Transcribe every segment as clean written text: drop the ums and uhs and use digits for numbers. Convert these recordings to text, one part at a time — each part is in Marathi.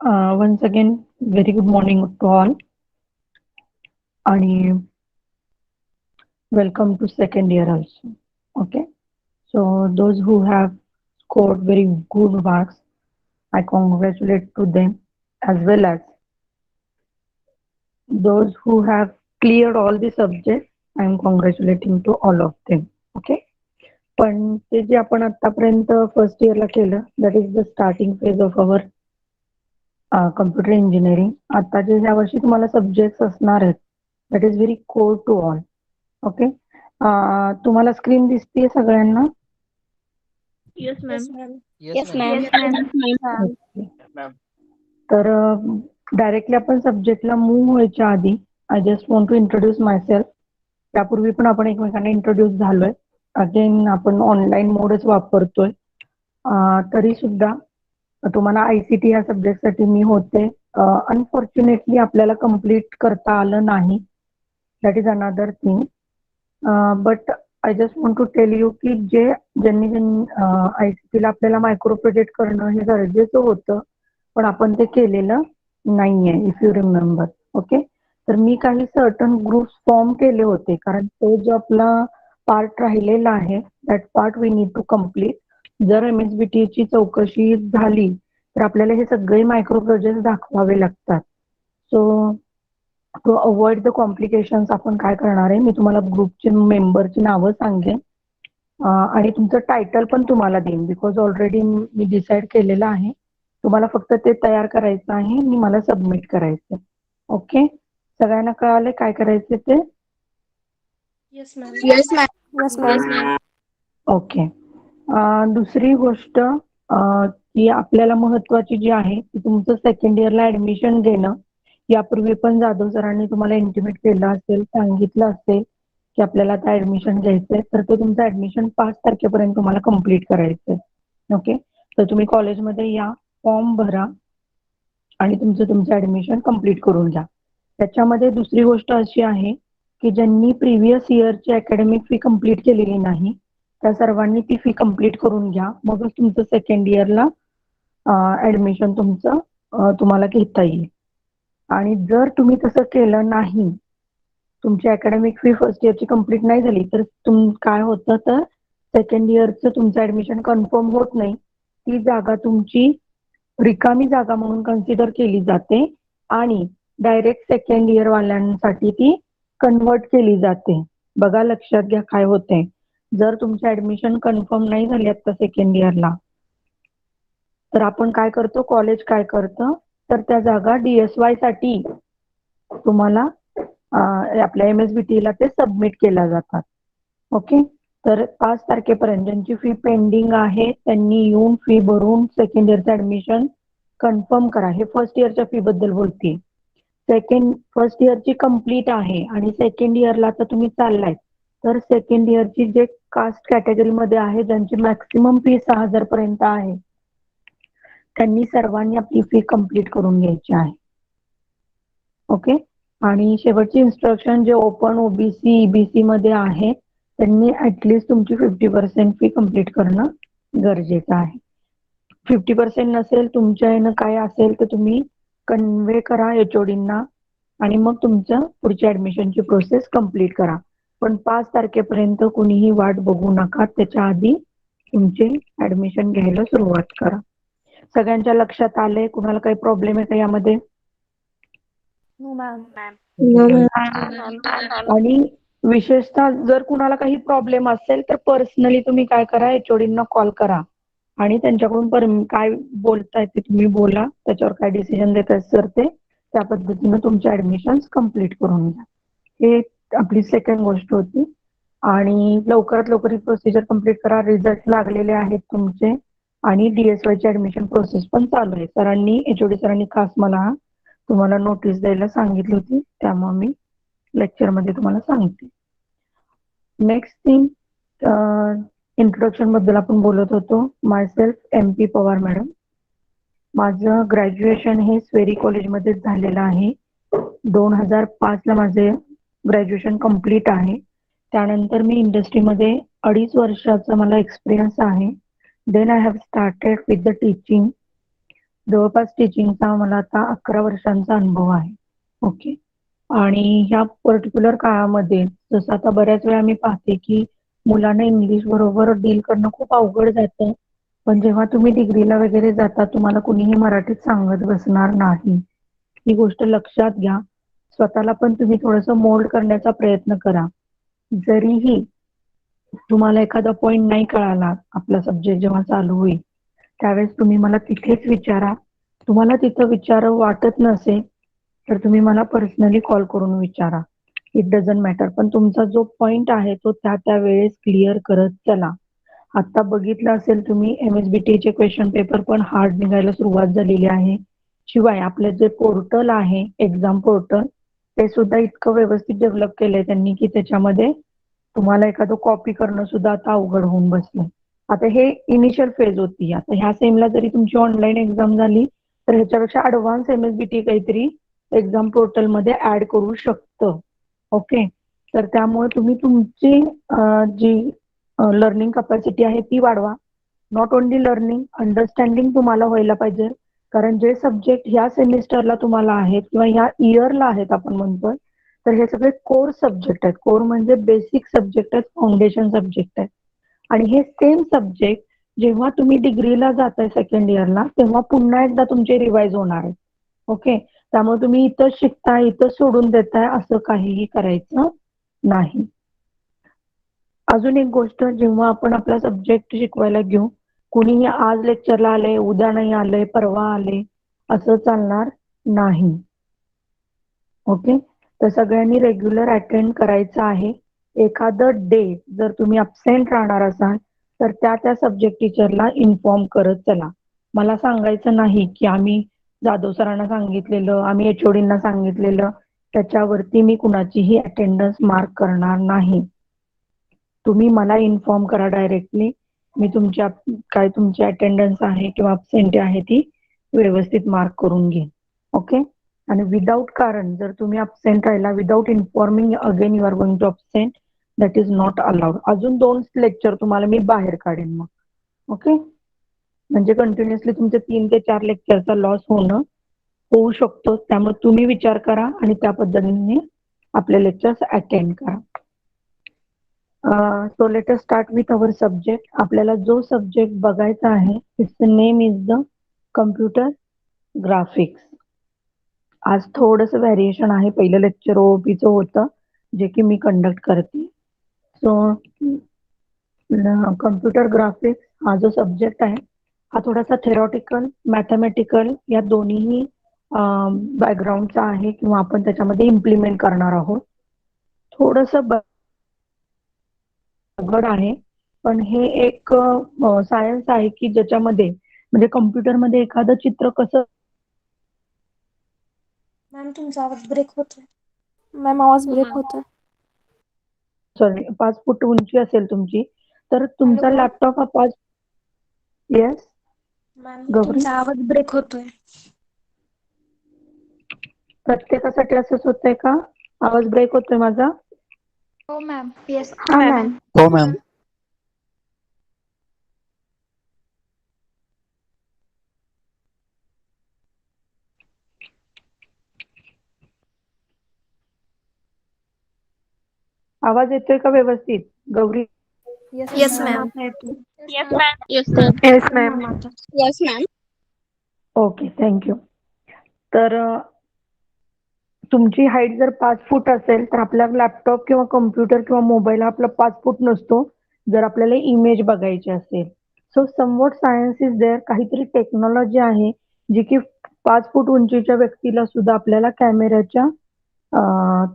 Once again, very good morning to all, and welcome to second year also. Okay, so those who have scored very good marks, I congratulate to them, as well as those who have cleared all the subjects. I am congratulating to all of them. Okay, पण ते जे आपण आतापर्यंत फर्स्ट इयरला केलं, that is the starting phase of our computer engineering. आता जे ह्या वर्षी तुम्हाला सब्जेक्ट्स असणार आहेत, that is very core to all. Okay, तुम्हाला स्क्रीन दिसतीये सगळ्यांना? Yes, ma'am. Yes, ma'am. Yes, ma'am. Yes, ma'am. Okay. Ma'am. तर डायरेक्टली आपण सब्जेक्टला मूव्ह व्हायच्या आधी I just want to introduce myself. त्यापूर्वी पण आपण एकमेकांना इंट्रोड्यूस झालोय. अगेन आपण ऑनलाईन मोडच वापरतोय. तरी सुद्धा तुम्हाला आयसीटी या सब्जेक्टसाठी मी होते. अनफॉर्च्युनेटली आपल्याला कम्प्लीट करता आलं नाही. That is another thing. But I just want to tell you की ज्यांनी आयसीटीला आपल्याला मायक्रो प्रोजेक्ट करणं हे गरजेचं होतं, पण आपण ते केलेलं नाहीये, इफ यू रिमेंबर. ओके, तर मी काही सर्टन ग्रुप्स फॉर्म केले होते, कारण तो जो आपला पार्ट राहिलेला आहे, that part we need to complete. जर MSBT ची चौकशी झाली तर आपल्याला हे सगळे मायक्रो प्रोजेक्ट दाखवावे लागतात. So to avoid the complications आपण काय करणार आहे, मी तुम्हाला ग्रुपचे मेंबरची नावं सांगेन आणि तुमचं टायटल पण तुम्हाला देईन, बिकॉज ऑलरेडी मी डिसाईड केलेलं आहे. तुम्हाला फक्त ते तयार करायचं आहे आणि मला सबमिट करायचं. ओके, सगळ्यांना कळाले काय करायचे ते? Yes, ma'am. Yes, ma'am. Yes, Yes, ma'am. ma'am. Okay. दुसरी गोष्ट की आपल्याला महत्वाची जी आहे ती तुमचं सेकंड इयरला ऍडमिशन घेणं. यापूर्वी पण जाधव सरांनी तुम्हाला इंटिमेट केलं असेल, सांगितलं असेल की आपल्याला आता ऍडमिशन घ्यायचंय, तर ते तुमचं ऍडमिशन 5 तारखेपर्यंत तुम्हाला कम्प्लीट करायचंय. ओके, तर तुम्ही कॉलेजमध्ये या, फॉर्म भरा आणि तुमचं ऍडमिशन कम्प्लीट करून घ्या. त्याच्यामध्ये दुसरी गोष्ट अशी आहे की ज्यांनी प्रिव्हियस इयरची अकॅडमिक फी कम्प्लीट केलेली नाही, त्या सर्वांनी ती फी कम्प्लीट करून घ्या. मगच तुमचं सेकंड इयरला ऍडमिशन तुम्हाला घेता येईल. आणि जर तुम्ही तसं केलं नाही, तुमची अकॅडमिक फी फर्स्ट इयरची कम्प्लीट नाही झाली, तर काय होतं, तर सेकंड इयरचं तुमचं ऍडमिशन कन्फर्म होत नाही. ती जागा तुमची रिकामी जागा म्हणून कन्सिडर केली जाते आणि डायरेक्ट सेकंड इयर वाल्यांसाठी ती कन्वर्ट केली जाते. बघा, लक्षात घ्या काय होते. जर तुमचं ऍडमिशन कन्फर्म नाही झाली आता सेकंड इयरला, तर आपण काय करतो, कॉलेज काय करतं, तर त्या जागा DSY साठी तुम्हाला आपल्या MSBT ला ते सबमिट केल्या जातात. ओके, तर 5 तारखेपर्यंत ज्यांची फी पेंडिंग आहे त्यांनी येऊन फी भरून सेकंड इयरचं ऍडमिशन कन्फर्म करा. हे फर्स्ट इयरच्या फी बद्दल बोलते. फर्स्ट इयरची कम्प्लीट आहे आणि सेकंड इयरला आता तुम्ही चाललाय, तर सेकंड इयरची जे कास्ट कॅटेगरीमध्ये आहे, ज्यांची मॅक्सिमम फी 6,000 पर्यंत आहे, त्यांनी सर्वांनी आपली फी कम्प्लीट करून घ्यायची आहे. ओके, आणि शेवटची इन्स्ट्रक्शन जे ओपन, OBC, EBC मध्ये आहे, त्यांनी ऍटलिस्ट तुमची 50% फी कम्प्लीट करणं गरजेचं आहे. 50% नसेल, तुमच्या ह्यानं काय असेल तर तुम्ही कन्वे करा HODना आणि मग तुमचं पुढच्या ऍडमिशनची प्रोसेस कम्प्लीट करा. पण 5 तारखेपर्यंत कुणीही वाट बघू नका, त्याच्या आधी तुमचे ऍडमिशन घ्यायला सुरुवात करा. सगळ्यांच्या लक्षात आलंय? कुणाला काही प्रॉब्लेम आहे का यामध्ये? No, ma'am. No, ma'am. आणि विशेषतः जर कुणाला काही प्रॉब्लेम असेल तर पर्सनली तुम्ही काय करा, HODना कॉल करा आणि त्यांच्याकडून काय बोलताय ते तुम्ही बोला. त्याच्यावर काय डिसिजन देत सर ते त्या पद्धतीनं तुमचे ऍडमिशन कम्प्लीट करून घ्या. हे आपली सेकंड गोष्ट होती. आणि लवकरात लवकर ही प्रोसिजर कम्प्लीट करा. रिझल्ट लागलेले आहेत तुमचे आणि DSY ची ऍडमिशन प्रोसेस पण चालू आहे. HOD सरांनी खास मला तुम्हाला नोटीस द्यायला सांगितली होती, त्यामुळे मी लेक्चरमध्ये तुम्हाला सांगते. नेक्स्ट थिंग, इंट्रोडक्शन बद्दल आपण बोलत होतो. Myself MP Pawar madam. माझं ग्रॅज्युएशन हे स्वेरी कॉलेजमध्येच झालेलं आहे. 2005 ला माझे ग्रॅज्युएशन कम्प्लीट आहे. त्यानंतर मी इंडस्ट्रीमध्ये 2.5 वर्षाचा मला एक्सपिरियन्स आहे. Then I have started with the teaching. जवळपास टीचिंगचा मला आता 11 वर्षांचा अनुभव आहे. ओके. आणि ह्या पर्टिक्युलर काळामध्ये जसं आता बऱ्याच वेळा मी पाहते, की मुलांना इंग्लिश बरोबर डील करणं खूप अवघड जातं. पण जेव्हा तुम्ही डिग्रीला वगैरे जाता, तुम्हाला कुणीही मराठीत सांगत बसणार नाही. ही गोष्ट लक्षात घ्या. स्वतःला पण तुम्ही थोडंसं मोल्ड करण्याचा प्रयत्न करा. जरीही तुम्हाला एखादा पॉइंट नाही कळाला, आपला सब्जेक्ट जेव्हा चालू होईल, त्यावेळेस तुम्ही मला तिथेच विचारा. तुम्हाला तिथं विचारावं वाटत नसेल, तर तुम्ही मला पर्सनली कॉल करून विचारा. It doesn't matter. पण तुमचा जो पॉइंट आहे तो त्या वेळेस क्लिअर करत चला. आता बघितलं असेल तुम्ही एम-एस-बी-टीचे क्वेश्चन पेपर पण हार्ड निघायला सुरुवात झालेली आहे. शिवाय आपलं जे पोर्टल आहे, एक्झाम पोर्टल, ते सुद्धा इतकं व्यवस्थित डेव्हलप केलंय त्यांनी, की त्याच्यामध्ये तुम्हाला एखादं कॉपी करणं सुद्धा आता अवघड होऊन बसलंय. आता हे इनिशियल फेज होती. आता ह्या सेमला जरी तुमची ऑनलाईन एक्झाम झाली, तर ह्याच्यापेक्षा ॲडव्हान्स एम-एस-बी-टी काहीतरी एक्झाम पोर्टलमध्ये ॲड करू शकतं. ओके. तर त्यामुळे तुम्ही तुमची जी लर्निंग कॅपॅसिटी आहे ती वाढवा. नॉट ओन्ली लर्निंग, अंडरस्टँडिंग तुम्हाला व्हायला पाहिजे. कारण जे सब्जेक्ट ह्या सेमिस्टरला तुम्हाला आहेत किंवा ह्या इयरला आहेत आपण म्हणतोय, तर हे सगळे कोर सब्जेक्ट आहेत. कोर म्हणजे बेसिक सब्जेक्ट आहेत, फाउंडेशन सब्जेक्ट आहेत. आणि हे सेम सब्जेक्ट जेव्हा तुम्ही डिग्रीला जाताय सेकंड इयरला, तेव्हा पुन्हा एकदा तुमचे रिवाइज होणार आहेत. ओके. त्यामुळे तुम्ही इथं शिकताय, इथं सोडून देताय असं काहीही करायचं नाही. अजून एक गोष्ट, जेव्हा आपण आपला सब्जेक्ट शिकवायला घेऊ, कुणीही आज लेक्चरला आलंय, उद्या नाही आलंय, परवा आले, असं चालणार नाही. ओके. तर सगळ्यांनी रेग्युलर अटेंड करायचं आहे. एखादं डे जर तुम्ही अब्सेंट राहणार असाल, तर त्या सब्जेक्ट टीचरला इन्फॉर्म करत चला. मला सांगायचं नाही, की आम्ही जाधव सरांना सांगितलेलं, आम्ही एचओडींना सांगितलेलं, त्याच्यावरती मी कुणाचीही अटेंडन्स मार्क करणार नाही. तुम्ही मला इन्फॉर्म करा डायरेक्टली. मी तुमच्या काय तुमची अटेंडन्स आहे किंवा अब्सेंट आहे ती व्यवस्थित मार्क करून घेईन. ओके. आणि विदाऊट कारण जर तुम्ही अब्सेंट राहिला, without informing again you are going to absent, that is not allowed. अजून 2 लेक्चर तुम्हाला मी बाहेर काढेन मग. ओके. म्हणजे कंटिन्युअसली तुमचे 3 ते 4 लेक्चरचा लॉस होऊ शकतो. त्यामुळे तुम्ही विचार करा आणि त्या पद्धतीने आपले लेक्चर्स अटेंड करा. So let us start with our subject. आपल्याला जो सब्जेक्ट बघायचा आहे, it's name is the computer graphics. आज थोडंसं व्हेरिएशन आहे. पहिलं लेक्चर ओओपीचं होतं, जे की मी कंडक्ट करते. सो कम्प्युटर ग्राफिक्स हा जो सब्जेक्ट आहे, हा थोडासा थेरॉटिकल, मॅथमॅटिकल या दोन्हीही बॅकग्राऊंडचा आहे किंवा आपण त्याच्यामध्ये इम्प्लिमेंट करणार आहोत. थोडंसं अवघड आहे, पण हे एक सायन्स आहे की ज्याच्यामध्ये म्हणजे कम्प्युटरमध्ये एखादं चित्र कसं मॅम तुमचा आवाज ब्रेक होतोय. मॅम आवाज ब्रेक होतोय. सॉरी 5 फूट उंची असेल तुमची, तर तुमचा हॅलो लॅपटॉप हा 5 येस मॅम गौरी? तुमचा आवाज ब्रेक होतोय. प्रत्येकासाठी असंच होतंय का? आवाज ब्रेक होतोय माझा? हो मॅम. येस हा मॅम. हो मॅम. आवाज येतोय का व्यवस्थित? गौरी? Yes ma'am. आता येतोय. Yes ma'am. Yes ma'am. Yes ma'am आता. Yes ma'am. Okay, thank you. तर तुमची हाईट जर 5 फूट असेल, तर आपला लॅपटॉप किंवा कॉम्प्युटर किंवा मोबाईल हा आपला 5 फूट नसतो, जर आपल्याला इमेज बघायची असेल. So somewhat science is there. काहीतरी टेक्नॉलॉजी आहे, जी की 5 फूट उंचीच्या व्यक्तीला सुद्धा आपल्याला कॅमेऱ्याच्या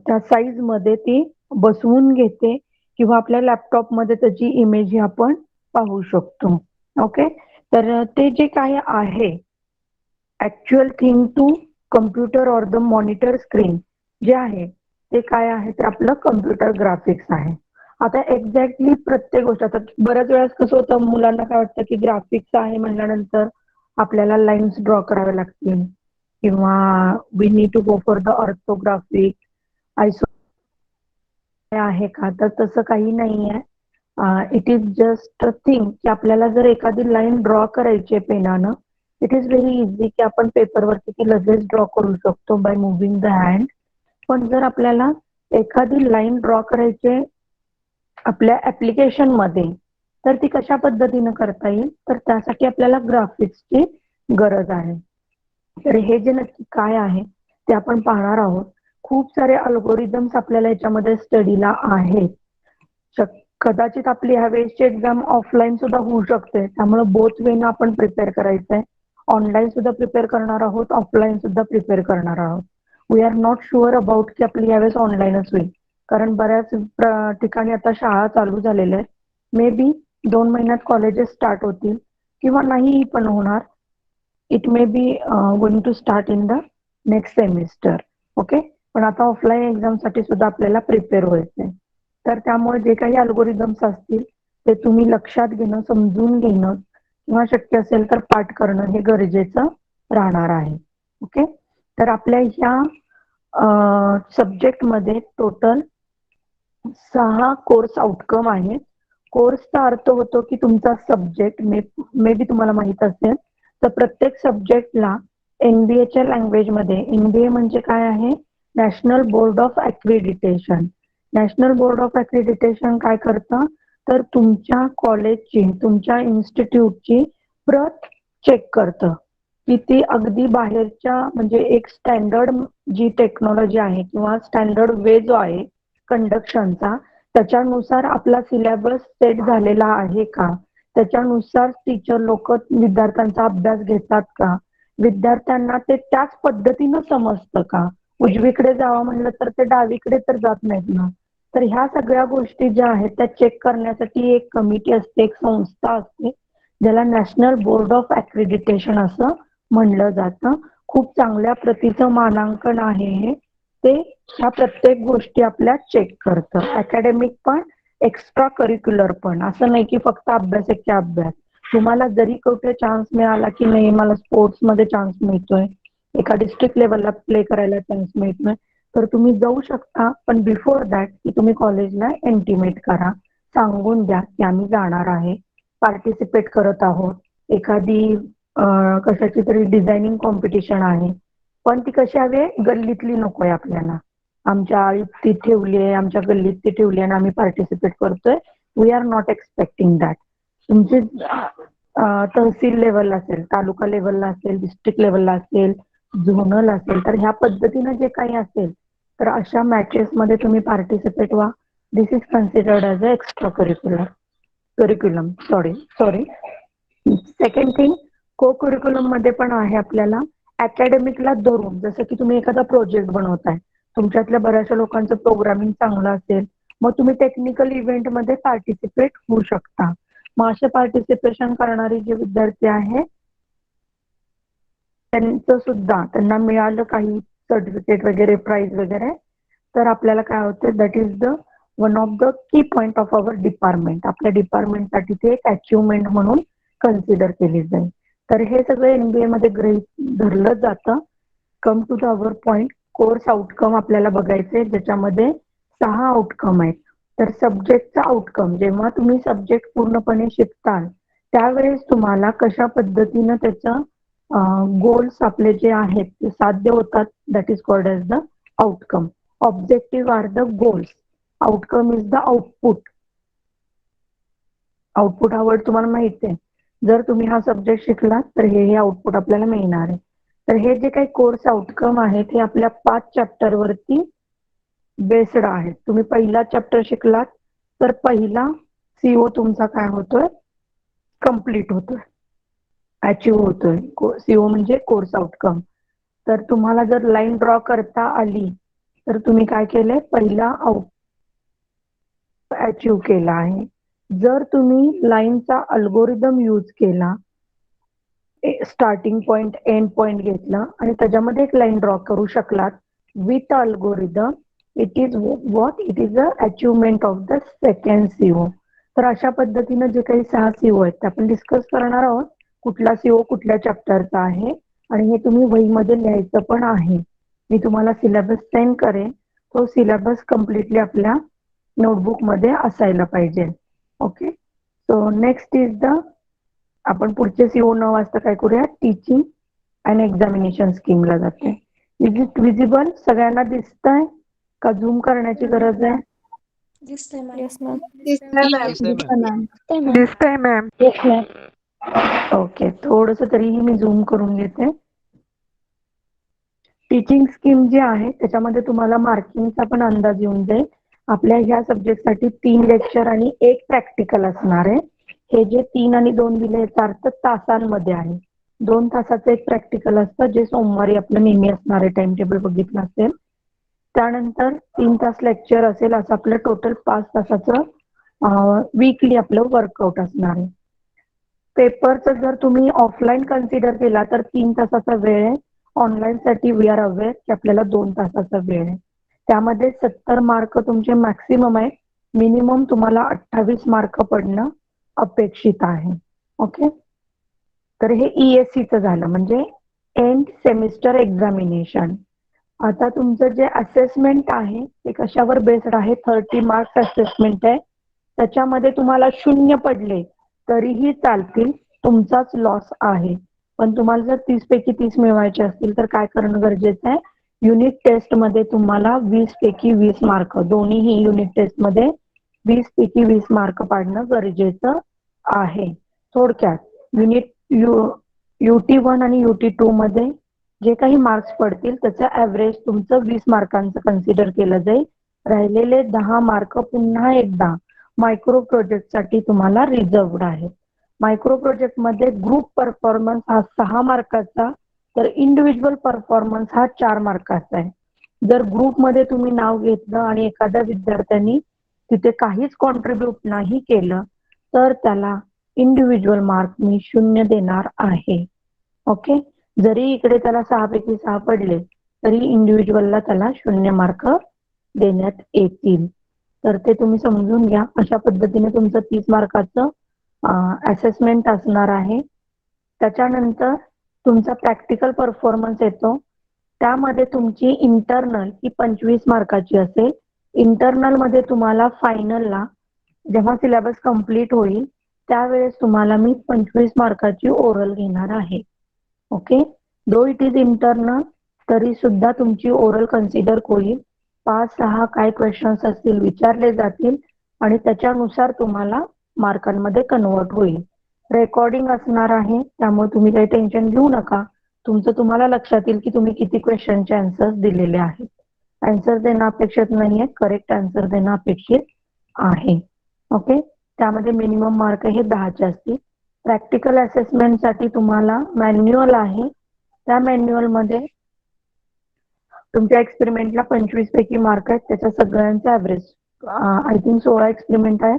त्या साईजमध्ये ती बसवून घेते किंवा आपल्या लॅपटॉपमध्ये त्याची इमेज ही आपण पाहू शकतो. ओके. तर ते जे काही आहे actual thing to computer or the monitor screen जे आहे ते काय आहे, ते आपलं कम्प्युटर ग्राफिक्स आहे. आता एक्झॅक्टली प्रत्येक गोष्ट, आता बऱ्याच वेळेस कसं होतं, मुलांना काय वाटतं की ग्राफिक्स आहे म्हणल्यानंतर आपल्याला लाईन्स ड्रॉ कराव्या लागतील किंवा we need to go for the orthographic iso आहे का, तर तसं काही नाही आहे. It is just a thing की आपल्याला जर एखादी लाईन ड्रॉ करायची आहे पेनानं, इट इज व्हेरी इझी की आपण पेपरवरती ती लगेच ड्रॉ करू शकतो बाय मुव्हिंग द हँड. पण जर आपल्याला एखादी लाईन ड्रॉ करायची आपल्या ऍप्लिकेशन मध्ये, तर ती कशा पद्धतीनं करता येईल, तर त्यासाठी आपल्याला ग्राफिक्सची गरज आहे. तर हे जे नक्की काय आहे ते आपण पाहणार आहोत. खूप सारे अल्गोरिदम्स आपल्याला याच्यामध्ये स्टडीला आहेत. कदाचित आपली ह्यावेळेसची एक्झाम ऑफलाईन सुद्धा होऊ शकते, त्यामुळे बोथ वेनं आपण प्रिपेअर करायचं आहे. ऑनलाईन सुद्धा प्रिपेअर करणार आहोत, ऑफलाईन सुद्धा प्रिपेअर करणार आहोत. We are not sure about की आपली यावेळेस ऑनलाईनच होईल, कारण बऱ्याच ठिकाणी आता शाळा चालू झालेल्या आहेत. मे बी 2 महिन्यात कॉलेजेस स्टार्ट होतील किंवा नाही पण होणार. It may be going to start in the next semester. Okay, पण आता ऑफलाईन एक्झामसाठी सुद्धा आपल्याला प्रिपेअर व्हायचंय. तर त्यामुळे जे काही अल्गोरिदम्स असतील ते तुम्ही लक्षात घेणं, समजून घेणं किंवा शक्य असेल तर पाठ करणं हे गरजेचं राहणार आहे. ओके, तर आपल्या ह्या सब्जेक्टमध्ये टोटल 6 कोर्स आउटकम आहेत. कोर्सचा अर्थ होतो की तुमचा सब्जेक्ट मे बी तुम्हाला माहित असेल तर प्रत्येक सब्जेक्टला एनबीएच्या लँग्वेजमध्ये, एनबीए म्हणजे काय आहे, national board of accreditation. National board of accreditation काय करतं, तर तुमच्या कॉलेजची, तुमच्या इन्स्टिट्यूटची प्रत चेक करतं की ती अगदी बाहेरच्या, म्हणजे एक स्टँडर्ड जी टेक्नॉलॉजी आहे किंवा स्टँडर्ड वे जो आहे कंडक्शनचा, त्याच्यानुसार आपला सिलेबस सेट झालेला आहे का, त्याच्यानुसार टीचर लोक विद्यार्थ्यांचा अभ्यास घेतात का, विद्यार्थ्यांना ते त्याच पद्धतीनं समजतं का, उजवीकडे जावं म्हणलं तर ते डावीकडे तर जात नाहीत ना. तर ह्या सगळ्या गोष्टी ज्या आहेत त्या चेक करण्यासाठी एक कमिटी असते, एक संस्था असते, ज्याला नॅशनल बोर्ड ऑफ ॲक्रिडिटेशन असं म्हणलं जातं. खूप चांगल्या प्रतीचं मानांकन आहे हे. ते ह्या प्रत्येक गोष्टी आपल्या चेक करतं, अकॅडमिक पण एक्स्ट्रा करिक्युलर पण. असं नाही की फक्त अभ्यास एके अभ्यास. तुम्हाला जरी कुठे चान्स मिळाला की नाही मला स्पोर्ट्समध्ये चान्स मिळतोय, एका डिस्ट्रिक्ट लेवलला प्ले करायला चान्स मिळतोय, तर तुम्ही जाऊ शकता. पण बिफोर दॅट की तुम्ही कॉलेजला इंटिमेट करा, सांगून द्या की आम्ही जाणार आहे, पार्टिसिपेट करत आहोत. एखादी कशाची तरी डिझायनिंग कॉम्पिटिशन आहे, पण ती कशी हवी, गल्लीतली नकोय आपल्याला. आमच्या आळीत ती ठेवली आहे, आमच्या गल्लीत ती ठेवली आणि आम्ही पार्टिसिपेट करतोय. We are not expecting that. तुमची तहसील लेवलला असेल, तालुका लेवलला असेल, डिस्ट्रिक्ट लेवलला असेल, झोनल असेल, तर ह्या पद्धतीनं जे काही असेल तर अशा मॅचेसमध्ये तुम्ही पार्टिसिपेट व्हा. This is considered as a extra curriculum. Sorry. Second thing, co curriculum मध्ये पण आहे आपल्याला अकॅडमिकला धरून, जसं की तुम्ही एखादा प्रोजेक्ट बनवताय, तुमच्यातल्या बऱ्याचशा लोकांचं प्रोग्रामिंग चांगलं असेल, मग तुम्ही टेक्निकल इव्हेंटमध्ये पार्टिसिपेट होऊ शकता. मग असे पार्टिसिपेशन करणारे जे विद्यार्थी आहेत त्यांचं सुद्धा, त्यांना मिळालं काही सर्टिफिकेट वगैरे, प्राइज वगैरे, तर आपल्याला काय होतं, that is the one of the key point of our department. आपल्या डिपार्टमेंटसाठी ते एक अचिव्हमेंट म्हणून कन्सिडर केली जाईल. तर हे सगळं एनबीए मध्ये गृहीत धरलं जातं. Come to the our point, course outcome आपल्याला बघायचे, ज्याच्यामध्ये 6 आउटकम आहेत. तर सब्जेक्टचा आउटकम, जेव्हा तुम्ही सब्जेक्ट पूर्णपणे शिकताल त्यावेळेस तुम्हाला कशा पद्धतीनं त्याचं गोल्स आपले जे आहेत ते साध्य होतात, that is called as the outcome. Objective are the goals, outcome is the output. Output हा वर्ड तुम्हाला माहिती आहे. जर तुम्ही हा सब्जेक्ट शिकलात तर हे आउटपुट आपल्याला मिळणार आहे. तर हे जे काही कोर्स आउटकम आहेत हे आपल्या 5 चॅप्टर वरती बेस्ड आहेत. तुम्ही पहिला चॅप्टर शिकलात तर पहिला सीओ तुमचा काय होतोय, कम्प्लीट होतोय, अचीव्ह होतोय. सीओ म्हणजे कोर्स आउटकम. तर तुम्हाला जर लाईन ड्रॉ करता आली तर तुम्ही काय केलंय, पहिला अचीव्ह केला आहे. जर तुम्ही लाईनचा अल्गोरिदम यूज केला, स्टार्टिंग पॉइंट एंड पॉइंट घेतला आणि त्याच्यामध्ये एक लाईन ड्रॉ करू शकलात with algorithm, it is a achievement of the second CO. तर अशा पद्धतीनं जे काही 6 सीओ आहेत ते आपण डिस्कस करणार आहोत. कुठला सीओ कुठल्या चॅप्टरचा आहे आणि हे तुम्ही वहीमध्ये लिहायचं पण आहे. मी तुम्हाला सिलेबस सेंड करेन, तो सिलेबस कम्प्लिटली आपल्या नोटबुक मध्ये असायला पाहिजे. Okay, so next is the आपण पुढचे CO न वाचता काय करूया, टीचिंग अँड एक्झामिनेशन स्कीमला जाते. Is it visible? सगळ्यांना दिसतंय का झूम करण्याची गरज आहे? दिसतंय मॅम. Yes, ma'am. दिसतंय मॅम. ओके, थोडस तरीही मी झूम करून घेते. टीचिंग स्कीम जी आहे त्याच्यामध्ये तुम्हाला मार्किंगचा पण अंदाज येऊन जाईल. आपल्या ह्या सब्जेक्टसाठी 3 लेक्चर आणि 1 प्रॅक्टिकल असणार आहे. हे जे 3 आणि 2 दिले याचा अर्थ तासांमध्ये आहे. 2 तासाचं एक प्रॅक्टिकल असतं जे सोमवारी आपलं नेहमी असणार आहे, टाइम टेबल बघितलं असेल. त्यानंतर 3 तास लेक्चर असेल, असं आपलं टोटल 5 तासाचं वीकली आपलं वर्कआउट असणार आहे. पेपरचं जर तुम्ही ऑफलाईन कन्सिडर केला तर 3 तासाचा वेळ आहे. ऑनलाईन साठी वी आर अवेअर की आपल्याला 2 तासाचा वेळ आहे. त्यामध्ये 70 मार्क तुमचे मॅक्सिमम आहे. मिनिमम तुम्हाला 28 मार्क पडणं अपेक्षित आहे. ओके, तर हे ESCचं झालं, म्हणजे एंड सेमिस्टर एक्झामिनेशन. आता तुमचं जे असेसमेंट आहे ते कशावर बेस्ड आहे? 30 मार्क्स असेसमेंट आहे. त्याच्यामध्ये तुम्हाला 0 पडले तरीही चालतील, तुमचाच लॉस आहे. पण तुम्हाला जर 30 पैकी 30 मिळवायचे असतील तर काय करणं गरजेचं आहे? युनिट टेस्ट मध्ये तुम्हाला 20 पैकी 20 मार्क, दोन्हीही युनिट टेस्ट मध्ये 20 पैकी 20 मार्क पाडणं गरजेचं आहे. थोडक्यात UT1 आणि UT2 मध्ये जे काही मार्क्स पडतील त्याचं ऍव्हरेज तुमचं 20 मार्कांचं कन्सिडर केलं जाईल. राहिलेले 10 मार्क पुन्हा एकदा मायक्रो प्रोजेक्ट साठी तुम्हाला रिझर्वड आहेत. मायक्रो प्रोजेक्ट मध्ये ग्रुप परफॉर्मन्स हा 6 मार्काचा, तर इंडिव्हिज्युअल परफॉर्मन्स हा 4 मार्काचा आहे. जर ग्रुपमध्ये तुम्ही नाव घेतलं आणि एखाद्या विद्यार्थ्यांनी तिथे काहीच कॉन्ट्रीब्यूट नाही केलं तर त्याला इंडिव्हिज्युअल मार्क मी 0 देणार आहे. ओके, जरी इकडे त्याला 6 पैकी 6 पडले तरी इंडिव्हिज्युअलला त्याला 0 मार्क देण्यात येतील. तर ते तुम्ही समजून घ्या. अशा पद्धतीने तुमचं 30 मार्काचं असेसमेंट असणार आहे. त्याच्यानंतर तुमचा प्रॅक्टिकल परफॉर्मन्स येतो. त्यामध्ये तुमची इंटरनल ही 25 मार्काची असेल. इंटरनल मध्ये तुम्हाला फायनलला जेव्हा सिलेबस कंप्लीट होईल त्यावेळेस तुम्हाला मी 25 मार्काची ओरल घेणार आहे. Okay, though it is internal तरी सुद्धा तुमची ओरल कन्सिडर होईल. 5-6 काय क्वेश्चन्स असतील विचारले जातील आणि त्याच्यानुसार तुम्हाला मार्कांमध्ये कन्वर्ट होईल. रेकॉर्डिंग असणार आहे त्यामुळे तुम्ही काही टेन्शन घेऊ नका. तुमचं तुम्हाला लक्षात येईल की तुम्ही किती क्वेश्चनचे आन्सर्स दिलेले आहेत. आन्सर देणं अपेक्षित नाहीये, करेक्ट आन्सर देणं अपेक्षित आहे. ओके, त्यामध्ये मिनिमम मार्क हे 10चे असतील. प्रॅक्टिकल असेसमेंट साठी तुम्हाला मॅन्युअल आहे. त्या मॅन्युअल मध्ये तुमच्या एक्सपेरिमेंटला 25 पैकी मार्क आहेत. त्याच्या सगळ्यांचा ऍव्हरेज आय थिंक 16 एक्सपेरिमेंट आहे.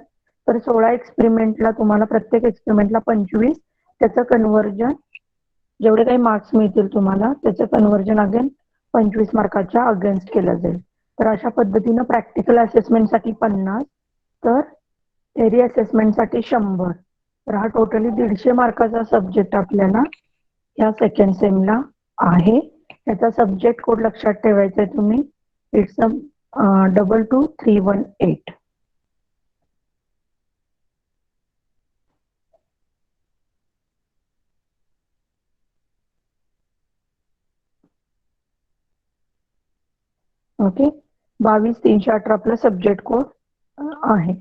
तर 16 एक्सपेरिमेंटला तुम्हाला प्रत्येक एक्सपेरिमेंटला 25, त्याचं कन्व्हर्जन जेवढे काही मार्क्स मिळतील तुम्हाला त्याचं कन्व्हर्जन अगेन 25 मार्काच्या अगेन्स्ट केलं जाईल. तर अशा पद्धतीनं प्रॅक्टिकल असेसमेंटसाठी 50, तर थेरी असेसमेंटसाठी 100. तर हा टोटली 150 मार्काचा सब्जेक्ट आपल्याला या सेकंड सेमला आहे. त्याचा सब्जेक्ट कोड लक्षात ठेवायचा आहे तुम्ही. इट्स 22318. ओके, 22318 आपला सब्जेक्ट कोड आहे.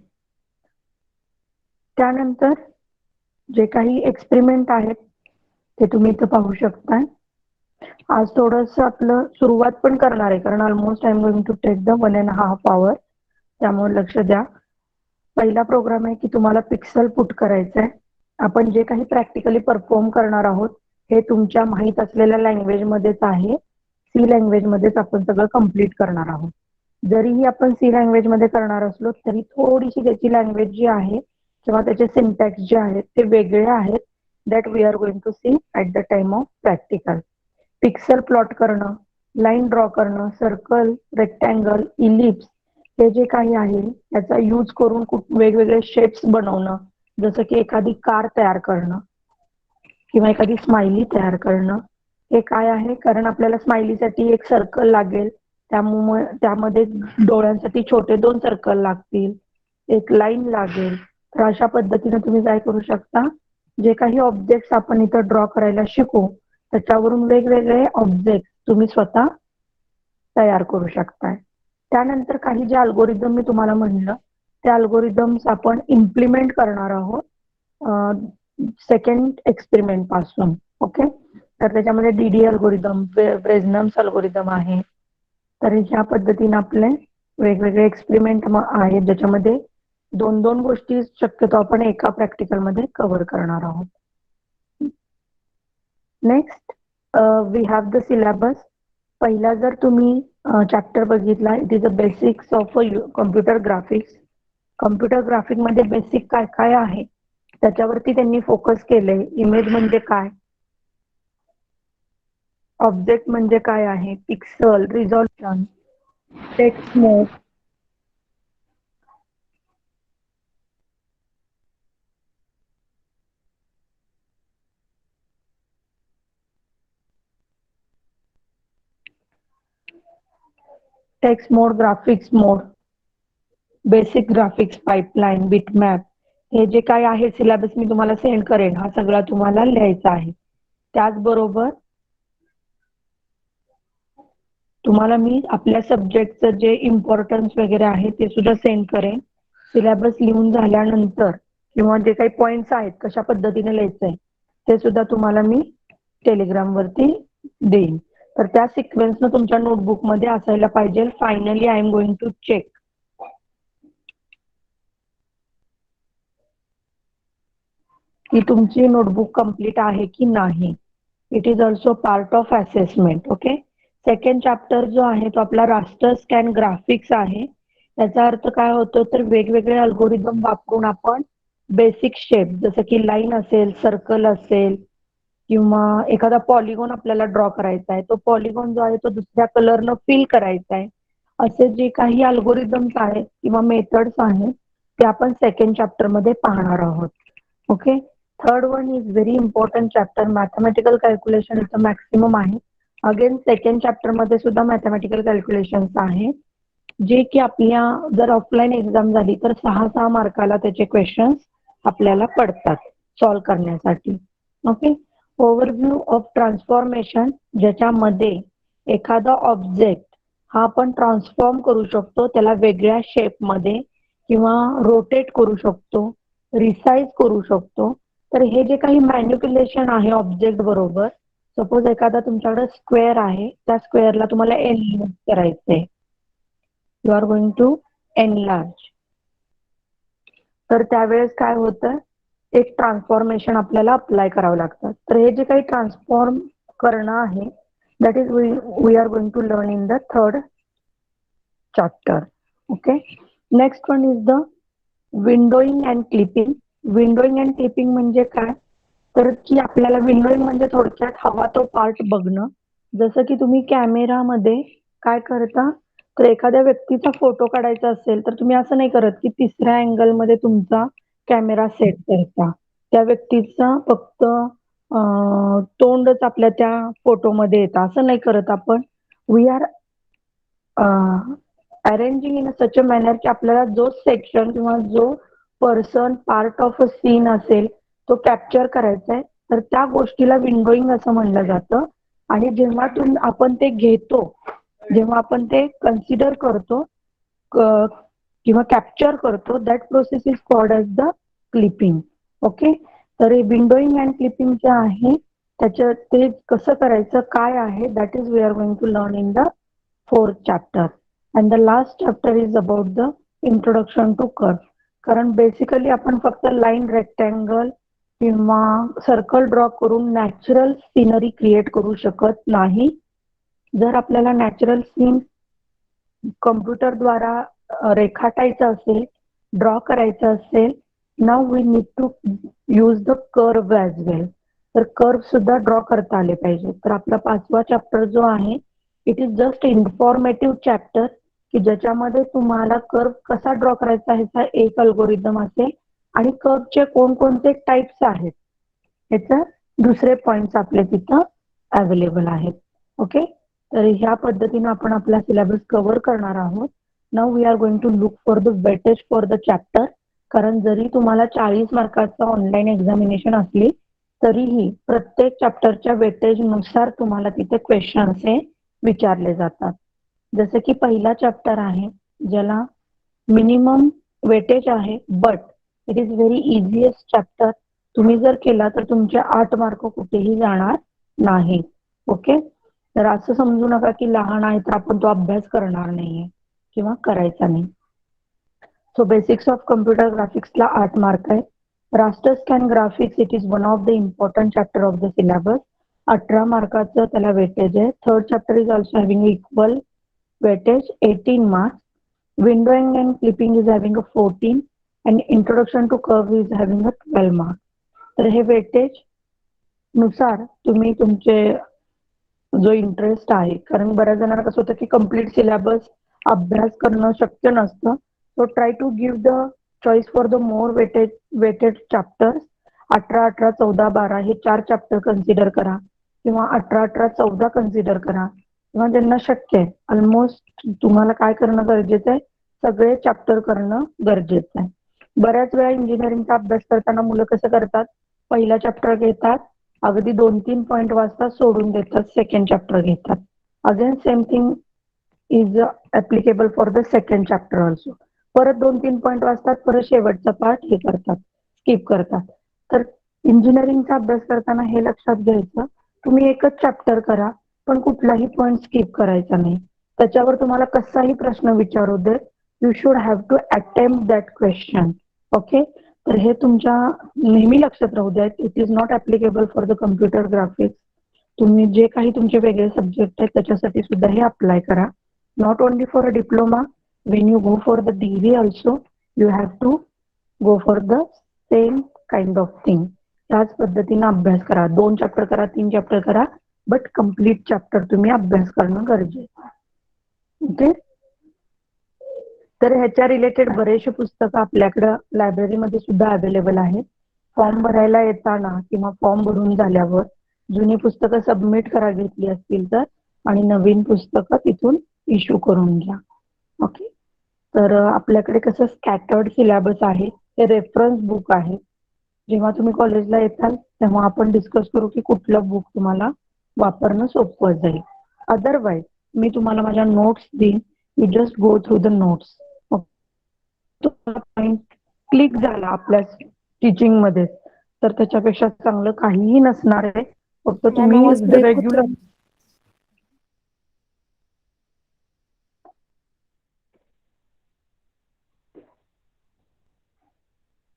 त्यानंतर जे काही एक्सपेरिमेंट आहेत ते तुम्ही इथं पाहू शकता. आज थोडंसं आपलं सुरुवात पण करणार आहे कारण almost I am going to take the 1.5 hour. त्यामुळे लक्ष द्या. पहिला प्रोग्राम आहे की तुम्हाला पिक्सल पुट करायचं आहे. आपण जे काही प्रॅक्टिकली परफॉर्म करणार आहोत हे तुमच्या माहीत असलेल्या लँग्वेज मध्येच आहे. सी लँग्वेज मध्येच आपण सगळं कम्प्लीट करणार आहोत. जरीही आपण सी लँग्वेज मध्ये करणार असलो तरी थोडीशी त्याची लँग्वेज जी आहे किंवा त्याचे सिंटॅक्स जे आहेत ते वेगळे आहेत. That we are going to see at the time of practical. Pixel plot करणं, लाईन ड्रॉ करणं, सर्कल, रेक्टँगल, इलिप्स हे जे काही आहे त्याचा यूज करून वेगवेगळे शेप्स बनवणं, जसं की एखादी कार तयार करणं किंवा एखादी स्माइली तयार करणं. हे काय आहे? कारण आपल्याला स्माइलीसाठी एक सर्कल लागेल, त्यामुळे त्यामध्ये डोळ्यांसाठी छोटे 2 सर्कल लागतील, एक लाईन लागेल. तर अशा पद्धतीने तुम्ही काय करू शकता, जे काही ऑब्जेक्ट्स आपण इथं ड्रॉ करायला शिकू त्याच्यावरून वेगवेगळे ऑब्जेक्ट तुम्ही स्वतः तयार करू शकताय. त्यानंतर काही जे अल्गोरिदम मी तुम्हाला म्हणलं ते अल्गोरिदम्स आपण इम्प्लिमेंट करणार आहोत सेकंड एक्सपेरिमेंट पासून. ओके, तर त्याच्यामध्ये डीडी अल्गोरिदम, ब्रेझनम्स अल्गोरिदम आहे. तर ह्या पद्धतीने आपले वेगवेगळे एक्सपेरिमेंट आहेत ज्याच्यामध्ये दोन दोन गोष्टी शक्यतो आपण एका प्रॅक्टिकल मध्ये कव्हर करणार आहोत. Next we have the syllabus. पहिला जर तुम्ही चॅप्टर बघितला, it is a basics of computer graphics. Computer graphic मध्ये बेसिक काय काय आहे त्याच्यावरती त्यांनी फोकस केलंय. इमेज म्हणजे काय, ऑब्जेक्ट म्हणजे काय आहे, पिक्सल, रिझॉल्यूशन, टेक्स्ट मोड, टेक्स्ट मोड, ग्राफिक्स मोड, बेसिक ग्राफिक्स पाइपलाइन, बिटमॅप, हे जे काय आहे सिलेबस मी तुम्हाला सेंड करेन. हा सगळा तुम्हाला लिहायचा आहे. त्याचबरोबर तुम्हाला मी आपल्या सब्जेक्टचं जे इम्पॉर्टन्स वगैरे आहे ते सुद्धा सेंड करेन. सिलेबस लिहून झाल्यानंतर किंवा जे काही पॉइंट्स आहेत कशा पद्धतीने लिहायचंय ते सुद्धा तुम्हाला मी टेलिग्राम वरती देईन. तर त्या सिक्वेन्सनं तुमच्या नोटबुक मध्ये असायला पाहिजे. Finally I am going to check की तुमची नोटबुक कंप्लीट आहे की नाही. It is also part of assessment. Okay, second chapter जो आहे तो आपला रास्टर स्कॅन ग्राफिक्स आहे. याचा अर्थ काय होतो तर वेगवेगळे अल्गोरिदम वापरून आपण बेसिक शेप जसं की लाईन असेल, सर्कल असेल किंवा एखादा पॉलिगॉन आपल्याला ड्रॉ करायचा आहे, तो पॉलिगॉन जो आहे तो दुसऱ्या कलरनं फिल करायचा आहे, असे जे काही अल्गोरिदम्स आहेत किंवा मेथड्स आहेत ते आपण सेकंड चॅप्टर मध्ये पाहणार आहोत. Okay, third one is very important chapter, mathematical calculation इथं मॅक्सिमम आहे. अगेन सेकंड चॅप्टर मध्ये सुद्धा मॅथमॅटिकल कॅल्क्युलेशन्स आहे जे की आपल्या जर ऑफलाईन एक्झाम झाली तर 6 मार्काला त्याचे क्वेश्चन्स आपल्याला पडतात सॉल्व्ह करण्यासाठी. ओके, ओव्हरव्ह्यू ऑफ ट्रान्सफॉर्मेशन, ज्याच्यामध्ये एखादा ऑब्जेक्ट हा आपण ट्रान्सफॉर्म करू शकतो, त्याला वेगळ्या शेपमध्ये किंवा रोटेट करू शकतो, रिसाइज करू शकतो. तर हे जे काही मॅन्युप्युलेशन आहे ऑब्जेक्ट बरोबर, सपोज एखादा तुमच्याकडे स्क्वेअर आहे, त्या स्क्वेअरला तुम्हाला एनलार्ज करायचंय, you are going to enlarge. तर त्यावेळेस काय होतं, एक ट्रान्सफॉर्मेशन आपल्याला अप्लाय करावं लागतं. तर हे जे काही ट्रान्सफॉर्म करणं आहे that is we are going to learn in the third chapter. Okay, next one is the windowing and clipping. Windowing and clipping म्हणजे काय तर की आपल्याला विंडोइंग म्हणजे थोडक्यात हवा तो पार्ट बघणं. जसं की तुम्ही कॅमेरामध्ये काय करता तर एखाद्या व्यक्तीचा फोटो काढायचा असेल तर तुम्ही असं नाही करत की तिसऱ्या अँगल मध्ये तुमचा कॅमेरा सेट करता. त्या व्यक्तीचा फक्त तोंडच आपल्या त्या फोटोमध्ये येतं असं नाही करत आपण. We are arranging in such a manner की आपल्याला जो सेक्शन किंवा जो person part of a scene असेल तो कॅप्चर करायचा आहे. तर त्या गोष्टीला विंडोइंग असं म्हणलं जातं. आणि जेव्हा आपण ते घेतो, जेव्हा आपण ते कन्सिडर करतो किंवा कॅप्चर करतो, that process is called as the clipping. Okay, तर हे विंडोइंग अँड क्लिपिंग जे आहे त्याच्यात ते कसं करायचं काय आहे that is we are going to learn in the fourth chapter. And the last chapter is about the introduction to curve. कारण बेसिकली आपण फक्त लाईन, रेक्टँगल किंवा सर्कल ड्रॉ करून नॅचरल सिनरी क्रिएट करू शकत नाही. जर आपल्याला नॅचरल सीन कम्प्युटरद्वारा रेखाटायचं असेल, ड्रॉ करायचं असेल, नाव we need to use the curve as well. तर कर्व सुद्धा ड्रॉ करता आले पाहिजे. तर आपला 5वा चॅप्टर जो आहे it is just informative chapter की ज्याच्यामध्ये तुम्हाला कर्व कसा ड्रॉ करायचा ह्याचा एक अल्गोरिदम असेल आणि कर्वचे कोणकोणते टाइप्स आहेत ह्याचं दुसरे पॉइंट्स आपले तिथं अवेलेबल आहेत. ओके, तर ह्या पद्धतीने आपण आपला सिलेबस कव्हर करणार आहोत. Now we are going to look for the weightage for the chapter. कारण जरी तुम्हाला 40 मार्काचं ऑनलाईन एक्झामिनेशन असली तरीही प्रत्येक चॅप्टरच्या वेटेजनुसार तुम्हाला तिथे क्वेश्चन्स हे विचारले जातात. जसं की पहिला चॅप्टर आहे ज्याला मिनिमम वेटेज आहे, but it is very easiest chapter. तुम्ही जर केला तर तुमचे 8 मार्क कुठेही जाणार नाही. ओके, तर असं समजू नका की लहान आहे तर आपण तो अभ्यास करणार नाहीये किंवा करायचा नाही. सो बेसिक्स ऑफ कम्प्युटर ग्राफिक्सला 8 मार्क आहे. Raster scan graphics it is one of the important chapter of the syllabus. 18 मार्काचं त्याला वेटेज आहे. Third chapter is also having equal weightage 18 marks. Windowing and clipping is having a 14 and introduction to curve is having a 12 marks. तर हे वेटेज नुसार तुम्ही तुमचे जो इंटरेस्ट आहे, कारण बऱ्याच जणांना कसं होतं की कंप्लीट सिलेबस अभ्यास करणं शक्य नसतं. So try to give the choice for the more weighted chapters. 18, 18, 14, 12 हे 4 चॅप्टर कन्सिडर करा किंवा 18, 18, 14 कन्सिडर करा किंवा ज्यांना शक्य आहे ऑलमोस्ट तुम्हाला काय करणं गरजेचं आहे, सगळे चॅप्टर करणं गरजेचं आहे. बऱ्याच वेळा इंजिनिअरिंगचा अभ्यास करताना मुलं कसं करतात, पहिला चॅप्टर घेतात, अगदी 2-3 पॉइंट वाजतात, सोडून देतात, सेकंड चॅप्टर घेतात. Again same thing is applicable for the second chapter also. परत 2-3 पॉइंट वाजतात, परत शेवटचा पार्ट हे करतात, स्किप करतात. तर इंजिनिअरिंगचा अभ्यास करताना हे लक्षात घ्यायचं, तुम्ही एकच चॅप्टर करा पण कुठलाही पॉइंट स्किप करायचा नाही. त्याच्यावर तुम्हाला कसाही प्रश्न विचारू दे, you should have to attempt that question. Okay, तर हे तुमच्या नेहमी लक्षात राहू द्या. It is not applicable for the computer graphics. तुम्ही जे काही तुमचे वेगळे सब्जेक्ट आहेत त्याच्यासाठी सुद्धा हे अप्लाय करा. Not only for a diploma, when you go for the degree also you have to go for the same kind of thing. त्याच पद्धतीने अभ्यास करा. 2 चॅप्टर करा, 3 चॅप्टर करा, बट कम्प्लीट चॅप्टर तुम्ही अभ्यास करणं गरजेचं आहे. ओके, तर ह्याच्या रिलेटेड बरेचसे पुस्तकं आपल्याकडं लायब्ररीमध्ये सुद्धा अवेलेबल आहेत. फॉर्म भरायला येताना किंवा फॉर्म भरून झाल्यावर जुनी पुस्तकं सबमिट करा घेतली असतील तर, आणि नवीन पुस्तकं तिथून इश्यू करून घ्या. ओके, तर आपल्याकडे कसं स्कॅटर्ड सिलेबस आहे, हे रेफरन्स बुक आहे. जेव्हा तुम्ही कॉलेजला येताल तेव्हा आपण डिस्कस करू की कुठलं बुक तुम्हाला वापरणं सोपं जाईल. अदरवाईज मी तुम्हाला माझ्या नोट्स देईन, you just go through the notes. Point click झाला आपल्या टीचिंग मध्ये तर त्याच्यापेक्षा चांगलं काहीही नसणार आहे. फक्त मॅम तुम्ही आवाज ब्रेक रेग्युलर. होतोय.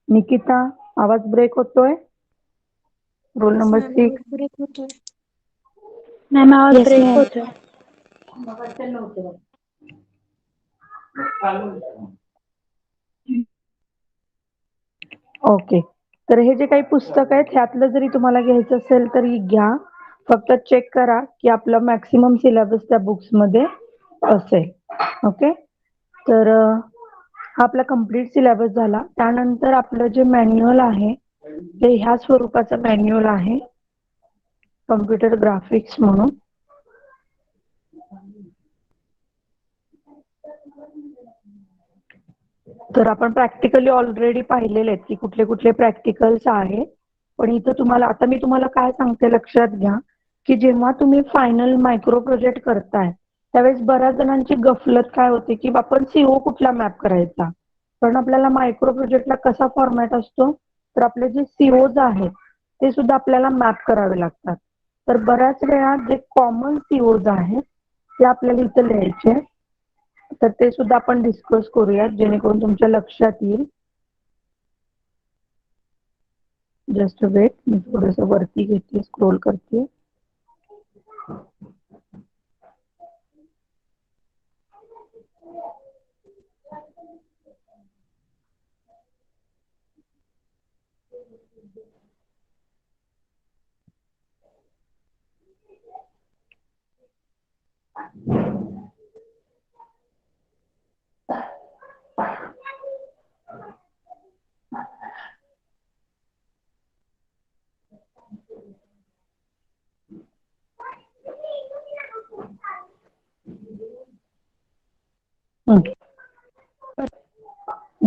निकिता, आवाज ब्रेक होतोय. Roll Yes, number ma'am, 6. आवाज ब्रेक होतोय. मॅम आवाज Yes, ब्रेक ma'am. होतोय. ओके, तर हे जे काही पुस्तक आहेत ह्यातलं जरी तुम्हाला घ्यायचं असेल तरी घ्या. फक्त चेक करा की आपलं मॅक्सिमम सिलेबस त्या बुक्स मध्ये असेल. ओके, तर हा आपला कम्प्लीट सिलेबस झाला. त्यानंतर आपलं जे मॅन्युअल आहे ते ह्या स्वरूपाचं मॅन्युअल आहे, कम्प्युटर ग्राफिक्स म्हणून. तर आपण प्रॅक्टिकली ऑलरेडी पाहिलेले आहेत की कुठले कुठले प्रॅक्टिकल्स आहेत. पण इथं तुम्हाला आता मी तुम्हाला काय सांगते लक्षात घ्या, की जेव्हा तुम्ही फायनल मायक्रो प्रोजेक्ट करताय त्यावेळेस बऱ्याच जणांची गफलत काय होते की आपण सीओ कुठला मॅप करायचा. कारण आपल्याला मायक्रो प्रोजेक्टला कसा फॉर्मॅट असतो, तर आपले जे सीओज आहेत ते सुद्धा आपल्याला मॅप करावे लागतात. तर बऱ्याच वेळा जे कॉमन सीओज आहेत ते आपल्याला इथं लिहायचे, तर ते सुद्धा आपण डिस्कस करूयात जेणेकरून तुमच्या लक्षात येईल. जस्ट वेट, मी थोडस वरती घेते, स्क्रोल करते.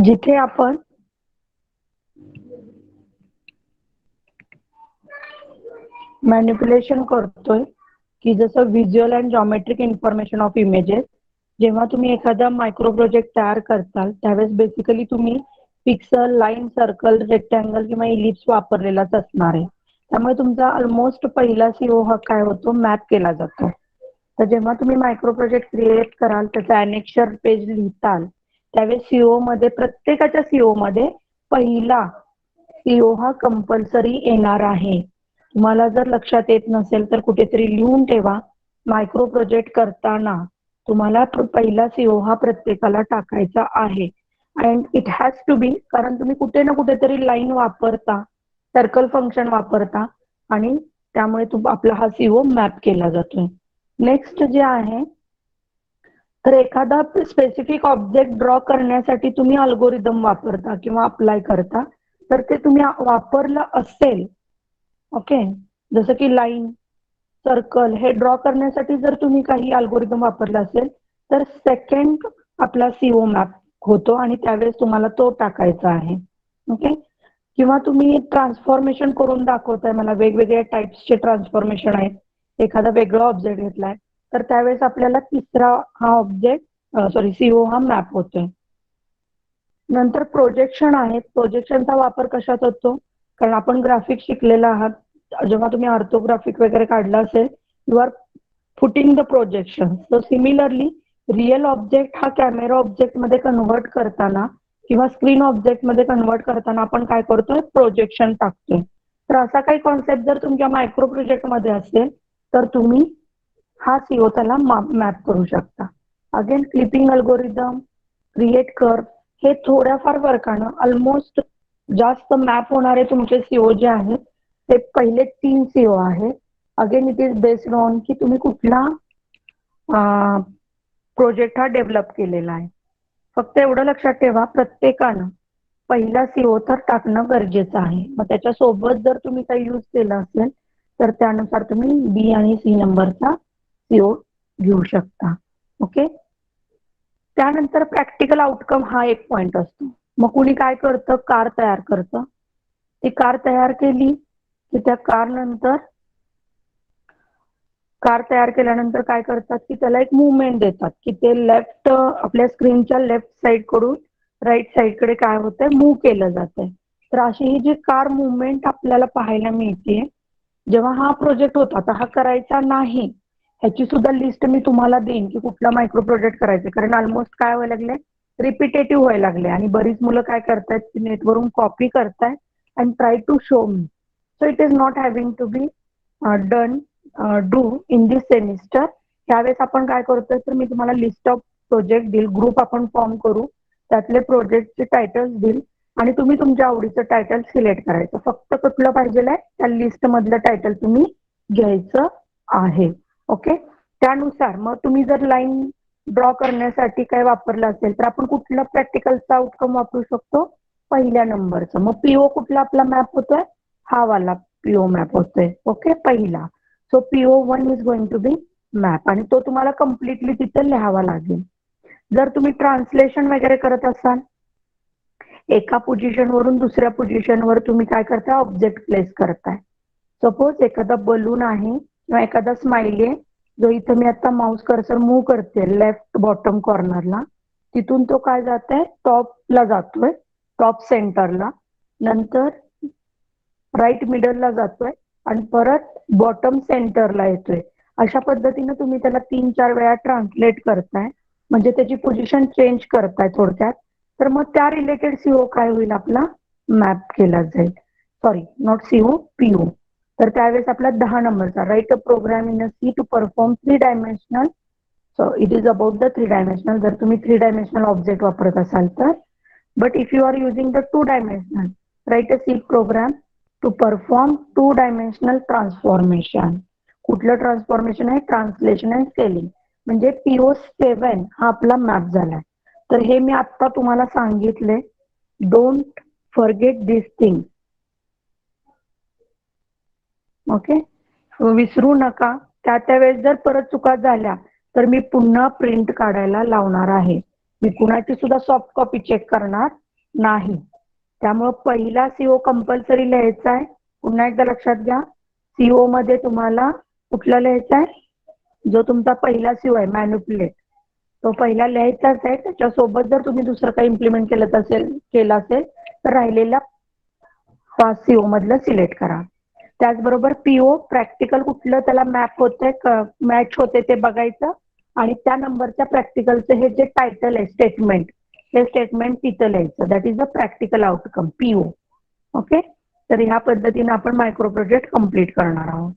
जिथे आपण मॅनिप्युलेशन करतोय की जसं visual and geometric information of images. जेव्हा तुम्ही एखादा मायक्रो प्रोजेक्ट तयार करताल त्यावेळेस बेसिकली तुम्ही पिक्सल, लाईन, सर्कल, रेक्टँगल किंवा इलिप्स वापरलेलाच असणार आहे. त्यामुळे तुमचा ऑलमोस्ट पहिला सीओ हा काय होतो, मॅप केला जातो. तर जेव्हा तुम्ही मायक्रो प्रोजेक्ट क्रिएट कराल, त्याचा अनेक्शर पेज लिहिताल, त्यावेळेस सीओ मध्ये प्रत्येकाच्या सीओ मध्ये पहिला सीओ हा कंपल्सरी येणार आहे. तुम्हाला जर लक्षात येत नसेल तर कुठेतरी लिहून ठेवा. मायक्रो प्रोजेक्ट करताना तुम्हाला पहिला सीओ हा प्रत्येकाला टाकायचा आहे. And it has to be, कारण तुम्ही कुठे ना कुठेतरी लाईन वापरता, सर्कल फंक्शन वापरता आणि त्यामुळे आपला हा सीओ मॅप केला जातोय. नेक्स्ट जे आहे, तर एखादा स्पेसिफिक ऑब्जेक्ट ड्रॉ करण्यासाठी तुम्ही अल्गोरिदम वापरता किंवा अप्लाय करता, तर ते तुम्ही वापरलं असेल, ओके, जसं की लाईन, सर्कल हे ड्रॉ करण्यासाठी जर तुम्ही काही अल्गोरिदम वापरला असेल तर सेकंड आपला सीओ मॅप होतो आणि त्यावेळेस तुम्हाला तो टाकायचा आहे. ओके. किंवा तुम्ही ट्रान्सफॉर्मेशन करून दाखवताय, मला वेगवेगळ्या टाइप्सचे ट्रान्सफॉर्मेशन आहेत, एखादा वेगळा ऑब्जेक्ट घेतलाय, तर त्यावेळेस आपल्याला तिसरा हा ऑब्जेक्ट सीओ हा मॅप होतोय. नंतर प्रोजेक्शन आहे. प्रोजेक्शनचा वापर कशात होतो, कारण आपण ग्राफिक शिकलेला आहात. जेव्हा तुम्ही ऑर्थोग्राफिक वगैरे काढला असेल, you are putting the projection. So similarly real object हा कॅमेरा ऑब्जेक्ट मध्ये कन्व्हर्ट करताना किंवा स्क्रीन ऑब्जेक्ट मध्ये कन्व्हर्ट करताना आपण काय करतोय, प्रोजेक्शन टाकतोय. तर असा काही कॉन्सेप्ट जर तुमच्या मायक्रो प्रोजेक्ट मध्ये असेल तर तुम्ही हा सीओ त्याला मॅप करू शकता. Again clipping algorithm, create curve हे थोड्याफार फरकानं ऑलमोस्ट जास्त मॅप होणारे तुमचे सीओ जे आहेत ते पहिले 3 सीओ आहेत. Again it is based on की तुम्ही कुठला प्रोजेक्ट हा डेव्हलप केलेला आहे. फक्त एवढं लक्षात ठेवा, प्रत्येकानं पहिला सीओ तर टाकणं गरजेचं आहे. मग त्याच्यासोबत जर तुम्ही काही यूज केलं असेल तर त्यानुसार तुम्ही बी आणि सी नंबरचा सीओ घेऊ शकता. ओके. त्यानंतर प्रॅक्टिकल आउटकम हा एक पॉइंट असतो. मग कुणी काय करतं, कार तयार करतं. ती कार तयार केली की त्या कार तयार केल्यानंतर काय करतात की त्याला एक मुवमेंट देतात की ते लेफ्ट, आपल्या स्क्रीनच्या लेफ्ट साइड कडून राईट साइडकडे काय होतंय, मूव्ह केलं जातंय. तर अशी ही जी कार मुवमेंट आपल्याला पाहायला मिळते. जेव्हा हा प्रोजेक्ट होता, आता हा करायचा नाही, ह्याची सुद्धा लिस्ट मी तुम्हाला देईन की कुठला मायक्रो प्रोजेक्ट करायचा, कारण ऑलमोस्ट काय व्हायला लागले, रिपिटेटिव्ह व्हायला लागले आणि बरीच मुलं काय करतायत की नेटवरून कॉपी करतायत and try to show me. So it is not having to be done do in this semester. त्यावेळेस आपण काय करतोय, तर मी तुम्हाला लिस्ट ऑफ प्रोजेक्ट देईल, ग्रुप आपण फॉर्म करू, त्यातले प्रोजेक्टचे टायटल्स देईल आणि तुम्ही तुमच्या आवडीचं टायटल सिलेक्ट करायचं. फक्त कुठलं पाहिजेल त्या लिस्ट मधलं टायटल तुम्ही घ्यायचं आहे. ओके. त्यानुसार मग तुम्ही जर लाईन ड्रॉ करण्यासाठी काय वापरलं असेल तर आपण कुठलं प्रॅक्टिकलचा आउटकम वापरू शकतो, पहिल्या नंबरचं. मग पीओ कुठला आपला मॅप होतोय, हा वाला पीओ मॅप होतोय. ओके, पहिला. So PO1 is going to be map आणि तो तुम्हाला कम्प्लिटली तिथे लिहावा लागेल. जर तुम्ही ट्रान्सलेशन वगैरे करत असाल, एका पोझिशन वरून दुसऱ्या पोझिशनवर तुम्ही काय करताय, ऑब्जेक्ट प्लेस करताय. सपोज एखादा बलून आहे किंवा एखादा स्माइली आहे, जो इथं मी आता माउस कर्सर मूव्ह करते लेफ्ट बॉटम कॉर्नरला, तिथून तो काय जात आहे, टॉपला जातोय, टॉप सेंटरला, नंतर राईट मिडलला जातोय आणि परत बॉटम सेंटरला येतोय. अशा पद्धतीने तुम्ही त्याला 3-4 वेळा ट्रान्सलेट करताय, म्हणजे त्याची पोझिशन चेंज करताय थोडक्यात. तर मग त्या रिलेटेड सीओ काय होईल, आपला मॅप केला जाईल. Sorry, not CO, PO. तर त्यावेळेस आपला 10 नंबरचा, write a program in a C to perform 3 dimensional. So it is about the 3 dimensional. जर तुम्ही 3 डायमेन्शनल ऑब्जेक्ट वापरत असाल तर. But if you are using the 2 dimensional, write a C program to perform 2 dimensional transformation. कुठलं ट्रान्सफॉर्मेशन आहे, ट्रान्सलेशन अँड स्केलिंग. म्हणजे PO7 हा आपला मॅप झालाय. तर हे मी आता तुम्हाला सांगितले, don't forget this thing. Okay, विसरू नका. त्या वेळेस जर परत चुका झाल्या तर मी पुन्हा प्रिंट काढायला लावणार आहे. मी कुणाची सुद्धा सॉफ्ट कॉपी चेक करणार नाही. त्यामुळे पहिला सीओ कंपल्सरी लिहायचा आहे. पुन्हा एकदा लक्षात घ्या, CO मध्ये तुम्हाला कुठला लिहायचा आहे, जो तुमचा पहिला CO आहे मॅन्युप्युलेट, तो पहिला लिहायचाच आहे. त्याच्यासोबत जर तुम्ही दुसरं काही इम्प्लिमेंट केलं असेल तर राहिलेल्या 5 CO मधलं सिलेक्ट करा. त्याचबरोबर PO प्रॅक्टिकल कुठलं त्याला मॅच होते ते बघायचं आणि त्या नंबरच्या प्रॅक्टिकलचं हे जे टायटल आहे स्टेटमेंट, हे स्टेटमेंट तिथं लिहायचं. That is a practical outcome PO. Okay, तर ह्या पद्धतीने आपण मायक्रो प्रोजेक्ट कम्प्लीट करणार आहोत.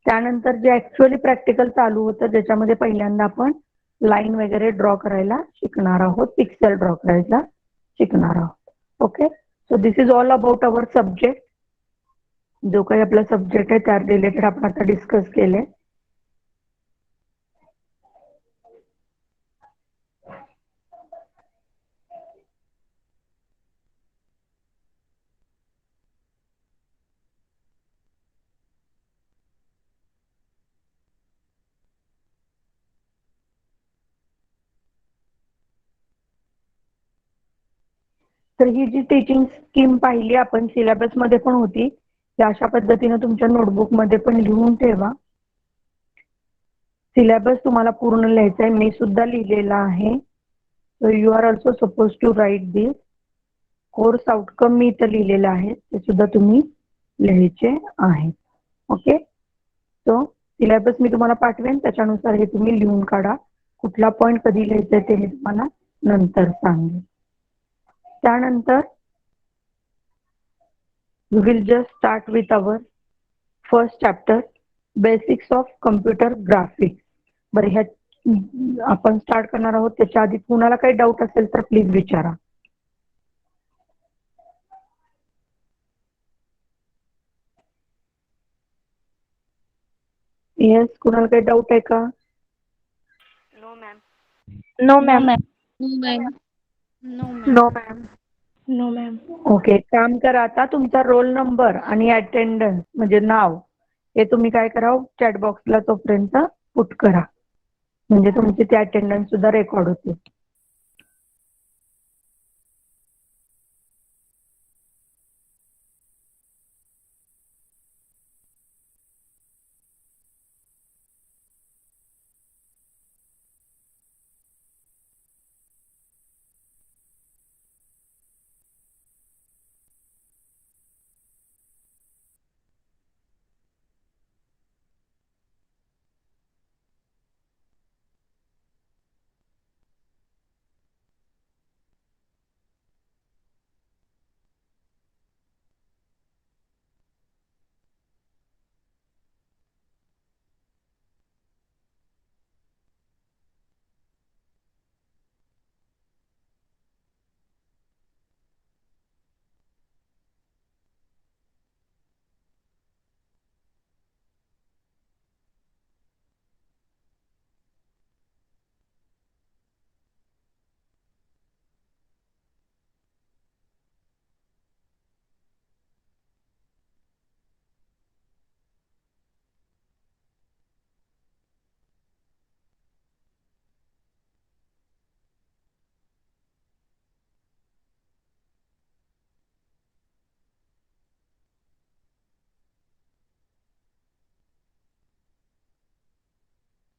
त्यानंतर जे ऍक्च्युअली प्रॅक्टिकल चालू होतं ज्याच्यामध्ये पहिल्यांदा आपण लाईन वगैरे ड्रॉ करायला शिकणार आहोत, पिक्सेल ड्रॉ करायला शिकणार आहोत. Okay, so this is all about our subject. जो काही आपला सब्जेक्ट आहे त्या रिलेटेड आपण आता डिस्कस केले. तर ही जी टीचिंग स्कीम पाहिली आपण सिलेबस मध्ये पण होती, ती अशा पद्धतीने तुमच्या नोटबुक मध्ये पण लिहून ठेवा. सिलेबस तुम्हाला पूर्ण लिहायचा आहे, मी सुद्धा लिहिलेला आहे. So you are also suppose to write this. Course outcome मी इथं लिहिलेलं आहे, ते सुद्धा तुम्ही लिहायचे आहे. ओके, सो सिलेबस मी तुम्हाला पाठवेन, त्याच्यानुसार हे तुम्ही लिहून काढा. कुठला पॉईंट कधी लिहायचा ते मी तुम्हाला नंतर सांगेन. त्यानंतर we will just start with our first chapter, basics of computer graphics. बरं, ह्या आपण स्टार्ट करणार आहोत. त्याच्या आधी कुणाला काही डाऊट असेल तर प्लीज विचारा. येस, कुणाला काही डाऊट आहे का? No ma'am. No, ma'am. No ma'am. No, ma'am. Okay, काम करा आता. तुमचा रोल नंबर आणि अटेंडन्स म्हणजे नाव हे तुम्ही काय करा, चॅट बॉक्सला तोपर्यंत पुट करा, म्हणजे तुमची ती अटेंडन्स सुद्धा रेकॉर्ड होते.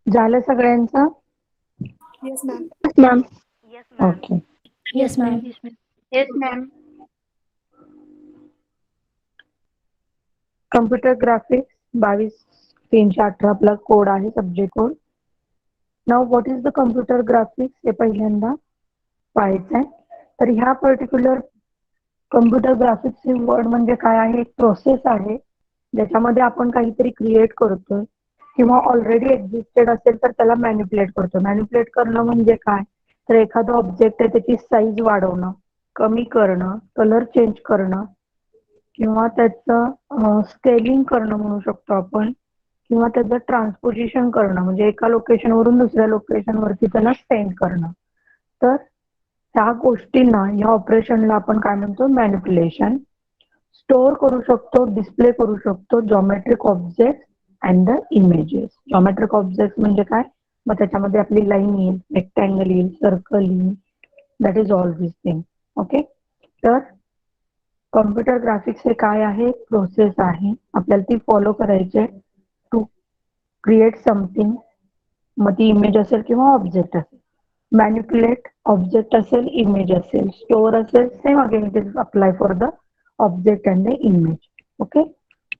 झालं सगळ्यांचं? Yes ma'am. Ma'am. Okay. Yes, ma'am. Yes ma'am. Computer graphics 22-318 आपला कोड आहे, subject code. Now what is the computer graphics हे पहिल्यांदा पाहायचं आहे. तर ह्या पर्टिक्युलर कम्प्युटर ग्राफिक्स हे वर्ड म्हणजे काय आहे, एक प्रोसेस आहे ज्याच्यामध्ये आपण काहीतरी क्रिएट करतोय किंवा ऑलरेडी एक्झिस्टेड असेल तर त्याला मॅनिप्युलेट करतो. मॅनिप्युलेट करणं म्हणजे काय, तर एखादं ऑब्जेक्ट आहे त्याची साईज वाढवणं, कमी करणं, कलर चेंज करणं किंवा त्याचं स्केलिंग करणं म्हणू शकतो आपण, किंवा त्याचं ट्रान्सपोजिशन करणं म्हणजे एका लोकेशनवरून दुसऱ्या लोकेशनवरती त्याला सेंड करणं. तर ह्या गोष्टींना, ह्या ऑपरेशनला आपण काय म्हणतो, मॅनिप्युलेशन. स्टोअर करू शकतो, डिस्प्ले करू शकतो geometric object and the images. Geometric object म्हणजे काय, मग त्याच्यामध्ये आपली लाईन येईल, रेक्टँगल येईल, सर्कल येईल, that is all this thing. Okay, तर कॉम्प्युटर ग्राफिक्स हे काय आहे? प्रोसेस आहे. आपल्याला ती फॉलो करायची आहे टू क्रिएट समथिंग. मग ती इमेज असेल किंवा ऑब्जेक्ट असेल. मॅनिप्युलेट ऑब्जेक्ट असेल, इमेज असेल, स्टोअर असेल, same again it is apply for the object and the image. Okay.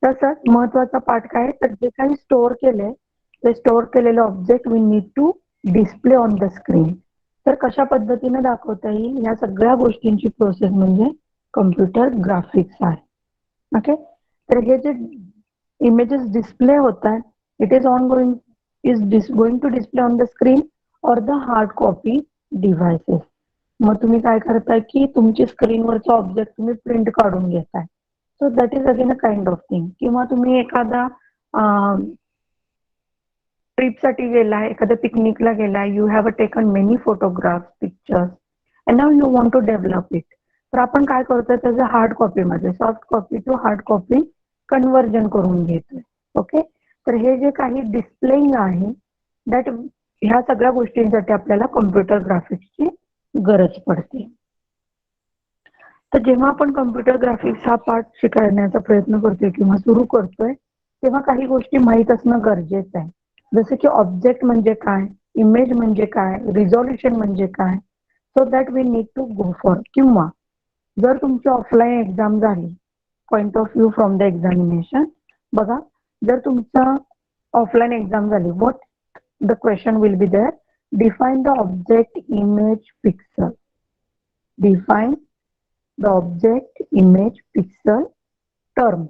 तसंच महत्वाचा पार्ट काय आहे? तर जे काही स्टोअर केलंय ते स्टोअर केलेलं object we need to display on the screen. तर कशा पद्धतीने दाखवता येईल या सगळ्या गोष्टींची प्रोसेस म्हणजे कॉम्प्युटर ग्राफिक्स आहे. ओके. तर हे जे इमेजेस डिस्प्ले होतात it is going to display on the screen or the hard copy devices. मग तुम्ही काय करताय की तुमची स्क्रीनवरचा ऑब्जेक्ट तुम्ही प्रिंट काढून घेताय. So that is again a kind of thing. किंवा तुम्ही एखादा ट्रिपसाठी गेलाय, एखाद्या पिकनिकला गेलाय, you have taken many photographs, pictures and now you want to develop it. तर आपण काय करतोय त्याचं हार्ड कॉपीमध्ये soft copy to hard copy conversion करून घेतोय. ओके. तर हे जे काही डिस्प्लेइंग आहे दॅट ह्या सगळ्या गोष्टींसाठी आपल्याला कॉम्प्युटर ग्राफिक्सची गरज पडते. तर जेव्हा आपण कॉम्प्युटर ग्राफिक्स हा पार्ट शिकण्याचा प्रयत्न करतोय किंवा सुरू करतोय तेव्हा काही गोष्टी माहीत असणं गरजेचं आहे. जसं की ऑब्जेक्ट म्हणजे काय, इमेज म्हणजे काय, रिझॉल्युशन म्हणजे काय, so that we need to go for. किंवा जर तुमची ऑफलाईन एक्झाम झाली, point of view from the examination, बघा जर तुमचा ऑफलाईन एक्झाम झाली, what the question will be there? Define the object, image, pixel. Define the object, image, pixel, terms.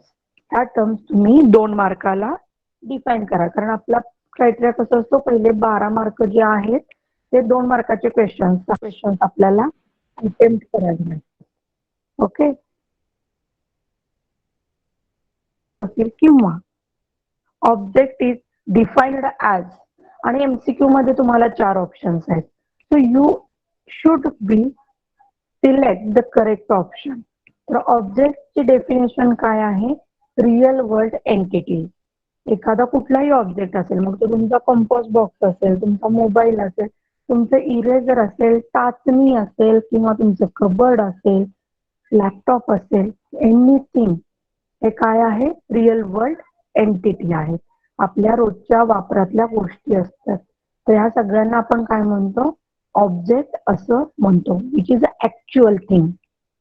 ह्या टर्म्स तुम्ही 2 मार्काला डिफाईन करा. कारण आपला क्रायटेरिया कसं असतो, पहिले 12 मार्क जे आहेत ते 2 मार्काचे क्वेश्चन्स आपल्याला अटेम्प्ट करायचे आहेत. ओके. किंवा ऑब्जेक्ट इज डिफाइन्ड ॲज आणि एमसीक्यू मध्ये तुम्हाला 4 ऑप्शन्स आहेत. So you should be select the correct option. तर ऑब्जेक्टची डेफिनेशन काय आहे? Real world entity. एखादा कुठलाही ऑब्जेक्ट असेल, मग तो तुमचा कंपोस्ट बॉक्स असेल, तुमचा मोबाईल असेल, तुमचं इरेजर असेल, टाचणी असेल किंवा तुमचं कबर्ड असेल, लॅपटॉप असेल, एनिथिंग हे काय आहे? रिअल वर्ल्ड एंटिटी आहे. आपल्या रोजच्या वापरातल्या गोष्टी असतात. तर ह्या सगळ्यांना आपण काय म्हणतो? ऑब्जेक्ट असं म्हणतो, which is a actual thing,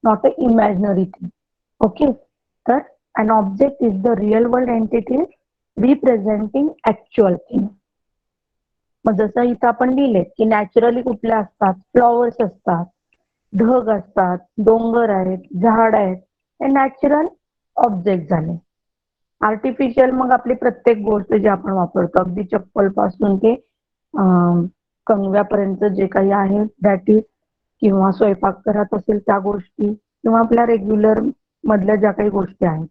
not a imaginary thing. Okay. तर an object is the real world entity representing actual thing. मग जसं इथं आपण लिहिले की नॅचरली कुठल्या असतात? फ्लॉवर्स असतात, ढग असतात, डोंगर आहेत, झाड आहेत, हे नॅचरल ऑब्जेक्ट झाले. आर्टिफिशियल मग आपली प्रत्येक गोष्ट जी आपण वापरतो, अगदी चप्पल पासून ते कंगव्यापर्यंत जे काही आहे दॅट इज, किंवा स्वयंपाक करत असेल त्या गोष्टी, किंवा आपल्या रेग्युलर मधल्या ज्या काही गोष्टी आहेत,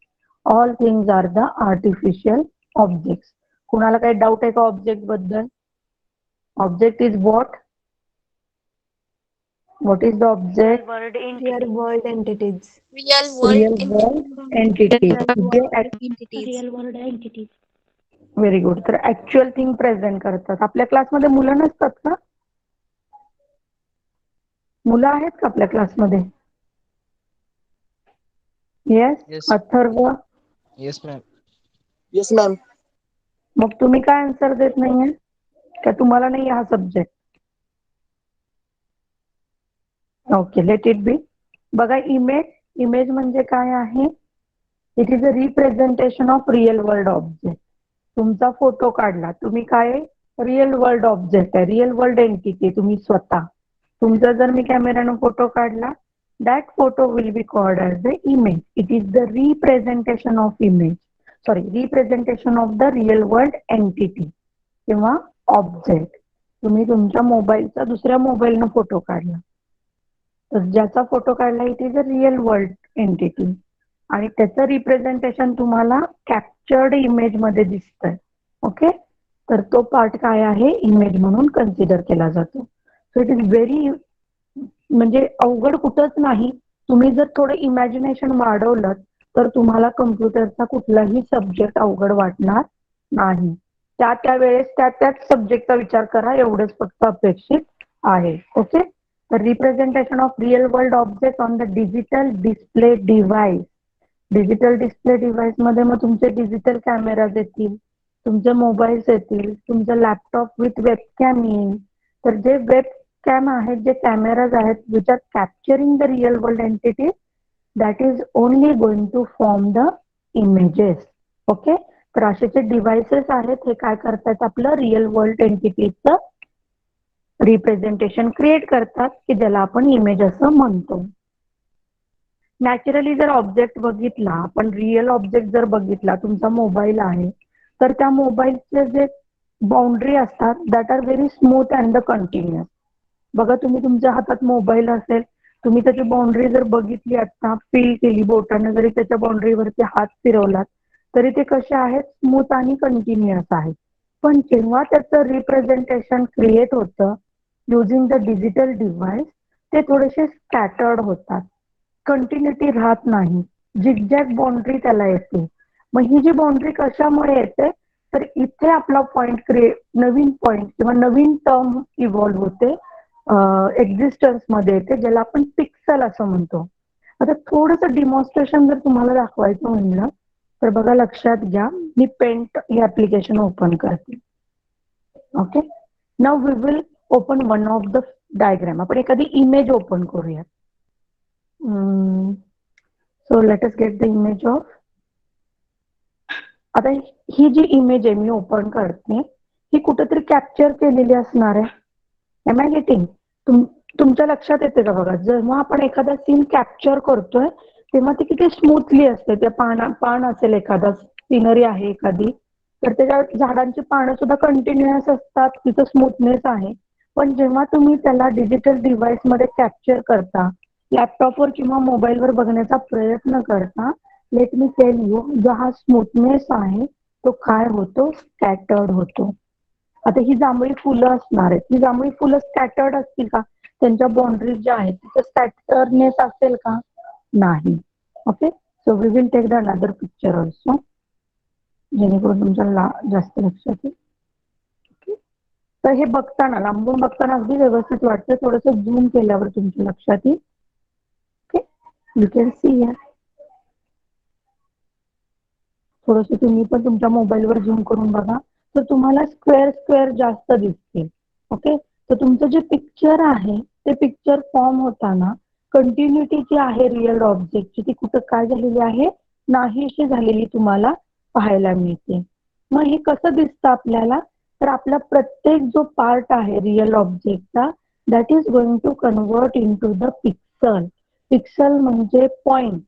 all things are the artificial object. कुणाला काही डाऊट आहे का ऑब्जेक्ट बद्दल? Object is what? What is the object? Real world entities. Real real world world entity. entities. Real world entities. Very good. तर ऍक्च्युअल थिंग प्रेझेंट करतात. आपल्या क्लासमध्ये मुलं नसतात का? मुलं आहेत का आपल्या क्लासमध्ये? Yes. Yes, Atharva, yes, ma'am. Yes, ma'am. मग तुम्ही काय आन्सर देत नाहीये का? तुम्हाला नाही हा subject? Okay, let it be. बघा इमेज म्हणजे काय आहे? It is a representation of real world object. तुमचा फोटो काढला, तुम्ही काय? रिअल वर्ल्ड ऑब्जेक्ट आहे, रिअल वर्ल्ड एंटिटी तुम्ही स्वतः. तुमचा जर मी कॅमेरानं फोटो काढला, that photo will be called as the image. It is the representation of image, representation of the real world entity किंवा ऑब्जेक्ट. तुम्ही तुमच्या मोबाईलचा दुसऱ्या मोबाईलनं फोटो काढला, तर ज्याचा फोटो काढला it is a real world entity आणि त्याचं रिप्रेझेंटेशन तुम्हाला कॅप्चर्ड इमेज मध्ये दिसतंय. ओके. तर तो पार्ट काय आहे? इमेज म्हणून कन्सिडर केला जातो. सो इट इज व्हेरी, म्हणजे अवघड कुठंच नाही. तुम्ही जर थोडं इमॅजिनेशन वाढवलं तर तुम्हाला कम्प्युटरचा कुठलाही सब्जेक्ट अवघड वाटणार नाही. त्या वेळेस त्याच सब्जेक्टचा विचार करा, एवढंच फक्त अपेक्षित आहे. ओके. तर representation of real world object on the digital display device. Digital display device मध्ये मग तुमचे डिजिटल कॅमेराज येतील, तुमचे मोबाईल्स येतील, तुमचं लॅपटॉप विथ वेबकॅम येईल. तर जे वेबकॅम आहेत, जे कॅमेराज आहेत which are capturing the real world entities, that is only going to form the images. Okay, तर असे जे डिव्हाइसेस आहेत हे काय करतात, आपलं रिअल वर्ल्ड एंटिटीजचं रिप्रेझेंटेशन क्रिएट करतात, की ज्याला आपण इमेज असं म्हणतो. नॅचरली जर ऑब्जेक्ट बघितला, आपण रिअल ऑब्जेक्ट जर बघितला, तुमचा मोबाईल आहे, तर त्या मोबाईलचे जे बाउंड्री असतात that are very smooth and the continuous. बघा, तुम्ही तुमच्या हातात मोबाईल असेल, तुम्ही त्याची बाउंड्री जर बघितली, आता फील केली बोटाने, जरी त्याच्या बाउंड्रीवरती हात फिरवलात तरी ते कसे आहेत, स्मूथ आणि कंटिन्युअस आहेत. पण जेव्हा त्याचं रिप्रेझेंटेशन क्रिएट होतं युजिंग द डिजिटल डिव्हाइस, ते थोडेसे स्कॅटर्ड होतात, कंटिन्युटी राहत नाही, झिगझॅग बाउंड्री त्याला येते. मग ही जी बाउंड्री कशामुळे येते, तर इथे आपला पॉइंट नवीन पॉइंट किंवा नवीन टर्म इव्हॉल्व्ह होते, एक्झिस्टन्स मध्ये येते, ज्याला आपण पिक्सल असं म्हणतो. आता थोडंसं डिमॉन्स्ट्रेशन जर तुम्हाला दाखवायचं म्हणलं तर बघा, लक्षात घ्या, मी पेंट हे ऍप्लिकेशन ओपन करते. Okay, now we will open one of the diagram. आपण एखादी इमेज ओपन करूया. So let us get the image of. आता ही जी इमेज आहे मी ओपन करते, ही कुठेतरी कॅप्चर केलेली असणार आहे. Am I getting? तुमच्या लक्षात येते का? बघा, जेव्हा आपण एखादा सीन कॅप्चर करतोय तेव्हा ती किती स्मूथली असते. त्या पान असेल, एखादा सिनरी आहे एखादी, तर त्याच्या झाडांची पानं सुद्धा कंटिन्युअस असतात, तिचं स्मूथनेस आहे. पण जेव्हा तुम्ही त्याला डिजिटल डिव्हाइस मध्ये कॅप्चर करता, लॅपटॉपवर किंवा मोबाईलवर बघण्याचा प्रयत्न करता, लेट मी टेल यू, जो हा स्मूथनेस आहे तो काय होतो, स्कॅटर्ड होतो. आता ही जांभळी फुलं असणार आहेत, ही जांभळी फुलं स्कॅटर्ड असतील का? त्यांच्या बाउंड्रीज ज्या आहेत तिचं स्कॅटरनेस असेल का? नाही. Okay, so we will take the another picture also, जेणेकरून तुमच्या जास्त लक्षात येईल. ओके, तर हे बघताना, लांबून बघताना अगदी व्यवस्थित वाटतं, थोडंसं झूम केल्यावर तुमच्या लक्षात येईल. ओके, यू कॅन सी या. थोडंसं तुम्ही पण तुमच्या मोबाईलवर झूम करून बघा, तर तुम्हाला स्क्वेअर जास्त दिसतील. ओके, तर तुमचं जे पिक्चर आहे ते पिक्चर फॉर्म होताना कंटिन्युटी जी आहे रिअल ऑब्जेक्टची, ती कुठं काय झालेली आहे, नाहीशी झालेली तुम्हाला पाहायला मिळते. मग हे कसं दिसतं आपल्याला, तर आपला प्रत्येक जो पार्ट आहे रिअल ऑब्जेक्टचा, that is going to convert in to the pixel. Pixel म्हणजे पॉइंट.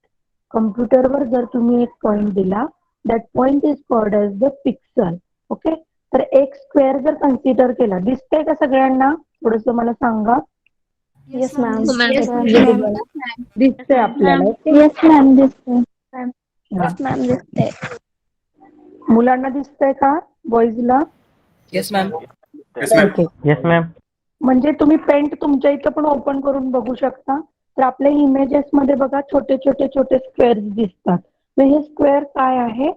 कम्प्युटरवर जर तुम्ही एक पॉइंट दिला, that point is called as the pixel. Okay, तर एक स्क्वेअर जर कन्सिडर केला, दिसतंय का सगळ्यांना? थोडस मला सांगा. Yes, ma'am. Yes, Very ma'am. well. दिसतंय आपल्याला. Okay, Yes, ma'am. This हा. ma'am. This मुलांना दिसतंय का, बॉईजला? Yes, ma'am. Okay, Yes, ma'am. म्हणजे तुम्ही पेंट तुमच्या इथं पण ओपन करून बघू शकता. तर आपल्या इमेजेस मध्ये बघा, छोटे छोटे स्क्वेअर दिसतात. तर हे स्क्वेअर काय आहे?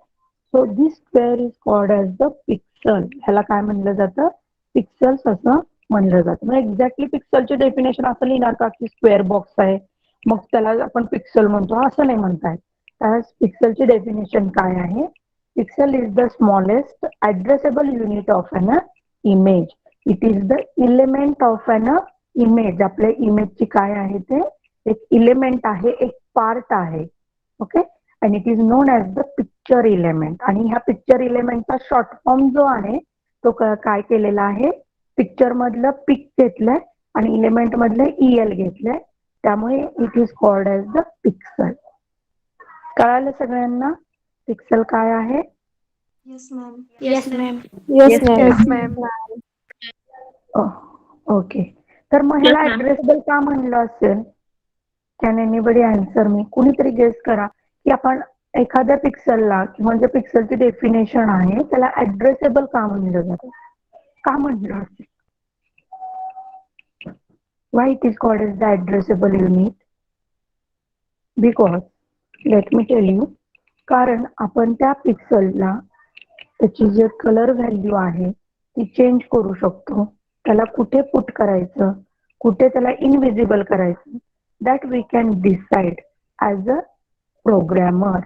So this square is called as the pixel. ह्याला काय म्हणलं जातं? पिक्सल्स असं म्हणलं जातं. मग एक्झॅक्टली पिक्सलचे डेफिनेशन असं लिहिणार का की स्क्वेअर बॉक्स आहे मग त्याला आपण पिक्सल म्हणतो, असं नाही म्हणतायत. तर पिक्सलची डेफिनेशन काय आहे? Pixel is the smallest addressable unit of an image. It is the element of an image. आपल्या इमेजची काय आहे? ते एक इलेमेंट आहे, एक पार्ट आहे. ओके, आणि it is non as the picture element. आणि ह्या पिक्चर इलेमेंटचा शॉर्ट फॉर्म जो आहे तो काय केलेला आहे? पिक्चर मधलं पिक घेतलंय आणि इलेमेंट मधलं EL घेतलंय, त्यामुळे it is called as the pixel. कळालं सगळ्यांना पिक्सल काय आहे? Yes, ma'am. Yes, ma'am. Yes, ma'am. Yes, ma'am. Okay, तर मग ह्याला ऍड्रेसेबल का म्हणलं असेल? कॅन एनीबडी आन्सर मी? कुणीतरी गेस करा की आपण एखाद्या पिक्सलला किंवा जे पिक्सलची डेफिनेशन आहे त्याला ऍड्रेसेबल का म्हणलं जातं? का म्हणलं असेल? Why it is called as the addressable unit? Because, let me tell you, कारण आपण त्या पिक्सलला त्याची जे कलर व्हॅल्यू आहे ती चेंज करू शकतो. त्याला कुठे पुट करायचं, कुठे त्याला इनविजिबल करायचं, that we can decide as a programmer.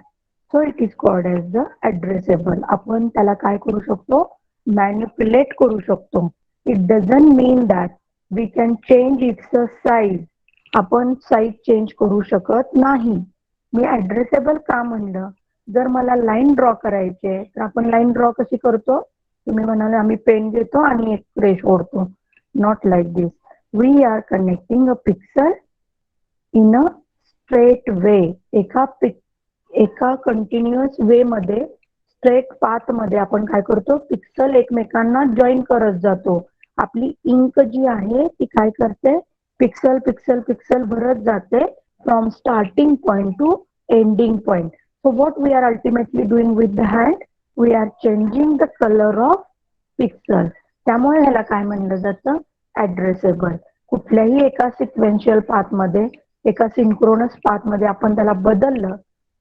So it is called as the addressable. आपण त्याला काय करू शकतो, मॅनिप्युलेट करू शकतो. It doesn't mean that we can change its size. आपण साईज चेंज करू शकत नाही. मी ॲड्रेसेबल का म्हणलं, जर मला लाईन ड्रॉ करायची तर आपण लाईन ड्रॉ कशी करतो, तुम्ही म्हणाले आम्ही पेन घेतो आणि एक रेष ओढतो. Not like this. We are connecting a pixel in a straight way. एका कंटिन्युअस वे मध्ये, स्ट्रेट पाथ मध्ये आपण काय करतो, पिक्सल एकमेकांना जॉईन करत जातो. आपली इंक जी आहे ती काय करते, पिक्सल पिक्सल पिक्सल भरत जाते from starting point two ending point. So what we are ultimately doing with the hand, we are changing the color of pixel. त्यामुळे ह्याला काय म्हणलं जातं, ऍड्रेसेबल. कुठल्याही एका सिक्वेन्शियल पाथ मध्ये, एका सिंक्रोनस पाथ मध्ये आपण त्याला बदललं,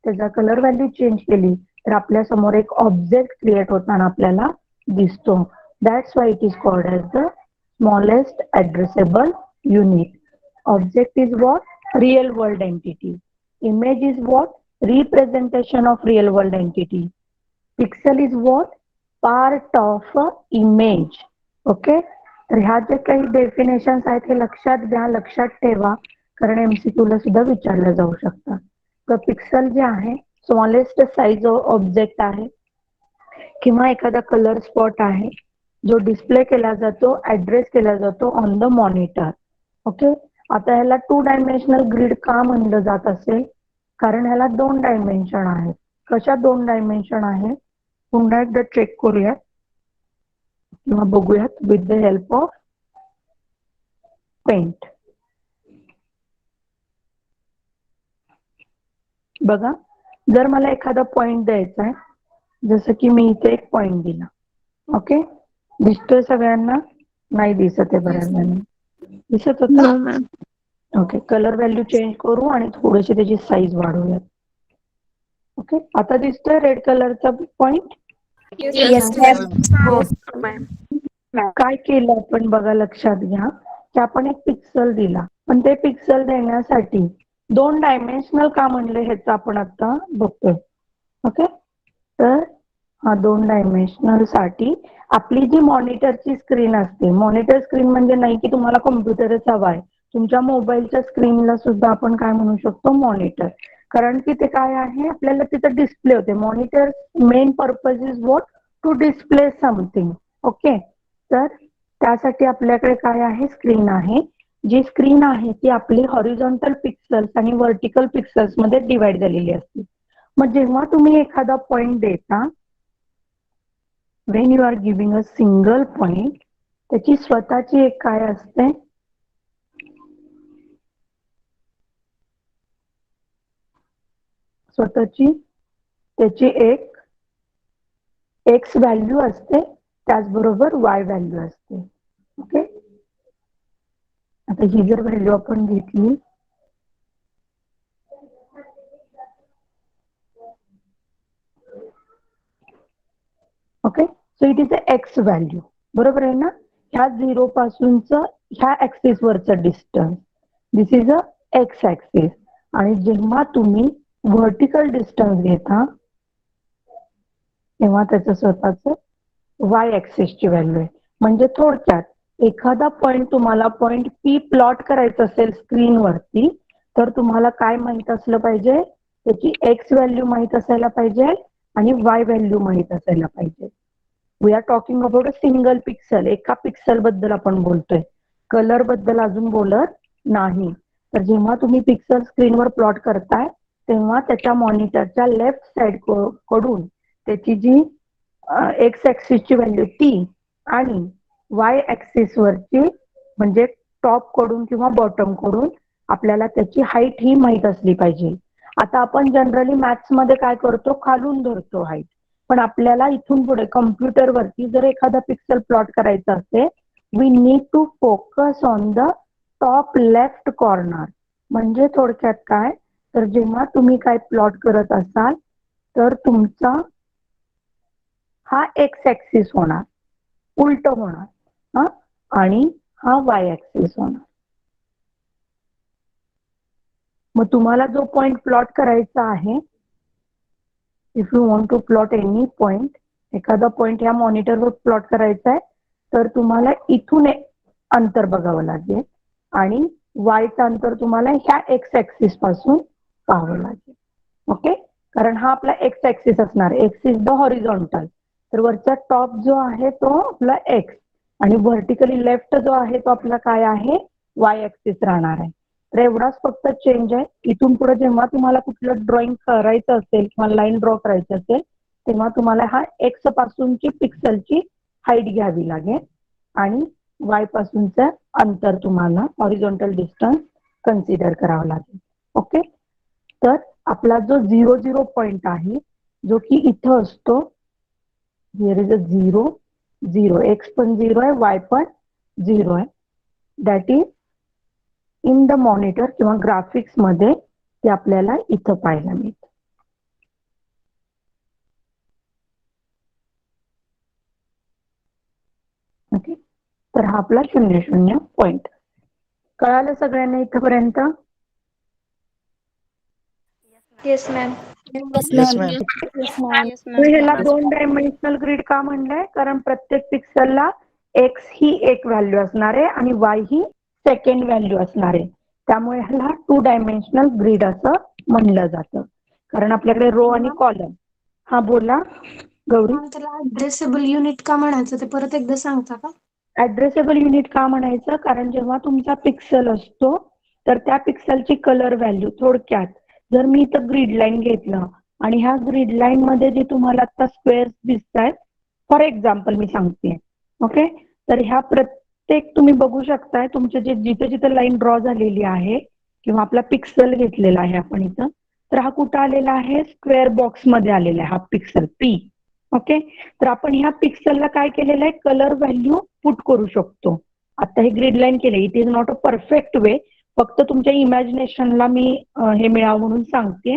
त्याचा कलर व्हॅल्यू चेंज केली तर आपल्या समोर एक ऑब्जेक्ट क्रिएट होताना आपल्याला दिसतो. That's why it is called as the smallest addressable unit. Object is what? Real world entity. Image is what? Representation of real world entity. Pixel is what? Part of a image. Okay? तर ह्या जे काही डेफिनेशन्स आहेत हे लक्षात घ्या, लक्षात ठेवा, कारण MCQ ला सुद्धा विचारलं जाऊ शकतं. तर पिक्सल जे आहे स्मॉलेस्ट साईज ऑब्जेक्ट आहे किंवा एखादा कलर स्पॉट आहे जो डिस्प्ले केला जातो, ऍड्रेस केला जातो ऑन द मॉनिटर. ओके. आता ह्याला 2 डायमेन्शनल ग्रिड का म्हणलं जात असेल, कारण ह्याला 2 डायमेन्शन आहेत. कशा 2 डायमेन्शन आहे, पुन्हा एकदा चेक करूयात किंवा बघूयात with the help of paint. बघा, जर मला एखादा पॉइंट द्यायचा आहे, जसं की मी इथे एक पॉइंट दिला. ओके, दिसतोय सगळ्यांना? नाही दिसत आहे बऱ्याच जणांना. दिसत होता? ओके, कलर व्हॅल्यू चेंज करू आणि थोडीशी त्याची साईज वाढवूयात. ओके, आता दिसतोय रेड कलरचा पॉइंट? Yes, ma'am. काय केलं आपण बघा, लक्षात घ्या की आपण एक पिक्सल दिला, पण ते पिक्सल देण्यासाठी 2 डायमेन्शनल का म्हणले ह्याचं आपण आता बघतोय. ओके, तर हा 2 डायमेन्शनल साठी आपली जी मॉनिटरची स्क्रीन असते, मॉनिटर स्क्रीन म्हणजे नाही की तुम्हाला कॉम्प्युटरच हवा आहे, तुमच्या मोबाईलच्या स्क्रीनला सुद्धा आपण काय म्हणू शकतो, मॉनिटर. कारण की ते काय आहे, आपल्याला तिथं डिस्प्ले होते. Monitor main purpose is what, to display something. Okay, तर त्यासाठी आपल्याकडे काय आहे, स्क्रीन आहे. जी स्क्रीन आहे ती आपली हॉरिझॉन्टल पिक्सल्स आणि व्हर्टिकल पिक्सल्स मध्ये डिवाइड झालेली असते. मग जेव्हा तुम्ही एखादा पॉइंट देता, when you are giving a single point, त्याची स्वतःची एक काय असते, स्वतःची त्याची एक एक्स व्हॅल्यू असते, त्याचबरोबर वाय व्हॅल्यू असते. ओके, आता ही जर व्हॅल्यू आपण घेतली, okay, so it is a x value. बरोबर आहे ना? ह्या 0 पासूनच ह्या ऍक्सिस वरचं distance, this is a x axis. आणि जेव्हा तुम्ही व्हर्टिकल डिस्टन्स घेता तेव्हा त्याचं स्वतःच वाय ऍक्सिसची व्हॅल्यू आहे. म्हणजे थोडक्यात एखादा पॉइंट, तुम्हाला पॉइंट पी प्लॉट करायचं असेल स्क्रीनवरती, तर तुम्हाला काय माहित असलं पाहिजे, त्याची एक्स व्हॅल्यू माहित असायला पाहिजे आणि वाय व्हॅल्यू माहित असायला पाहिजे. We are talking about a single pixel, एका पिक्सल बद्दल आपण बोलतोय, कलर बद्दल अजून बोलत नाही. तर जेव्हा तुम्ही पिक्सल स्क्रीनवर प्लॉट करताय तेव्हा त्याच्या मॉनिटरच्या लेफ्ट साइड कडून त्याची जी एक्स ऍक्सिसची व्हॅल्यू ती आणि वाय ऍक्सिस वरची म्हणजे टॉप कडून किंवा बॉटम कडून आपल्याला त्याची हाईट ही माहित असली पाहिजे. आता आपण जनरली मॅथ्स मध्ये काय करतो, खालून धरतो हाईट, पण आपल्याला इथून पुढे कम्प्युटर वरती जर एखादा पिक्सल प्लॉट करायचा असेल, we need to focus on the top left corner. म्हणजे थोडक्यात काय, तर जेव्हा तुम्ही काय प्लॉट करत असाल तर तुमचा हा एक्स ऍक्सिस होणार, उलट होणार, आणि हा वाय ऍक्सिस होणार. मग तुम्हाला जो पॉइंट प्लॉट करायचा आहे, if you want to plot any point, एखादा पॉइंट ह्या मॉनिटरवर प्लॉट करायचा आहे, तर तुम्हाला इथून अंतर बघावं लागेल आणि वायचं अंतर तुम्हाला ह्या एक्स ऍक्सिस पासून पाहावं लागेल. ओके, कारण हा आपला एक्स ऍक्सिस असणार, एक्स इज द हॉरिझॉन्टल. तर वरचा टॉप जो आहे तो आपला एक्स आणि व्हर्टिकली लेफ्ट जो आहे तो आपला काय आहे, वाय ऍक्सिस राहणार आहे. तर एवढाच फक्त चेंज आहे. इथून पुढे जेव्हा तुम्हाला कुठलं ड्रॉइंग करायचं असेल किंवा लाईन ड्रॉ करायची असेल, तेव्हा तुम्हाला हा एक्स पासूनची पिक्सलची हाईट घ्यावी लागेल आणि वाय पासूनचं अंतर तुम्हाला हॉरिझॉन्टल डिस्टन्स कन्सिडर करावं लागेल. ओके, तर आपला जो 0 पॉइंट आहे, जो की इथं असतो, हिअर इज अ 0 0, एक्स पण 0 आहे, वाय पण 0 आहे. That is in the monitor किंवा ग्राफिक्स मध्ये ते आपल्याला इथं पाहायला मिळतं. ओके, तर हा आपला 0 पॉइंट. कळालं सगळ्यांना इथपर्यंत? Yes ma'am. Yes, ma'am. Yes, ma'am. Yes तर ह्याला मॅम. 2 डायमेन्शनल ग्रिड का म्हणलंय? कारण प्रत्येक पिक्सलला एक्स ही एक व्हॅल्यू असणार आहे आणि वाय ही सेकंड व्हॅल्यू असणार आहे. त्यामुळे ह्याला 2 डायमेन्शनल ग्रिड असं म्हणलं जातं. कारण आपल्याकडे रो आणि कॉलम. हा बोला गौरी. मॅम त्याला ऍड्रेसेबल युनिट का म्हणायचं ते परत एकदा सांगता का? ऍड्रेसेबल युनिट का म्हणायचं? कारण जेव्हा तुमचा पिक्सल असतो तर त्या पिक्सलची कलर व्हॅल्यू, थोडक्यात जर मी इथं ग्रीड लाईन घेतलं आणि ह्या ग्रीड लाईन मध्ये जे तुम्हाला आता स्क्वेअर्स दिसत आहेत, फॉर एक्झाम्पल मी सांगते. ओके, तर ह्या प्रत्येक तुम्ही बघू शकताय तुमचे जे जिथे जिथे लाईन ड्रॉ झालेली आहे किंवा आपला पिक्सल घेतलेला आहे आपण इथं, तर हा कुठं आलेला आहे? स्क्वेअर बॉक्स मध्ये आलेला आहे हा पिक्सल पी. ओके, तर आपण ह्या पिक्सलला काय केलेलं आहे? कलर व्हॅल्यू पुट करू शकतो. आता हे ग्रीड लाईन केले, it is not a perfect way, फक्त तुमच्या इमॅजिनेशनला मी हे मिळावं म्हणून सांगते.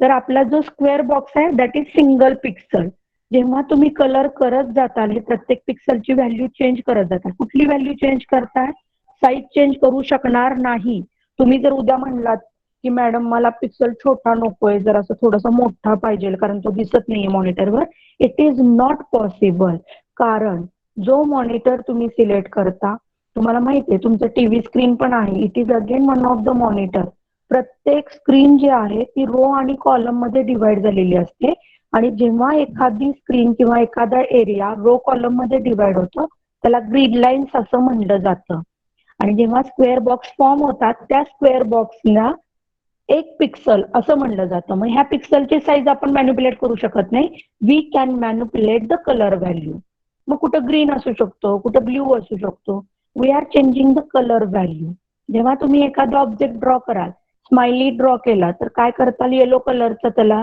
तर आपला जो स्क्वेअर बॉक्स आहे दॅट इज सिंगल पिक्सल. जेव्हा तुम्ही कलर करत जाताल, हे प्रत्येक पिक्सलची व्हॅल्यू चेंज करत जाताल. कुठली व्हॅल्यू चेंज करताय? साईज चेंज करू शकणार नाही. तुम्ही जर उद्या म्हणलात की मॅडम मला पिक्सल छोटा नकोय, जर असं थोडासा मोठा पाहिजे कारण तो दिसत नाहीये मॉनिटरवर, इट इज नॉट पॉसिबल. कारण जो मॉनिटर तुम्ही सिलेक्ट करता, तुम्हाला माहिती आहे तुमचं टीव्ही स्क्रीन पण आहे, it is again one of the monitor. प्रत्येक स्क्रीन जी आहे ती रो आणि कॉलम मध्ये डिवाइड झालेली असते आणि जेव्हा एखादी स्क्रीन किंवा एखादा एरिया रो कॉलम मध्ये डिवाइड होतो त्याला ग्रीड लाईन्स असं म्हणलं जातं. आणि जेव्हा स्क्वेअर बॉक्स फॉर्म होतात त्या स्क्वेअर बॉक्सला एक पिक्सल असं म्हणलं जातं. मग ह्या पिक्सलची साईज आपण मॅन्युप्युलेट करू शकत नाही. We can manipulate the colour value. मग कुठं ग्रीन असू शकतो, कुठं ब्ल्यू असू शकतो. We are changing the colour value. जेव्हा तुम्ही एखादा ऑब्जेक्ट ड्रॉ कराल, स्माइली ड्रॉ केला तर काय करताल? येलो कलरचा त्याला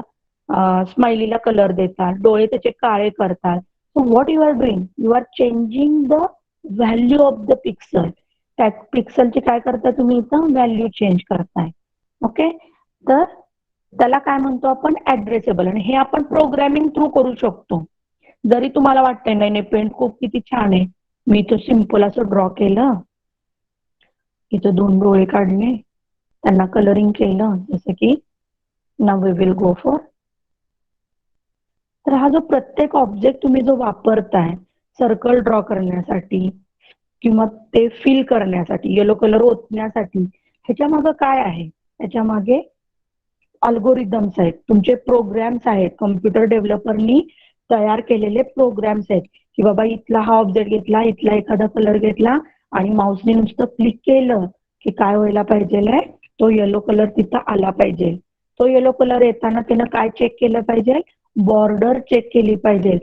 स्माइलीला कलर देतात, डोळे त्याचे काळे करतात. So what you are doing? You are changing the value of the pixel. त्या पिक्सलची काय करताय तुम्ही इथं? व्हॅल्यू चेंज करताय. ओके, तर त्याला काय म्हणतो आपण? ऍड्रेसेबल. आणि हे आपण प्रोग्रामिंग थ्रू करू शकतो. जरी तुम्हाला वाटतंय नाही नाही पेंट खूप किती छान आहे, मी तो सिंपल असं ड्रॉ केलं, इथं 2 डोळे काढले, त्यांना कलरिंग केलं, जसं की now we will go for. तर हा जो प्रत्येक ऑब्जेक्ट तुम्ही जो वापरताय सर्कल ड्रॉ करण्यासाठी किंवा ते फिल करण्यासाठी, येलो कलर ओतण्यासाठी, ह्याच्या मागे काय आहे? ह्याच्या मागे अल्गोरिदम्स आहेत, तुमचे प्रोग्राम्स आहेत, कम्प्युटर डेव्हलपरनी तयार केलेले प्रोग्राम्स आहेत की बाबा इथला हा ऑब्जेक्ट घेतला, इथला एखादा कलर घेतला आणि माऊसने नुसतं क्लिक केलं की काय व्हायला पाहिजे? तो येलो कलर तिथं आला पाहिजे. तो येलो कलर येताना त्यानं काय चेक केलं पाहिजे? बॉर्डर चेक केली पाहिजे.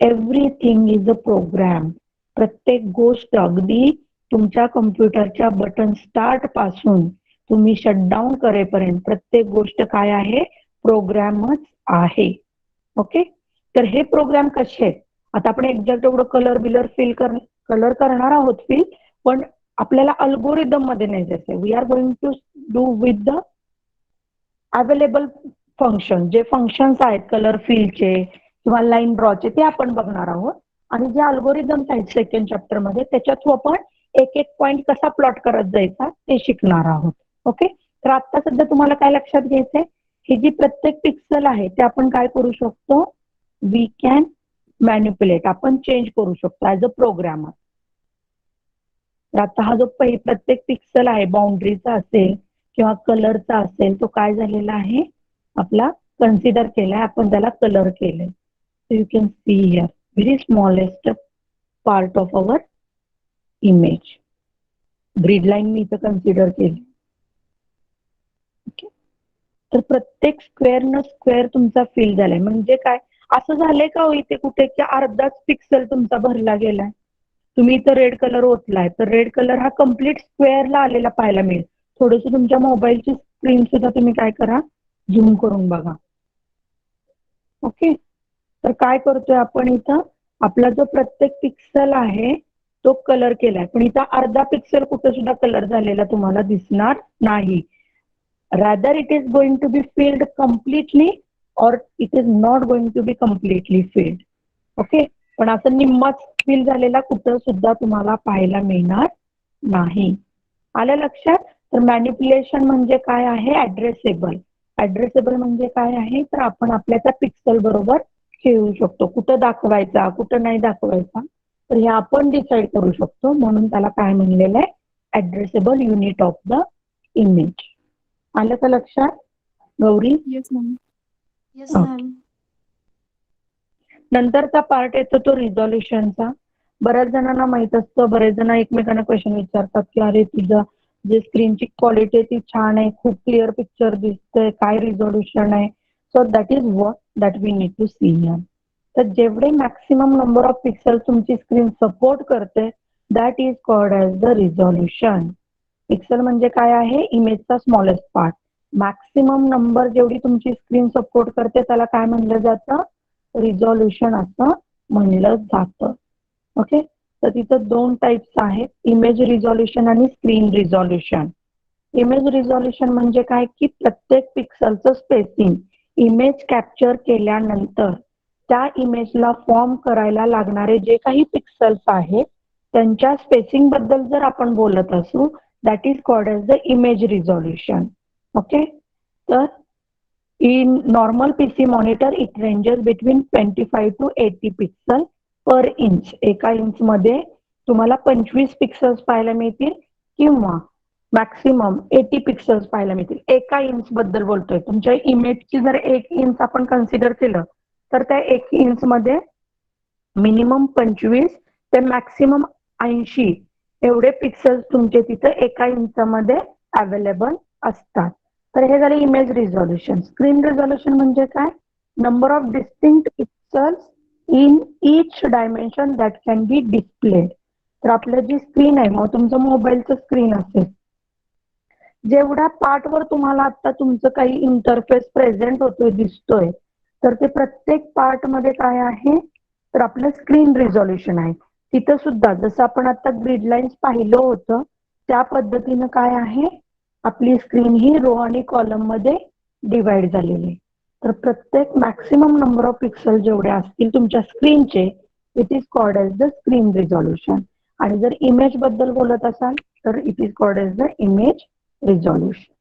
Everything is a program. प्रत्येक गोष्ट अगदी तुमच्या कम्प्युटरच्या बटन स्टार्ट पासून तुम्ही शटडाऊन करेपर्यंत प्रत्येक गोष्ट काय आहे? प्रोग्रामच आहे. ओके, तर हे प्रोग्राम कसे आहेत? आता आपण एक्झॅक्ट एवढं कलर करणार आहोत फिल, पण आपल्याला अल्गोरिदम मध्ये नाही जायचंय. We are going to do with the available function. जे फंक्शन्स आहेत कलर फिलचे किंवा लाईन ड्रॉचे ते आपण बघणार आहोत. आणि जे अल्गोरिदम्स आहेत सेकंड चॅप्टर मध्ये त्याच्या थ्रू आपण एक एक पॉइंट कसा प्लॉट करत जायचा ते शिकणार आहोत. ओके, तर आता सध्या तुम्हाला काय लक्षात घ्यायचंय, ही जी प्रत्येक पिक्सल आहे ते आपण काय करू शकतो, वी कॅन मॅन्युप्युलेट, आपण चेंज करू शकतो ऍज अ प्रोग्रामर. तर आता हा जो प्रत्येक पिक्सल आहे बाउंड्रीचा असेल किंवा कलरचा असेल, तो काय झालेला आहे, आपला कन्सिडर केलाय, आपण त्याला कलर केलंय. So you can see here very smallest part of our image. Grid line मी इथं कन्सिडर केली. ओके, तर प्रत्येक स्क्वेअर न स्क्वेअर तुमचा फिल झालाय. म्हणजे काय, असं झालंय का हो इथे कुठे की अर्धाच पिक्सल तुमचा भरला गेलाय. तुम्ही इथं रेड कलर ओतलाय तर रेड कलर हा कम्प्लीट स्क्वेअरला आलेला पाहायला मिळेल. थोडस तुमच्या मोबाईलची स्क्रीन सुद्धा तुम्ही काय करा, झूम करून बघा. ओके, तर काय करतोय आपण इथं, आपला जो प्रत्येक पिक्सल आहे तो कलर केलाय, पण इथं अर्धा पिक्सल कुठे सुद्धा कलर झालेला तुम्हाला दिसणार नाही. rather it is going to be filled completely or it is not going to be completely filled. Okay, पण असं निम्माच फिल झालेला कुठं सुद्धा तुम्हाला पाहायला मिळणार नाही. आलं लक्षात? तर मॅनिप्युलेशन म्हणजे काय आहे, ऍड्रेसेबल. ऍड्रेसेबल म्हणजे काय आहे, तर आपण आपल्या त्या पिक्सल बरोबर खेळू शकतो, कुठं दाखवायचा कुठं नाही दाखवायचा, तर हे आपण डिसाईड करू शकतो. म्हणून त्याला काय म्हणलेलं आहे, ऍड्रेसेबल युनिट ऑफ द इमेज. आलं का लक्षात Gauri? Yes ma'am. Yes, ma'am. नंतरचा पार्ट येतो तो रिझॉल्युशनचा. बऱ्याच जणांना माहित असतं, बरेच जण एकमेकांना क्वेश्चन विचारतात की अरे तुझं जे स्क्रीनची क्वालिटी ती छान आहे, खूप क्लिअर पिक्चर दिसतंय, काय रिझॉल्युशन आहे. So that is what that we need to see here. तर जेवढे मॅक्सिमम नंबर ऑफ पिक्सल तुमची स्क्रीन सपोर्ट करते that is called as the resolution. Pixel म्हणजे काय आहे, इमेजचा स्मॉलेस्ट पार्ट. मॅक्सिमम नंबर जेवढी तुमची स्क्रीन सपोर्ट करते त्याला काय म्हणलं जातं, रिझॉल्युशन असं म्हणलं जातं. ओके, तर तिथं दोन टाइप्स आहेत, इमेज रिझॉल्युशन आणि स्क्रीन रिझॉल्युशन. इमेज रिझॉल्युशन म्हणजे काय की प्रत्येक पिक्सलचं स्पेसिंग इमेज कॅप्चर केल्यानंतर त्या इमेजला फॉर्म करायला लागणारे जे काही पिक्सल्स आहेत त्यांच्या स्पेसिंग बद्दल जर आपण बोलत असू that is called as the image resolution. Okay, तर in normal PC monitor it ranges between 25 to 80 pixel per inch. एका इंच मध्ये तुम्हाला 25 पिक्सल्स पाहायला मिळतील किंवा मॅक्सिमम 80 पिक्सल्स पाहायला मिळतील. एका इंच बद्दल बोलतोय. तुमच्या इमेजची जर 1 इंच आपण कन्सिडर केलं तर त्या 1 इंच मध्ये मिनिमम 25 ते मॅक्सिमम 80 एवढे पिक्सल्स तुमचे तिथे एका इंचामध्ये अवेलेबल असतात. तर हे झाले इमेज रिझॉल्युशन. स्क्रीन रिझॉल्युशन म्हणजे काय, number of distinct pixels in each dimension that can be displayed. तर आपलं जी स्क्रीन आहे, मग तुमचं मोबाईलचं स्क्रीन असेल, जेवढ्या पार्टवर तुम्हाला आता तुमचं काही इंटरफेस प्रेझेंट होतोय दिसतोय, तर ते प्रत्येक पार्ट मध्ये काय आहे, तर आपलं स्क्रीन रिझॉल्युशन आहे. तिथं सुद्धा जसं आपण आता ग्रीड लाईन्स पाहिलं होतं त्या पद्धतीनं काय आहे, आपली स्क्रीन ही रो आणि कॉलम मध्ये डिवाइड झालेली आहे. तर प्रत्येक मॅक्सिमम नंबर ऑफ पिक्सल जेवढे असतील तुमच्या स्क्रीनचे it is called as the screen resolution. आणि जर इमेज बद्दल बोलत असाल तर it is called as the image resolution.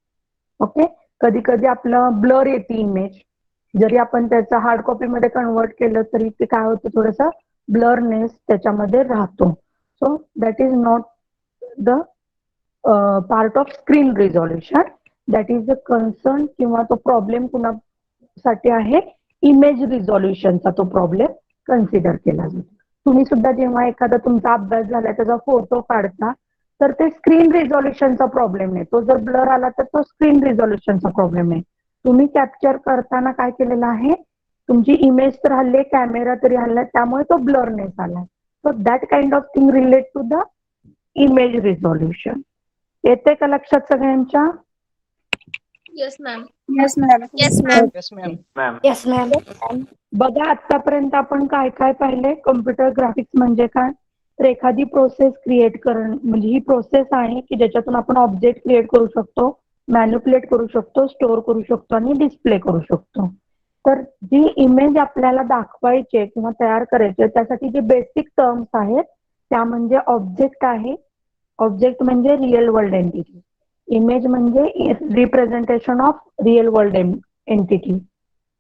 Okay, कधी कधी आपलं ब्लर येते इमेज, जरी आपण त्याचा हार्ड कॉपी मध्ये कन्वर्ट केलं तरी ते काय होतं, थोडंसं ब्लरनेस त्याच्यामध्ये राहतो. So that is not the part of screen resolution. That is the concern किंवा तो प्रॉब्लेम कुणासाठी आहे, इमेज रिझॉल्युशनचा तो प्रॉब्लेम कन्सिडर केला जातो. तुम्ही सुद्धा जेव्हा एखादा तुमचा अभ्यास झाला त्याचा फोटो काढता तर ते स्क्रीन रिझॉल्युशनचा प्रॉब्लेम नाही, तो जर ब्लर आला तर तो स्क्रीन रिझॉल्युशनचा प्रॉब्लेम नाही. तुम्ही कॅप्चर करताना काय केलेलं आहे, तुमची इमेज तर हल्ली, कॅमेरा तरी हल्ला, त्यामुळे तो ब्लरनेस आला. So that kind of thing relate to the image resolution. येते का लक्षात सगळ्यांच्या? Yes, ma'am. Yes ma'am. Yes, ma'am. Yes, ma'am. Yes, ma'am. बघा आतापर्यंत आपण काय काय पाहिले, कम्प्युटर ग्राफिक्स म्हणजे काय, तर एखादी प्रोसेस क्रिएट करणं, म्हणजे ही प्रोसेस आहे की ज्याच्यातून आपण ऑब्जेक्ट क्रिएट करू शकतो, मॅन्युप्युलेट करू शकतो, स्टोअर करू शकतो आणि डिस्प्ले करू शकतो. तर जी इमेज आपल्याला दाखवायची किंवा तयार करायची त्यासाठी जे बेसिक टर्म्स आहेत त्या म्हणजे ऑब्जेक्ट आहे. ऑब्जेक्ट म्हणजे रिअल वर्ल्ड एंटिटी. इमेज म्हणजे representation of real world entity.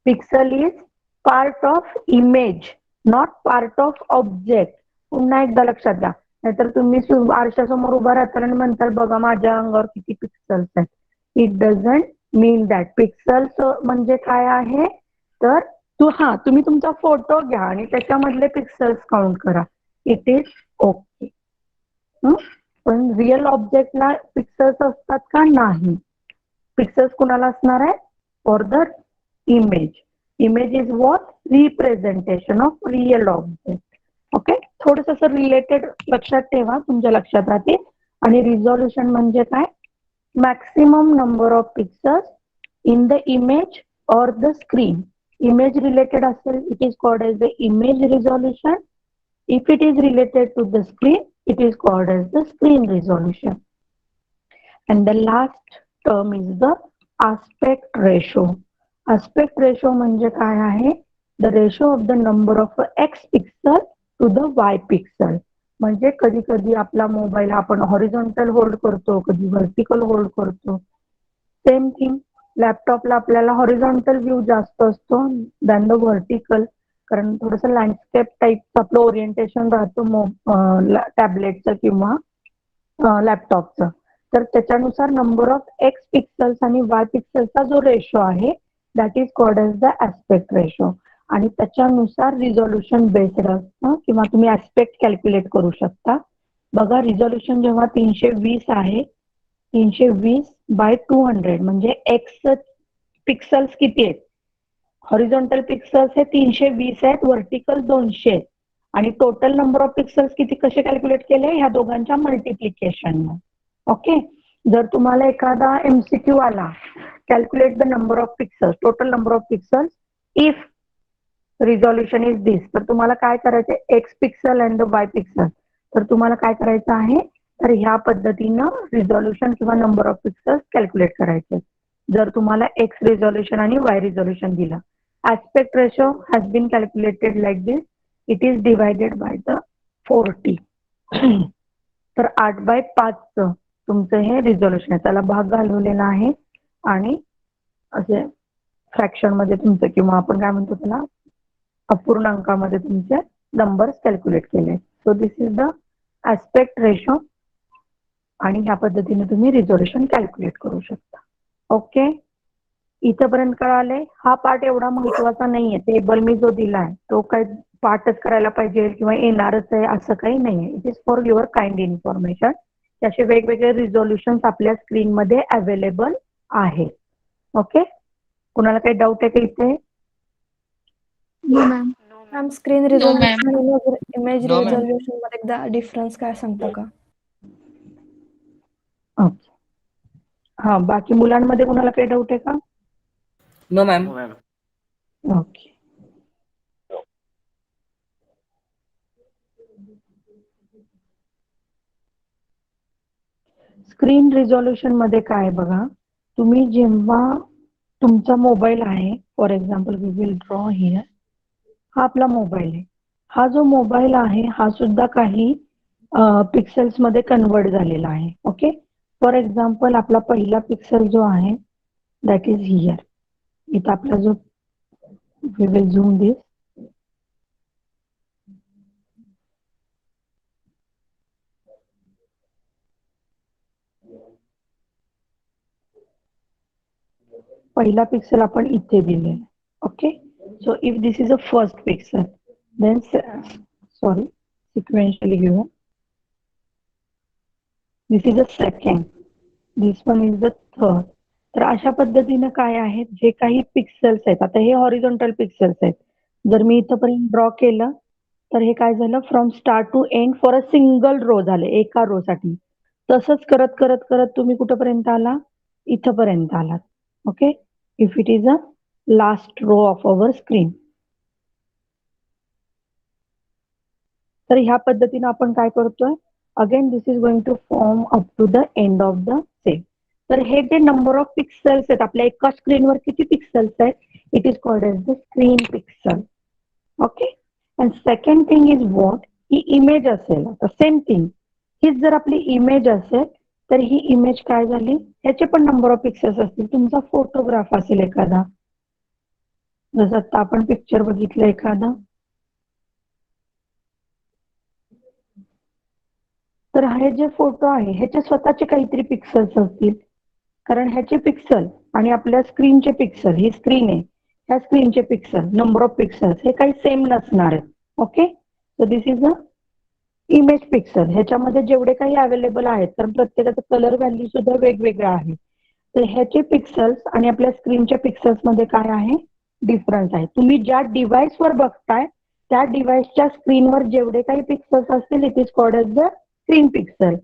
Pixel is part of image, not part of object. पुन्हा एकदा लक्षात घ्या, नाहीतर तुम्ही आरशासमोर उभा राहताल आणि म्हणताल बघा माझ्या अंगावर किती पिक्सल्स आहेत. It doesn't mean that. Pixels म्हणजे काय आहे तर तुम्ही तुमचा फोटो घ्या आणि त्याच्यामधले पिक्सल्स काउंट करा. It is okay. पण रिअल ऑब्जेक्टला पिक्सल्स असतात का? नाही. पिक्सल्स कुणाला असणार आहे? For the image. Image is what? Representation of real object. Okay, थोडस रिलेटेड लक्षात ठेवा, तुमच्या लक्षात राहते. आणि रिझॉल्युशन म्हणजे काय? Maximum number of pixels in the image or the screen. Image related असेल, it is called as the image resolution. If it is related to the screen, it is called as the screen resolution. And the last term is the aspect ratio. Aspect ratio म्हणजे काय आहे? The ratio of the number of x pixel to the y pixel. म्हणजे कधी कधी आपला मोबाईल आपण हॉरिझॉन्टल होल्ड करतो, कधी व्हर्टिकल होल्ड करतो. सेम थिंग लॅपटॉपला आपल्याला हॉरिझॉन्टल व्ह्यू जास्त असतो दॅन द व्हर्टिकल, कारण थोडस लँडस्केप टाईपचं आपलं ओरिएंटेशन राहतं टॅबलेटचं किंवा लॅपटॉपचं. तर त्याच्यानुसार नंबर ऑफ एक्स पिक्सल्स आणि वाय पिक्सलचा जो रेशो आहे that is called as the aspect ratio. आणि त्याच्यानुसार रिझॉल्युशन बेस्ड असतं किंवा तुम्ही ऍस्पेक्ट कॅल्क्युलेट करू शकता. बघा, रिझॉल्युशन जेव्हा 320 आहे, 320 बाय 200 म्हणजे एक्स पिक्सल्स किती आहेत? हॉरिझॉन्टल पिक्सल्स हे 320 आहेत, व्हर्टिकल 200 आहेत. आणि टोटल नंबर ऑफ पिक्सल्स किती कसे कॅल्क्युलेट केले? ह्या दोघांच्या मल्टिप्लिकेशन. ओके, जर तुम्हाला एखादा एमसीक्यू आला, calculate the number of pixels, total number of pixels if resolution is this, तर तुम्हाला काय करायचं? X pixel and the Y pixel. तर तुम्हाला काय करायचं आहे? तर ह्या पद्धतीनं रिझॉल्युशन किंवा नंबर ऑफ पिक्सल्स कॅल्क्युलेट करायचे. जर तुम्हाला एक्स रिझॉल्युशन आणि वाय रिझॉल्युशन दिलं, aspect ratio has been calculated like this. It is divided by the 40. तर 8/5 तुमचं हे रिझॉल्युशन आहे, त्याला भाग घालवलेला आहे आणि असे फ्रॅक्शन मध्ये तुमचं किंवा आपण काय म्हणतो त्याला अपूर्णांकामध्ये तुमचे नंबर्स कॅल्क्युलेट केले. So this is the aspect ratio आणि ह्या पद्धतीने तुम्ही रिझॉल्युशन कॅल्क्युलेट करू शकता. ओके, इथपर्यंत कळाले? हा पार्ट एवढा महत्वाचा नाहीये. टेबल मी जो दिलाय तो काय पार्टच करायला पाहिजे किंवा येणारच आहे असं काही नाहीये. It is for your kind information. त्याचे वेगवेगळे रिझॉल्युशन आपल्या स्क्रीन मध्ये अवेलेबल आहेत. ओके, कुणाला काही डाऊट आहे का इथे? No, ma'am. Ma'am screen resolution आणि इमेज रिझॉल्युशन मध्ये एकदा डिफरन्स काय सांगता का? ओके, हा, बाकी मुलांमध्ये कुणाला काही डाऊट आहे का? No ma'am. Okay, screen resolution मध्ये काय बघा, तुम्ही जेव्हा तुमचा मोबाईल आहे, for example we will draw here, हा आपला मोबाईल आहे. हा जो मोबाईल आहे हा सुद्धा काही पिक्सेल्स मध्ये कन्वर्ट झालेला आहे. ओके, फॉर एक्झाम्पल आपला पहिला पिक्सेल जो आहे दॅट इज हिअर. इथं आपला जो वी विल झूम दिस, पहिला पिक्सेल आपण इथे दिले. Okay, so if this is a first pixel, then sorry sequentially given, this is a second, this one is the third. तर अशा पद्धतीने काय आहेत, जे काही पिक्सेल्स आहेत, आता हे हॉरिझॉन्टल पिक्सेल्स आहेत. जर मी इथपर्यंत ड्रॉ केलं तर हे काय झालं, from start to end for a single row झाले, एका रो साठी. तसंच करत करत करत तुम्ही कुठपर्यंत आला? इथपर्यंत आलात. Okay, if it is a last row of our screen. तर ह्या पद्धतीने आपण काय करतोय? Again this is going to form up to the end of the same. तर हे जे नंबर ऑफ पिक्सेल्स आहेत आपल्या एका स्क्रीनवर, किती पिक्सेल्स आहेत? It is called as the screen pixel. Okay, and second thing is what? ही इमेज असेल, आता सेम थिंग हीच जर आपली इमेज असेल तर ही इमेज काय झाली, ह्याचे पण नंबर ऑफ पिक्सेल्स असतील. तुमचा फोटोग्राफ असेल एखादा, जसं आता आपण पिक्चर बघितलं एखादा, तर हे जे फोटो आहे ह्याचे स्वतःचे काहीतरी पिक्सेल्स असतील, कारण ह्याचे पिक्सल आणि आपल्या स्क्रीनचे पिक्सल, ही स्क्रीन आहे, ह्या स्क्रीनचे पिक्सल, नंबर ऑफ पिक्सेल्स हे काही सेम नसणार आहेत. Okay, so this is a image pixel. ह्याच्यामध्ये जेवढे काही अवेलेबल आहेत, तर प्रत्येकाचा कलर व्हॅल्यू सुद्धा वेगवेगळा आहे. तर ह्याचे पिक्सेल्स आणि आपल्या स्क्रीनच्या पिक्सेल्स मध्ये काय आहे, डिफरन्स आहे. तुम्ही ज्या डिव्हाइसवर बघताय त्या डिव्हाइसच्या स्क्रीनवर जेवढे काही पिक्सेल्स असतील it is called as the screen pixel.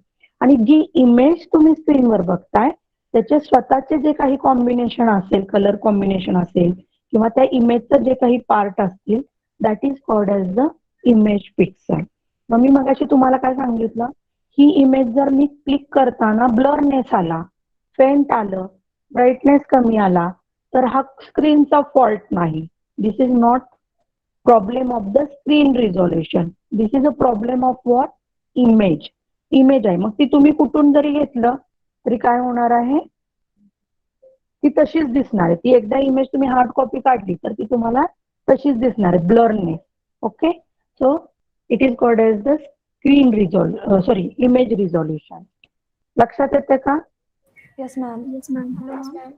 आणि जी इमेज तुम्ही स्क्रीनवर बघताय त्याचे स्वतःचे जे काही कॉम्बिनेशन असेल, कलर कॉम्बिनेशन असेल किंवा त्या इमेजचं जे काही पार्ट असतील, that is called as the image pixel. मग मी मगाशी तुम्हाला काय सांगितलं, ही इमेज जर मी क्लिक करताना ब्लरनेस आला, फेंट आलं, ब्राईटनेस कमी आला, तर हा स्क्रीनचा फॉल्ट नाही. This is not problem of the screen resolution, this is a problem of what, image. Image आहे, मग ती तुम्ही कुठून जरी घेतलं तरी काय होणार आहे, ती तशीच दिसणार आहे. ती एकदा इमेज तुम्ही हार्ड कॉपी काढली तर ती तुम्हाला तशीच दिसणार आहे, blurness. Okay, so it is called as the screen image resolution. लक्षात येते का? Yes ma'am. Yes ma'am.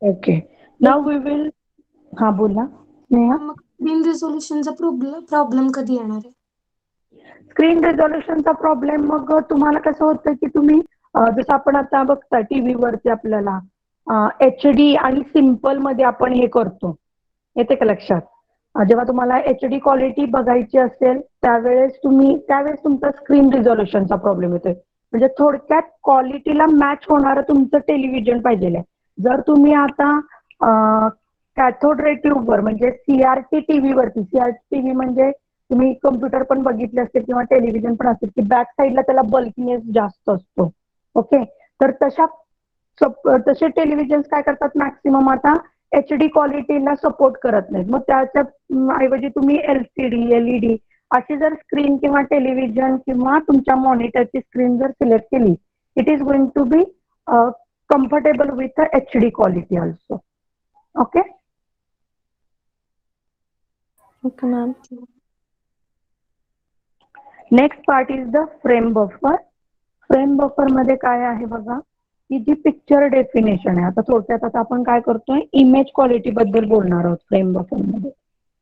Okay, now we will, हा बोला स्नेहा. मग स्क्रीन रिझोल्युशनचा प्रॉब्लेम कधी येणार आहे? स्क्रीन रेझोल्युशनचा प्रॉब्लेम मग तुम्हाला कसं होतं की तुम्ही जसं आपण आता बघता टीव्ही वरती आपल्याला HD आणि सिम्पल मध्ये आपण हे करतो, येते का लक्षात? जेव्हा तुम्हाला HD क्वालिटी बघायची असेल त्यावेळेस तुमचा स्क्रीन रिझोल्युशनचा प्रॉब्लेम येतोय. म्हणजे थोडक्यात क्वालिटीला मॅच होणारं तुमचं टेलिव्हिजन पाहिजे. जर तुम्ही आता कॅथोड रे ट्यूबवर म्हणजे CRT टीव्ही वरती, CRT टीव्ही म्हणजे तुम्ही कम्प्युटर पण बघितले असतील किंवा टेलिव्हिजन पण असेल की बॅक साईडला त्याला बल्कीनेस जास्त असतो. ओके, तर तसे टेलिव्हिजन काय करतात मॅक्सिमम आता HD क्वालिटीला सपोर्ट करत नाहीत. मग त्याच्या ऐवजी तुम्ही LCD LED अशी जर स्क्रीन किंवा टेलिव्हिजन किंवा तुमच्या मॉनिटरची स्क्रीन जर सिलेक्ट केली, it is going to be comfortable with HD quality also. Okay, okay ma'am. Next part is the frame buffer. Frame buffer मध्ये काय आहे बघा, ही जी पिक्चर डेफिनेशन आहे. आता थोडक्यात आता आपण काय करतोय, इमेज क्वालिटी बद्दल बोलणार आहोत फ्रेम बफर मध्ये.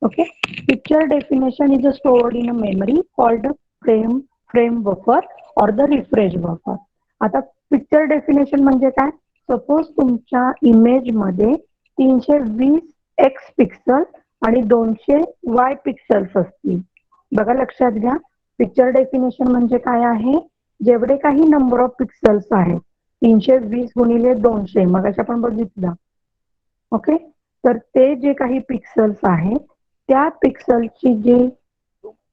Okay, picture definition is stored in a memory called frame buffer और द रिफ्रेश बफर. आता पिक्चर डेफिनेशन म्हणजे काय, सपोज तुमच्या इमेज मध्ये 320x पिक्सल आणि 200y पिक्सेल्स असतील. बघा लक्षात घ्या, पिक्चर डेफिनेशन म्हणजे काय आहे, जेवढे काही नंबर ऑफ पिक्सेल्स आहेत 320 गुणिले 200 मग आपण बघितलं. ओके, तर ते जे काही पिक्सेल्स आहेत त्या पिक्सेलची जी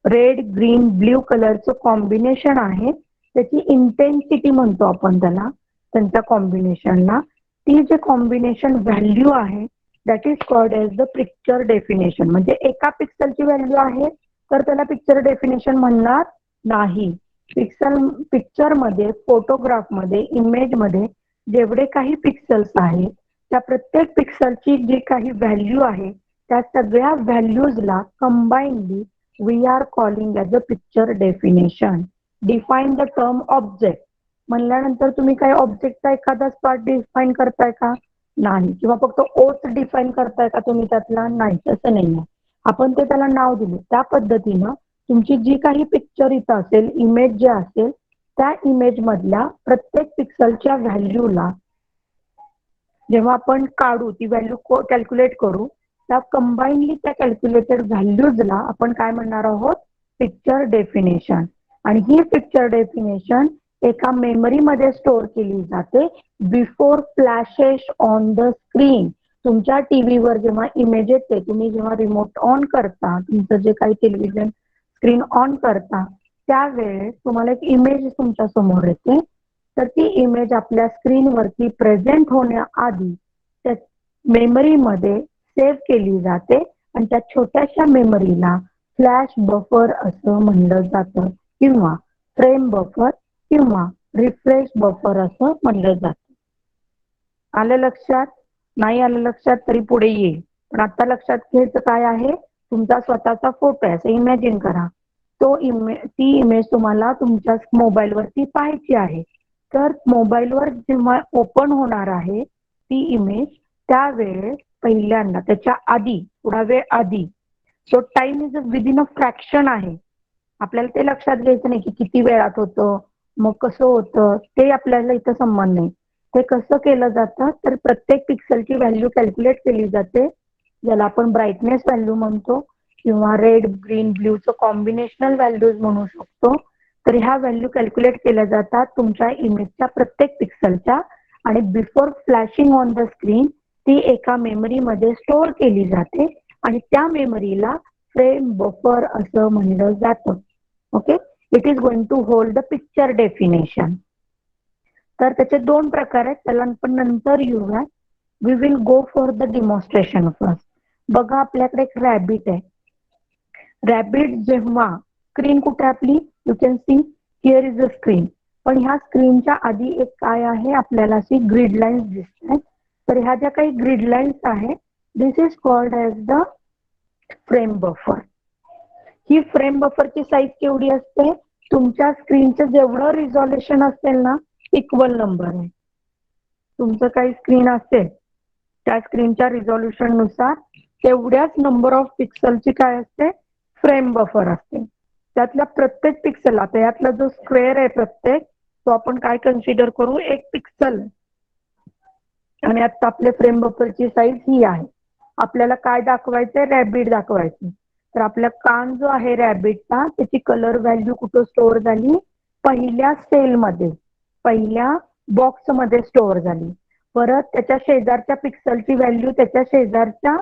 रेड ग्रीन ब्ल्यू कलरचं कॉम्बिनेशन आहे त्याची इंटेन्सिटी म्हणतो आपण त्याला, त्यांच्या कॉम्बिनेशनला. ती जे कॉम्बिनेशन व्हॅल्यू आहे that is called as the picture definition. म्हणजे एका पिक्सेलची व्हॅल्यू आहे तर त्याला पिक्चर डेफिनेशन म्हणणार नाही. पिक्चर मध्ये, फोटोग्राफ मध्ये, इमेज मध्ये जेवढे काही पिक्सेल्स आहेत त्या प्रत्येक पिक्सेलची जी काही व्हॅल्यू आहे त्या सगळ्या व्हॅल्यूजला combinedly we are calling as a picture definition. Define the term object म्हणल्यानंतर तुम्ही काय ऑब्जेक्टचा एखादा पार्ट डिफाईन करताय का? नाही. किंवा फक्त ओच डिफाईन करताय का तुम्ही त्यातला? नाही, तसं नाही. आपण ते त्याला नाव दिले. त्या पद्धतीनं तुमची जी काही पिक्चर इथं असेल, इमेज जे असेल त्या इमेज मधल्या प्रत्येक पिक्सलच्या व्हॅल्यूला जेव्हा आपण काढू, ती व्हॅल्यू कॅल्क्युलेट करू, त्या कंबाइनली त्या कॅल्क्युलेटेड व्हॅल्यूजला आपण काय म्हणणार आहोत, पिक्चर डेफिनेशन. आणि ही पिक्चर डेफिनेशन एका मेमरीमध्ये स्टोअर केली जाते before flashes on the screen. तुमच्या टीव्हीवर जेव्हा इमेज येते, तुम्ही जेव्हा रिमोट ऑन करता, तुमचं जे काही टेलिव्हिजन स्क्रीन ऑन करता त्यावेळेस तुम्हाला एक इमेज तुमच्या समोर येते. तर ती इमेज आपल्या स्क्रीनवरती प्रेझेंट होण्याआधी त्या मेमरीमध्ये सेव्ह केली जाते आणि त्या छोट्याशा मेमरीला फ्लॅश बफर असं म्हणलं जातं किंवा फ्रेम बफर किंवा रिफ्रेश बफर असं म्हणलं जातं. आलं लक्षात? नाही आलं लक्षात तरी पुढे येईल. पण आता लक्षात घ्यायचं काय आहे, तुमचा स्वतःचा फोटो आहे असं इमॅजिन करा. ती इमेज तुम्हाला तुमच्या मोबाईलवरती पाहायची आहे. तर मोबाईलवर जेव्हा ओपन होणार आहे ती इमेज, त्यावेळेस पहिल्यांदा त्याच्या आधी थोडा वेळ आधी, so time is within a fraction आहे. आपल्याला ते लक्षात घ्यायचं नाही की किती वेळात होतं, मग कसं होतं, ते आपल्याला इथं संबंध नाही. ते कसं केलं जातं तर प्रत्येक पिक्सलची व्हॅल्यू कॅल्क्युलेट केली जाते, ज्याला आपण ब्राईटनेस व्हॅल्यू म्हणतो किंवा रेड ग्रीन ब्ल्यूचं कॉम्बिनेशनल व्हॅल्यूज म्हणू शकतो. तर ह्या व्हॅल्यू कॅल्क्युलेट केल्या जातात तुमच्या इमेजच्या प्रत्येक पिक्सलच्या, आणि before flashing on the screen ती एका मेमरीमध्ये स्टोअर केली जाते आणि त्या मेमरीला फ्रेम बफर असं म्हणलं जातं. Okay, it is going to hold the picture definition. तर त्याचे दोन प्रकार आहेत, त्याला आपण नंतर येऊया. We will go for the demonstration first. बघा आपल्याकडे एक रॅबिट आहे. रॅबिट जेव्हा स्क्रीन कुठे आपली, you can see here is a screen, पण ह्या स्क्रीनच्या आधी एक काय आहे, आपल्याला अशी ग्रिड लाईन्स दिसत आहेत. तर ह्या ज्या काही ग्रिड लाईन्स आहेत, this is called as the frame buffer. ही फ्रेम बफरची साईज केवढी असते, तुमच्या स्क्रीनचं जेवढं रिझॉल्युशन असेल ना, इक्वल नंबर आहे. तुमचं काही स्क्रीन असेल त्या स्क्रीनच्या रिझॉल्युशन नुसार तेवढ्याच नंबर ऑफ पिक्सलची काय असते, फ्रेम बफर असते. त्यातल्या प्रत्येक पिक्सल, आता यातला जो स्क्वेअर आहे प्रत्येक, तो आपण काय कन्सिडर करू, एक पिक्सल. आणि आता आपल्या फ्रेम बफरची साईज ही आहे. आपल्याला काय दाखवायचंय, रॅबिट दाखवायचं. तर आपला कान जो आहे रॅबिटचा, त्याची कलर व्हॅल्यू कुठं स्टोअर झाली, पहिल्या सेलमध्ये, पहिल्या बॉक्समध्ये स्टोअर झाली. परत त्याच्या शेजारच्या पिक्सलची व्हॅल्यू त्याच्या शेजारच्या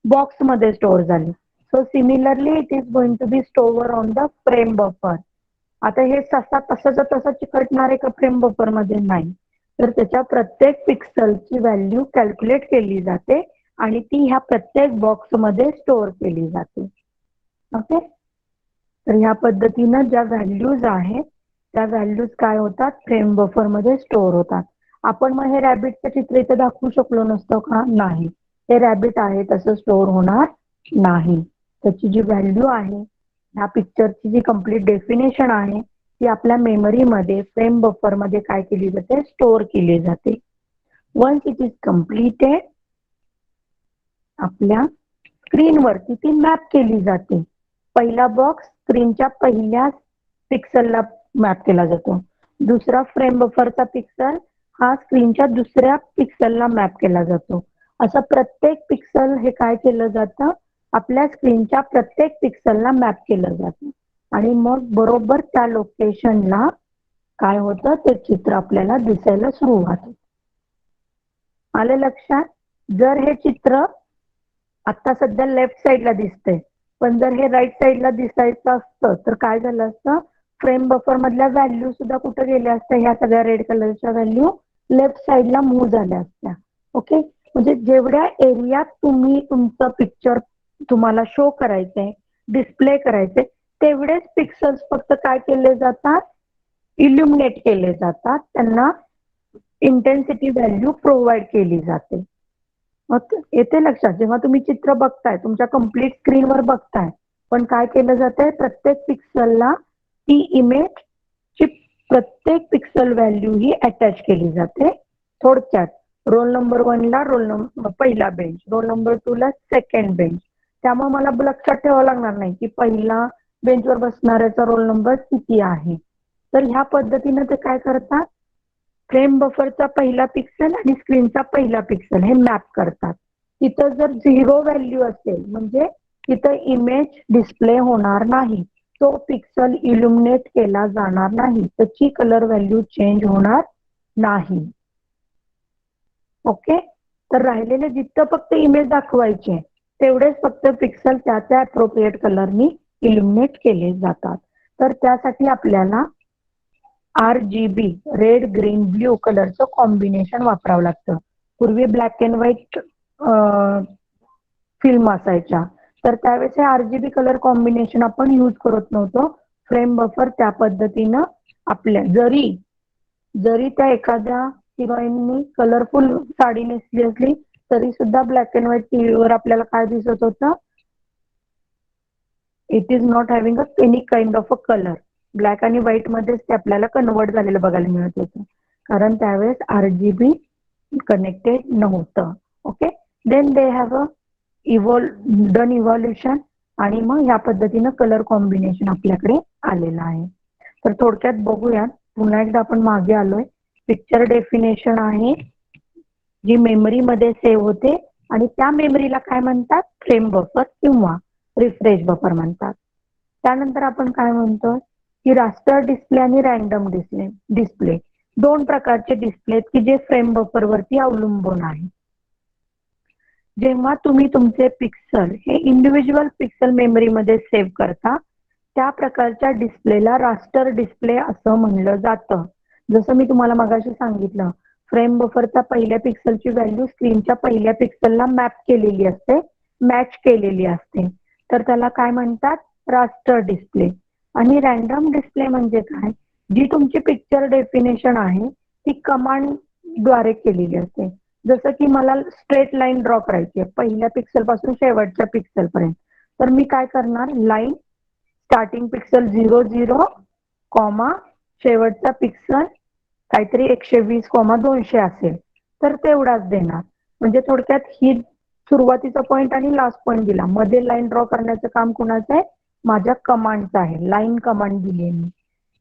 बॉक्समध्ये स्टोअर झाली. So similarly it is going to be store on the frame buffer. आता हे तसं चिकटणार आहे का फ्रेम बफर मध्ये, नाही. तर त्याच्या प्रत्येक पिक्सलची व्हॅल्यू कॅल्क्युलेट केली जाते आणि ती ह्या प्रत्येक बॉक्समध्ये स्टोअर केली जाते. ओके, तर ह्या पद्धतीनं ज्या व्हॅल्यूज आहेत त्या व्हॅल्यूज काय होतात, फ्रेम बफर मध्ये स्टोअर होतात. आपण मग हे रॅबिटचं चित्र इथं दाखवू शकलो नसतो का, नाही. हे रॅबिट आहे तसं स्टोअर होणार नाही. त्याची जी व्हॅल्यू आहे, ह्या पिक्चरची जी कम्प्लीट डेफिनेशन आहे, ती आपल्या मेमरीमध्ये फ्रेम बफर मध्ये काय केली जाते, स्टोअर केली जाते. वन्स इट इज कम्प्लिटेड, आपल्या स्क्रीनवरती ती मॅप केली जाते. पहिला बॉक्स स्क्रीनच्या पहिल्या पिक्सलला मॅप केला जातो. दुसरा फ्रेम बफरचा पिक्सल हा स्क्रीनच्या दुसऱ्या पिक्सलला मॅप केला जातो. असं प्रत्येक पिक्सल हे काय केलं जातं, आपल्या स्क्रीनच्या प्रत्येक पिक्सलला मॅप केलं जातं आणि मग बरोबर त्या लोकेशनला काय होतं, ते चित्र आपल्याला दिसायला सुरुवात होते. आलं लक्षात? जर हे चित्र आता सध्या लेफ्ट साईडला दिसतंय, पण जर हे राईट साईडला दिसायचं असतं तर काय झालं असतं, फ्रेम बफर मधल्या व्हॅल्यू सुद्धा कुठे गेल्या असत्या, ह्या सगळ्या रेड कलरच्या व्हॅल्यू लेफ्ट साईडला मूव्ह झाल्या असत्या. ओके, म्हणजे जेवढ्या एरियात तुम्ही तुमचं पिक्चर तुम्हाला शो करायचंय, डिस्प्ले करायचंय, तेवढेच पिक्सल्स फक्त काय केले जातात, इल्युमिनेट केले जातात. त्यांना इंटेन्सिटी व्हॅल्यू प्रोव्हाइड केली जाते. ओके, येते लक्षात? जेव्हा तुम्ही चित्र बघताय, तुमच्या कम्प्लीट स्क्रीनवर बघताय, पण काय केलं जातंय, प्रत्येक पिक्सलला ती इमेजची प्रत्येक पिक्सल व्हॅल्यू ही अटॅच केली जाते. थोडक्यात रोल नंबर 1 ला पहिला बेंच, रोल नंबर 2 ला सेकंड बेंच. त्यामुळे मला लक्षात ठेवावं लागणार नाही की पहिला बेंचवर बसणाऱ्याचा रोल नंबर किती आहे. तर ह्या पद्धतीने ते काय करतात, फ्रेम बफरचा पहिला पिक्सल आणि स्क्रीनचा पहिला पिक्सल हे मॅप करतात. तिथं जर 0 व्हॅल्यू असेल म्हणजे तिथं इमेज डिस्प्ले होणार नाही, तो पिक्सल इल्युमिनेट केला जाणार नाही, त्याची कलर व्हॅल्यू चेंज होणार नाही. ओके, तर राहिलेले जिथं फक्त इमेज दाखवायचे तेवढेच फक्त पिक्सल त्या त्या अप्रोप्रिएट कलरनी इल्युमिनेट केले जातात. तर त्यासाठी आपल्याला RGB रेड ग्रीन ब्ल्यू कलरचं कॉम्बिनेशन वापरावं लागतं. पूर्वी ब्लॅक अँड व्हाईट फिल्म असायच्या, तर त्यावेळेस हे RGB कलर कॉम्बिनेशन आपण यूज करत नव्हतो. फ्रेम बफर त्या पद्धतीनं आपल्या जरी त्या एखाद्या हिरोईननी कलरफुल साडी नेसली असली तरी सुद्धा ब्लॅक अँड व्हाईट टीव्हीवर आपल्याला काय दिसत होतं, it is not having any kind of a colour. Black आणि व्हाईट मध्येच ते आपल्याला कन्वर्ट झालेलं बघायला मिळत होतं, कारण त्यावेळेस RGB कनेक्टेड नव्हतं. Okay, then they have done evolution आणि मग ह्या पद्धतीनं कलर कॉम्बिनेशन आपल्याकडे आलेलं आहे. तर थोडक्यात बघूयात, पुन्हा एकदा आपण मागे आलोय. पिक्चर डेफिनेशन आहे जी मेमरीमध्ये सेव्ह होते आणि त्या मेमरीला काय म्हणतात, फ्रेम बफर किंवा रिफ्रेश बफर म्हणतात. त्यानंतर आपण काय म्हणतो की रास्टर डिस्प्ले आणि रॅन्डम डिस्प्ले दोन प्रकारचे डिस्प्ले आहेत की जे फ्रेम बफर वरती अवलंबून आहे. जेव्हा तुम्ही तुमचे पिक्सल हे इंडिव्हिज्युअल पिक्सल मेमरीमध्ये सेव्ह करता त्या प्रकारच्या डिस्प्लेला रास्टर डिस्प्ले असं म्हणलं जातं. जसं मी तुम्हाला मगाशी सांगितलं, फ्रेम बफरच्या पहिल्या पिक्सलची व्हॅल्यू स्क्रीनच्या पहिल्या पिक्सलला मॅप केलेली असते, मॅच केलेली असते, तर त्याला काय म्हणतात, रास्टर डिस्प्ले. आणि रॅन्डम डिस्प्ले म्हणजे काय, जी तुमची पिक्चर डेफिनेशन आहे ती कमांडद्वारे केलेली असते. जसं की मला स्ट्रेट लाईन ड्रॉ करायची आहे पहिल्या पिक्सल पासून शेवटच्या पिक्सल पर्यंत, तर मी काय करणार, लाईन स्टार्टिंग पिक्सल 00, शेवटचा पिक्सल काहीतरी 120,200 असेल तर तेवढाच देणार. म्हणजे थोडक्यात ही सुरुवातीचा पॉइंट आणि लास्ट पॉइंट दिला, मध्ये लाईन ड्रॉ करण्याचं काम कुणाचं आहे, माझ्या कमांडचं आहे, लाईन कमांड दिली मी.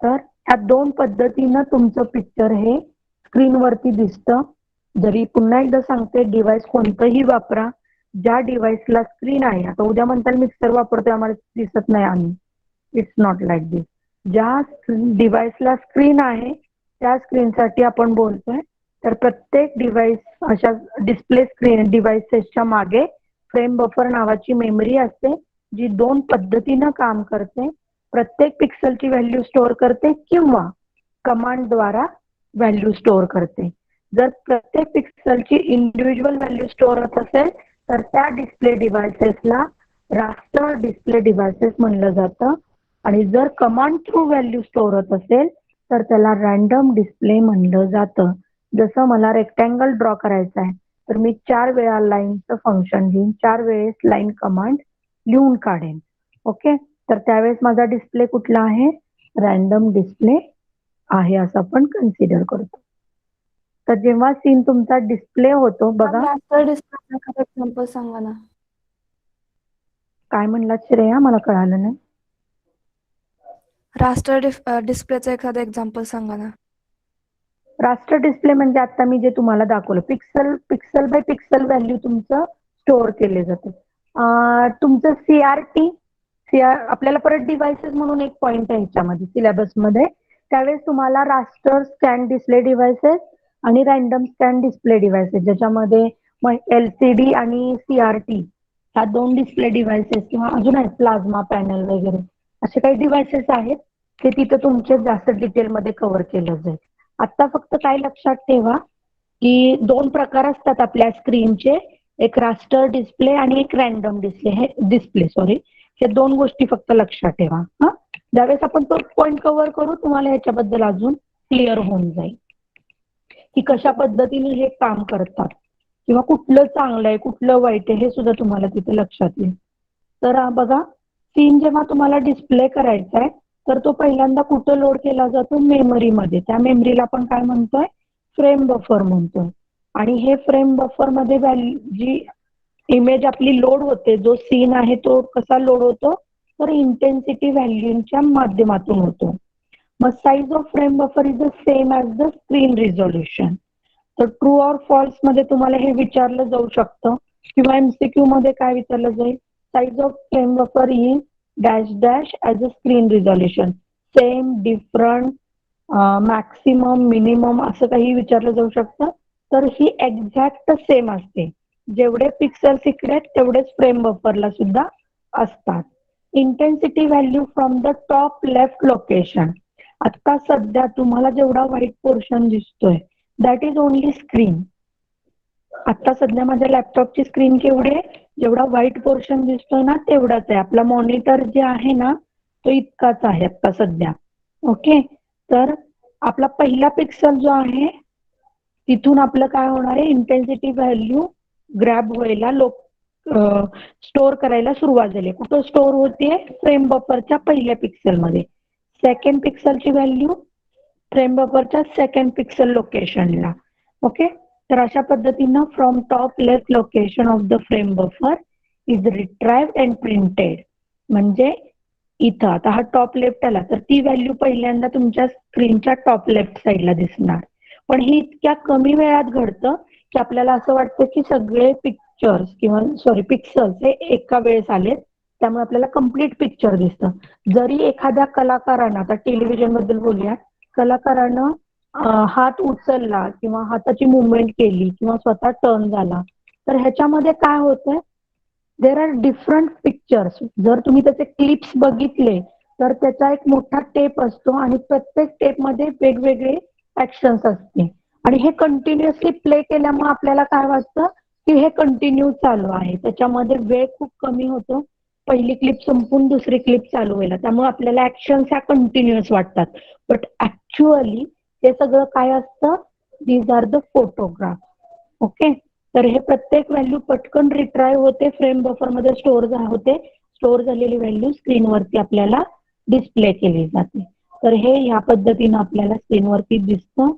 तर ह्या दोन पद्धतीनं तुमचं पिक्चर हे स्क्रीनवरती दिसतं. जरी पुन्हा एकदा सांगते, डिव्हाइस कोणतंही वापरा, ज्या डिव्हाइसला स्क्रीन आहे, आता उद्या म्हणताल मिक्सर वापरतोय आम्हाला दिसत नाही आम्ही, इट्स नॉट लाईक दिस. ज्या डिव्हाइसला स्क्रीन आहे त्या स्क्रीनसाठी आपण बोलतोय. तर प्रत्येक डिव्हाइस अशा डिस्प्ले स्क्रीन डिव्हाइसेसच्या मागे फ्रेम बफर नावाची मेमरी असते जी दोन पद्धतीनं काम करते. प्रत्येक पिक्सलची व्हॅल्यू स्टोअर करते किंवा कमांडद्वारा व्हॅल्यू स्टोअर करते. जर प्रत्येक पिक्सलची इंडिव्हिज्युअल व्हॅल्यू स्टोअर होत असेल तर त्या डिस्प्ले डिव्हाइसेसला रास्टर डिस्प्ले डिव्हाइसेस म्हणलं जातं. आणि जर कमांड थ्रू व्हॅल्यू स्टोअर होत असेल तर त्याला रॅन्डम डिस्प्ले म्हणलं जातं. जसं मला रेक्टँगल ड्रॉ करायचं आहे तर मी 4 वेळा लाईनचं फंक्शन घेईन, 4 वेळेस लाईन कमांड लिहून काढेन. ओके, तर त्यावेळेस माझा डिस्प्ले कुठला आहे, रॅन्डम डिस्प्ले आहे असं आपण कन्सिडर करतो. तर जेव्हा सीन तुमचा डिस्प्ले होतो बघा, रास्टर डिस्प्ले एखादा एक्झाम्पल सांगा ना. काय म्हणलात श्रेया, मला कळालं नाही. रास्टर डिस्प्लेचं एखादं एक्झाम्पल सांगा ना. रास्टर डिस्प्ले म्हणजे आता मी जे तुम्हाला दाखवलं, पिक्सल बाय पिक्सल व्हॅल्यू तुमचं स्टोअर केले जाते. तुमचं CRT आपल्याला परत डिव्हाइसेस म्हणून एक पॉइंट आहे ह्याच्यामध्ये सिलेबसमध्ये, त्यावेळेस तुम्हाला रास्टर स्कॅन डिस्प्ले डिव्हाइसेस आणि रॅन्डम स्कॅन डिस्प्ले डिव्हाइसेस, ज्याच्यामध्ये LCD आणि CRT ह्या दोन डिस्प्ले डिव्हाइसेस किंवा अजून आहेत प्लाझ्मा पॅनल वगैरे असे काही डिव्हाइसेस आहेत ते तिथं तुमचे जास्त डिटेलमध्ये कव्हर केलं जाईल. आता फक्त काय लक्षात ठेवा की दोन प्रकार असतात आपल्या स्क्रीनचे, एक रास्टर डिस्प्ले आणि एक रॅन्डम डिस्प्ले. हे दोन गोष्टी फक्त लक्षात ठेवा. हा, ज्यावेळेस आपण तो पॉइंट कव्हर करू तुम्हाला ह्याच्याबद्दल अजून क्लिअर होऊन जाईल की कशा पद्धतीने हे काम करतात किंवा कुठलं चांगलं आहे कुठलं वाईट आहे हे सुद्धा तुम्हाला तिथे लक्षात येईल. तर बघा, सीन जेव्हा तुम्हाला डिस्प्ले करायचा आहे तर तो पहिल्यांदा कुठं लोड केला जातो, मेमरीमध्ये. त्या मेमरीला आपण काय म्हणतोय, फ्रेम बफर म्हणतोय. आणि हे फ्रेम बफर मध्ये जी इमेज आपली लोड होते, जो सीन आहे तो कसा लोड होतो, तर इंटेन्सिटी व्हॅल्यूच्या माध्यमातून होतो. मग size of frame buffer is the same as the screen resolution. तर ट्रू ऑर फॉल्स मध्ये तुम्हाला हे विचारलं जाऊ शकतं किंवा MCQ मध्ये काय विचारलं जाईल, size of frame buffer is dash dash as a screen resolution, same, different, maximum, minimum असं काही विचारलं जाऊ शकतं. तर ही एक्झॅक्ट सेम असते. जेवढे पिक्सेल्स इकडे आहेत तेवढेच फ्रेम बफरला सुद्धा असतात. Intensity value from the top left location. आता सध्या तुम्हाला जेवढा व्हाईट पोर्शन दिसतोय दॅट इज ओनली स्क्रीन. आता सध्या माझ्या लॅपटॉपची स्क्रीन केवढी आहे, जेवढा व्हाईट पोर्शन दिसतोय ना तेवढाच आहे. आपला मॉनिटर जे आहे ना तो इतकाच आहे आता सध्या. ओके, तर आपला पहिला पिक्सल जो आहे तिथून आपलं काय होणार आहे, इंटेन्सिटी व्हॅल्यू ग्रॅब व्हायला स्टोअर करायला सुरुवात झाली. कुठं स्टोअर होते, फ्रेम बफरच्या पहिल्या पिक्सलमध्ये. सेकंड पिक्सलची व्हॅल्यू फ्रेम बफरच्या सेकंड पिक्सल लोकेशनला. ओके, तर अशा पद्धतीनं from top left location of the frame buffer is retrieved and printed. म्हणजे इथं आता हा टॉप लेफ्ट आला तर ती व्हॅल्यू पहिल्यांदा तुमच्या स्क्रीनच्या टॉप लेफ्ट साईडला दिसणार. पण हे इतक्या कमी वेळात घडतं की आपल्याला असं वाटतं की सगळे पिक्चर्स किंवा पिक्सल्स हे एका वेळेस आलेत, त्यामुळे आपल्याला कम्प्लीट पिक्चर दिसतं. जरी एखाद्या कलाकारानं, आता टेलिव्हिजन बद्दल बोलूया, कलाकारानं हात उचलला किंवा हाताची मुवमेंट केली किंवा स्वतः टर्न झाला तर ह्याच्यामध्ये काय होतंय, देर आर डिफरंट पिक्चर्स. जर तुम्ही त्याचे क्लिप्स बघितले तर त्याचा एक मोठा टेप असतो आणि प्रत्येक टेपमध्ये वेगवेगळे ऍक्शन्स असते आणि हे कंटिन्युअसली प्ले केल्यामुळे आपल्याला काय वाटतं की हे कंटिन्यू चालू आहे. त्याच्यामध्ये वेळ खूप कमी होतो, पहिली क्लिप संपून दुसरी क्लिप चालू व्हायला, त्यामुळे आपल्याला ऍक्शन्स ह्या कंटिन्युअस वाटतात. बट ऍक्च्युअली हे सगळं काय असतं, these are the photograph. Okay, तर हे प्रत्येक व्हॅल्यू पटकन रिट्राईव्ह होते, फ्रेम बफर मध्ये स्टोअर होते. स्टोअर झालेली व्हॅल्यू स्क्रीनवरती आपल्याला डिस्प्ले केली जाते. तर हे ह्या पद्धतीनं आपल्याला स्क्रीनवरती दिसतं.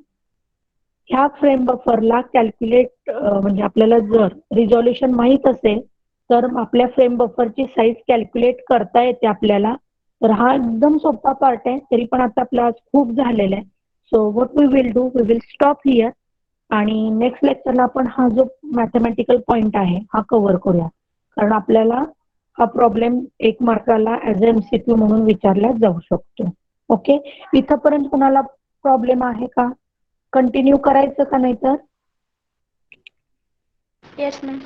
ह्या फ्रेम बफरला कॅल्क्युलेट म्हणजे आपल्याला जर रिझॉल्युशन माहीत असेल तर आपल्या फ्रेम बफरची साईज कॅल्क्युलेट करता येते आपल्याला. तर हा एकदम सोपा पार्ट आहे, तरी पण आता आपला आज खूप झालेला आहे. So what we will do, we will stop here आणि नेक्स्ट लेक्चरला आपण हा जो मॅथमॅटिकल पॉइंट आहे हा कव्हर करूया, कारण आपल्याला हा प्रॉब्लेम 1 मार्काला ऍज MCQ म्हणून विचारला जाऊ शकतो. ओके, इथंपर्यंत कुणाला प्रॉब्लेम आहे का, कंटिन्यू करायचं का नाही तर? Yes ma'am.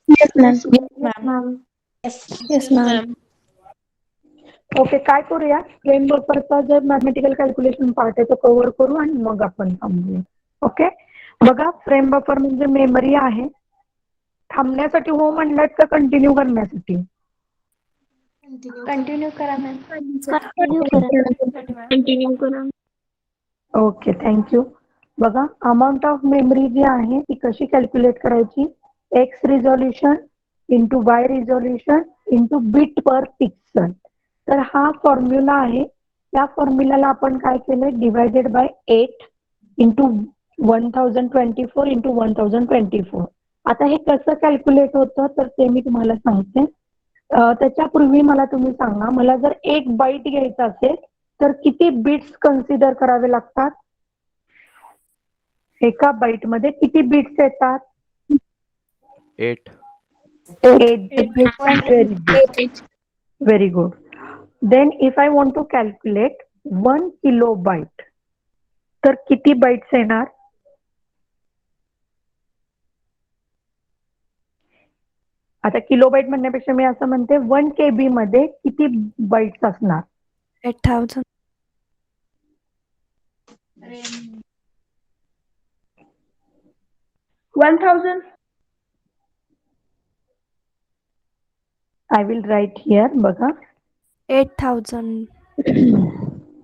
Yes, ma'am. Yes, ma'am. Okay, काय करूया, फ्रेम बफरचा जर मॅथमॅटिकल कॅल्क्युलेशन पार्ट आहे तो कव्हर करू आणि मग आपण थांबूया. ओके, बघा फ्रेम बफर म्हणजे मेमरी आहे. थांबण्यासाठी हो म्हणलात का कंटिन्यू करण्यासाठी? कंटिन्यू करा मॅम. Continue करा. Okay, thank you. बघा, अमाऊंट ऑफ मेमरी जी आहे ती कशी कॅल्क्युलेट करायची, X resolution into Y resolution into bit per pixel. तर हा फॉर्म्युला आहे. त्या फॉर्म्युलाला आपण काय केलंय, डिवायडेड बाय 8 इंटू 1024 इंटू 1024. आता हे कसं कॅल्क्युलेट होतं तर ते मी तुम्हाला सांगते. त्याच्यापूर्वी मला तुम्ही सांगा, मला जर 1 बाईट घ्यायचा असेल तर किती बिट्स कन्सिडर करावे लागतात? एका बाईट मध्ये किती बिट्स येतात? 8. 8 bits. Very good. Then if I want to calculate 1 kilobyte तर किती बाइट्स येणार? आता किलोबाईट म्हणण्यापेक्षा मी असं म्हणते 1 KB मध्ये किती बाइट्स असणार? 8000. 1000. I will write here. बघा 8000.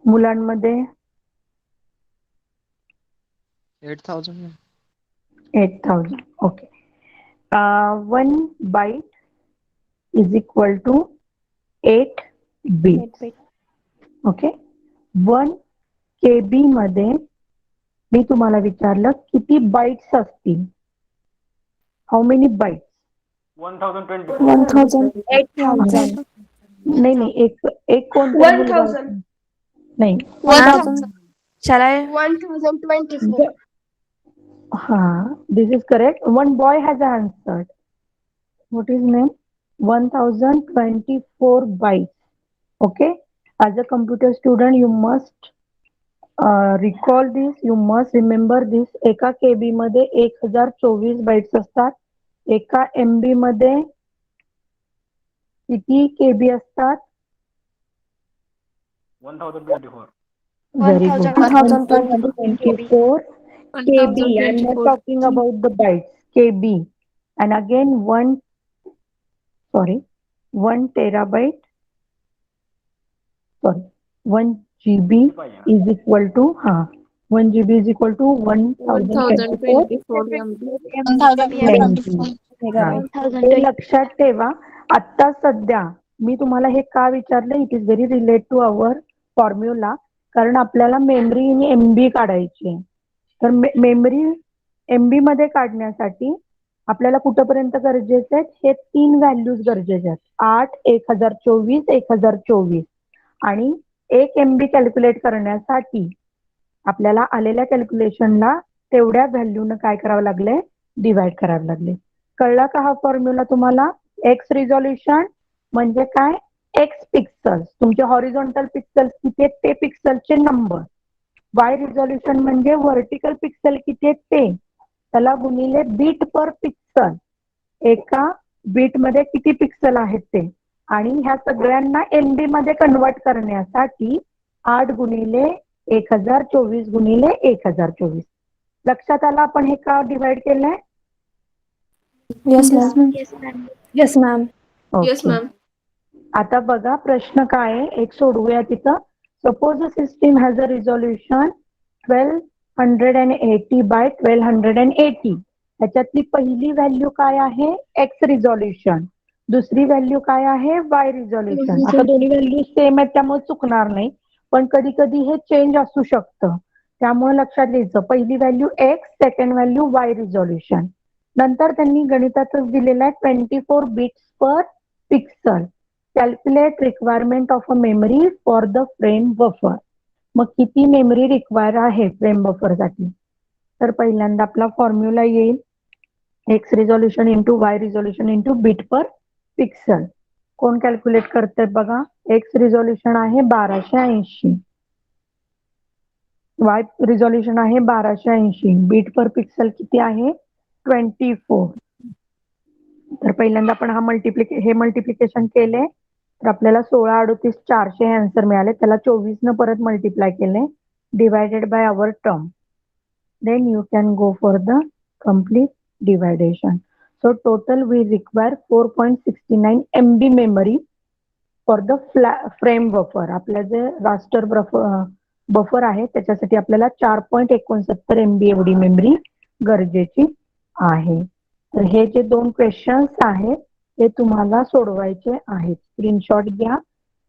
मुलांमध्ये 8,000. 8000. Okay, 1 byte is equal to 8 bits. Okay, 1 KB मध्ये मी तुम्हाला विचारलं किती बाइट्स असतील, हाऊ मेनी बाइट्स? 1000. 8000. नाही नाही, एक कोणतरी मुलगा 1000. नाही. 1000. Shall I? 1024. हा, this is correct. One boy has answered. What is name? 1024 bytes. Okay, as a computer student you must recall this, you must remember this. एका KB मध्ये 1024 बाइट्स असतात. एका MB मध्ये किती KB असतात? 1024. Very good. 1024 KB. I'm not talking about the bytes. KB. And again 1 terabyte sorry 1 GB is equal to 1 GB is equal to 1024 1024 MB. MB. हे लक्षात ठेवा. आता सध्या मी तुम्हाला हे का विचारलं, it is very relate to our formula, कारण आपल्याला मेमरी इन MB काढायची आहे. तर मेमरी MB मध्ये काढण्यासाठी आपल्याला कुठपर्यंत गरजेचे आहेत, हे 3 व्हॅल्यूज गरजेचे आहेत. 8, 1024, 1024 आणि 1 MB कॅल्क्युलेट करण्यासाठी आपल्याला आलेल्या कॅल्क्युलेशनला तेवढ्या व्हॅल्यूनं काय करावं लागले, डिवाइड करावं लागले. कळला का हा फॉर्म्युला तुम्हाला? एक्स रिझोल्युशन म्हणजे काय, एक्स पिक्सेल्स, तुमचे हॉरिझॉन्टल पिक्सेल्स किती आहेत ते पिक्सेलचे नंबर. वाय रिझोल्युशन म्हणजे व्हर्टिकल पिक्सेल किती आहेत ते, त्याला गुणिले बीट पर पिक्सल, एका बीट मध्ये किती पिक्सल आहेत ते. आणि ह्या सगळ्यांना MB मध्ये कन्वर्ट करण्यासाठी 8 गुणिले 1024 गुणिले 1024. लक्षात आलं आपण हे का डिवाइड केलंय? Yes ma'am. Yes ma'am. Okay. आता बघा प्रश्न काय आहे, एक सोडवूया तिथं. Suppose a system has a resolution 1280 by 1280. त्याच्यातली पहिली व्हॅल्यू काय आहे, एक्स रिझोल्युशन. दुसरी व्हॅल्यू काय आहे, वाय रिझोल्युशन. आता दोन्ही व्हॅल्यू सेम आहेत त्यामुळे चुकणार नाही, पण कधी कधी हे चेंज असू शकतं, त्यामुळे लक्षात घ्यायचं. पहिली value X, second value Y resolution. नंतर त्यांनी गणितातच दिलेला आहे 24 bits per pixel. Calculate requirement of a memory for the frame buffer. मग किती मेमरी रिक्वायर आहे फ्रेम बफर साठी? तर पहिल्यांदा आपला फॉर्म्युला येईल X resolution into Y resolution into bit per pixel. कोण कॅल्क्युलेट करते बघा? एक्स रिझोल्युशन आहे 1280, वाय रिझोल्युशन आहे 1280, बीट पर पिक्सल किती आहे 24. तर पहिल्यांदा आपण हे मल्टिप्लिकेशन केले तर आपल्याला 16, 38, 400 हे आन्सर मिळाले. त्याला 24 न परत मल्टिप्लाय केले, divided by our term. Then you can go for the complete dividation. So total we require 4.69 MB memory for the frame buffer. आपल्या जे रास्टर बफर आहे त्याच्यासाठी आपल्याला 4.69 MB एवढी मेमरी गरजेची आहे. तर हे जे 2 क्वेश्चन्स आहेत ते तुम्हाला सोडवायचे आहेत. स्क्रीनशॉट घ्या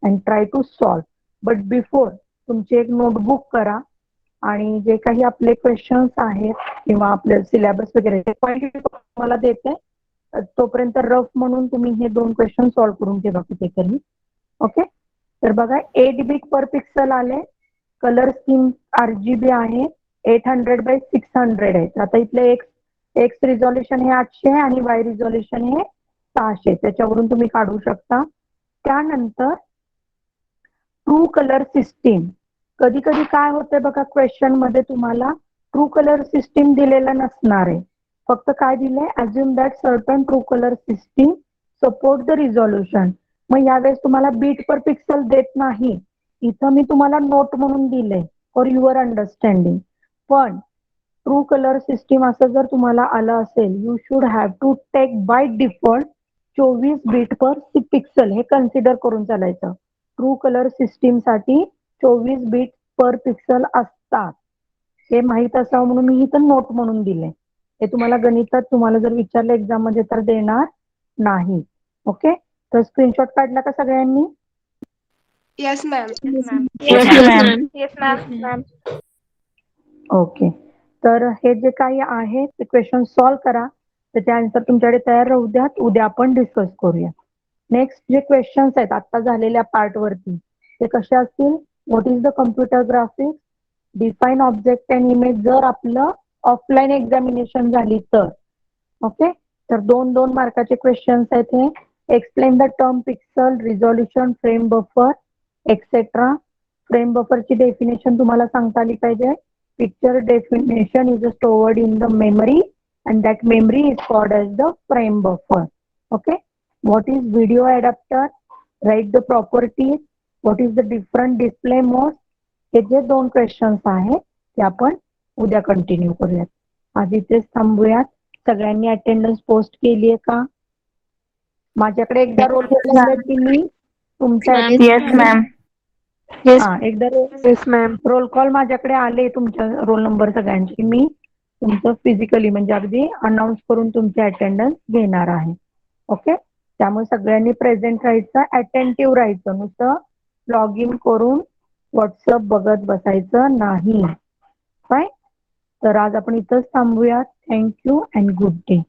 and try to solve. But before तुमची एक नोटबुक करा आणि जे काही आपले क्वेश्चन्स आहेत किंवा आपले सिलेबस वगैरे तुम्हाला देते, तोपर्यंत रफ म्हणून तुम्ही हे 2 क्वेश्चन सॉल्व करून ठेवा कुठेतरी. ओके. तर बघा 8 बिट पर पिक्सल आले, कलर स्कीम RGB आहे, 800 बाय 600 आहे. आता इथले एक्स रिझोल्युशन हे 800 आहे आणि वाय रिझोल्युशन हे 600. त्याच्यावरून तुम्ही काढू शकता. त्यानंतर ट्रू कलर सिस्टीम. कधी कधी काय होतंय बघा, क्वेश्चन मध्ये तुम्हाला ट्रू कलर सिस्टीम दिलेला नसणार आहे, फक्त काय दिलंय, assume that certain true colour system support the resolution. मग यावेळेस तुम्हाला बीट पर पिक्सल देत नाही, इथं मी तुम्हाला नोट म्हणून दिले फॉर युअर अंडरस्टँडिंग. पण ट्रू कलर सिस्टीम असं जर तुम्हाला आलं असेल, you should have to take by default 24 bit per pixel हे कन्सिडर करून चालायचं. ट्रू कलर सिस्टीम साठी 24 बीट पर पिक्सल असतात, हे माहित असावं म्हणून मी इथं नोट म्हणून दिले. हे तुम्हाला गणितात तुम्हाला जर विचारलं एक्झाम मध्ये तर देणार नाही. ओके. तर स्क्रीनशॉट काढला का सगळ्यांनी? Yes ma'am. ओके. तर हे जे काही आहे ते क्वेश्चन सॉल्व करा, त्याचे आन्सर तुमच्याकडे तयार राहू द्या, उद्या आपण डिस्कस करूया. नेक्स्ट जे क्वेश्चन्स आहेत आता झालेल्या पार्ट वरती ते कसे असतील? What is the computer graphics, define object and image, जर आपलं ऑफलाईन एक्झामिनेशन झाली तर. ओके. तर 2-2 मार्काचे क्वेश्चन्स आहेत हे. Explain the term pixel, resolution, frame buffer etcetera. Frame बफरची डेफिनेशन तुम्हाला सांगता आली पाहिजे. Picture definition is stored in the memory and that memory is called as the frame buffer. Okay. What is video adapter? Write the properties. What is the different display mode? हे जे 2 क्वेश्चन्स आहेत ते आपण उद्या कंटिन्यू करूयात. आज इथेच थांबूयात. सगळ्यांनी अटेंडन्स पोस्ट केली आहे का? माझ्याकडे एकदा रोल कॉल की मी तुमच्या Yes, ma'am. हा एकदा येस मॅम. रोल कॉल माझ्याकडे आले तुमच्या रोल नंबर सगळ्यांची, मी तुमचं फिजिकली म्हणजे अगदी अनाऊन्स करून तुमची अटेंडन्स घेणार आहे. ओके, त्यामुळे सगळ्यांनी प्रेझेंट राहायचं, अटेंटिव्ह राहायचं, नुसतं लॉग इन करून व्हॉट्सअप बघत बसायचं नाही. काय तर आज आपण इथंच थांबूया. Thank you and good day.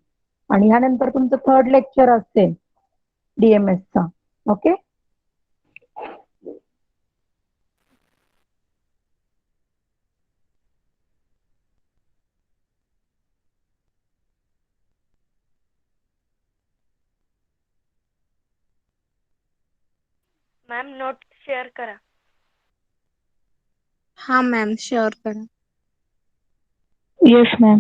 आणि ह्यानंतर तुमचं 3rd लेक्चर असेल DMS चा. ओके. मॅम नोट शेअर करा. हा मॅम शेअर करा. Yes ma'am.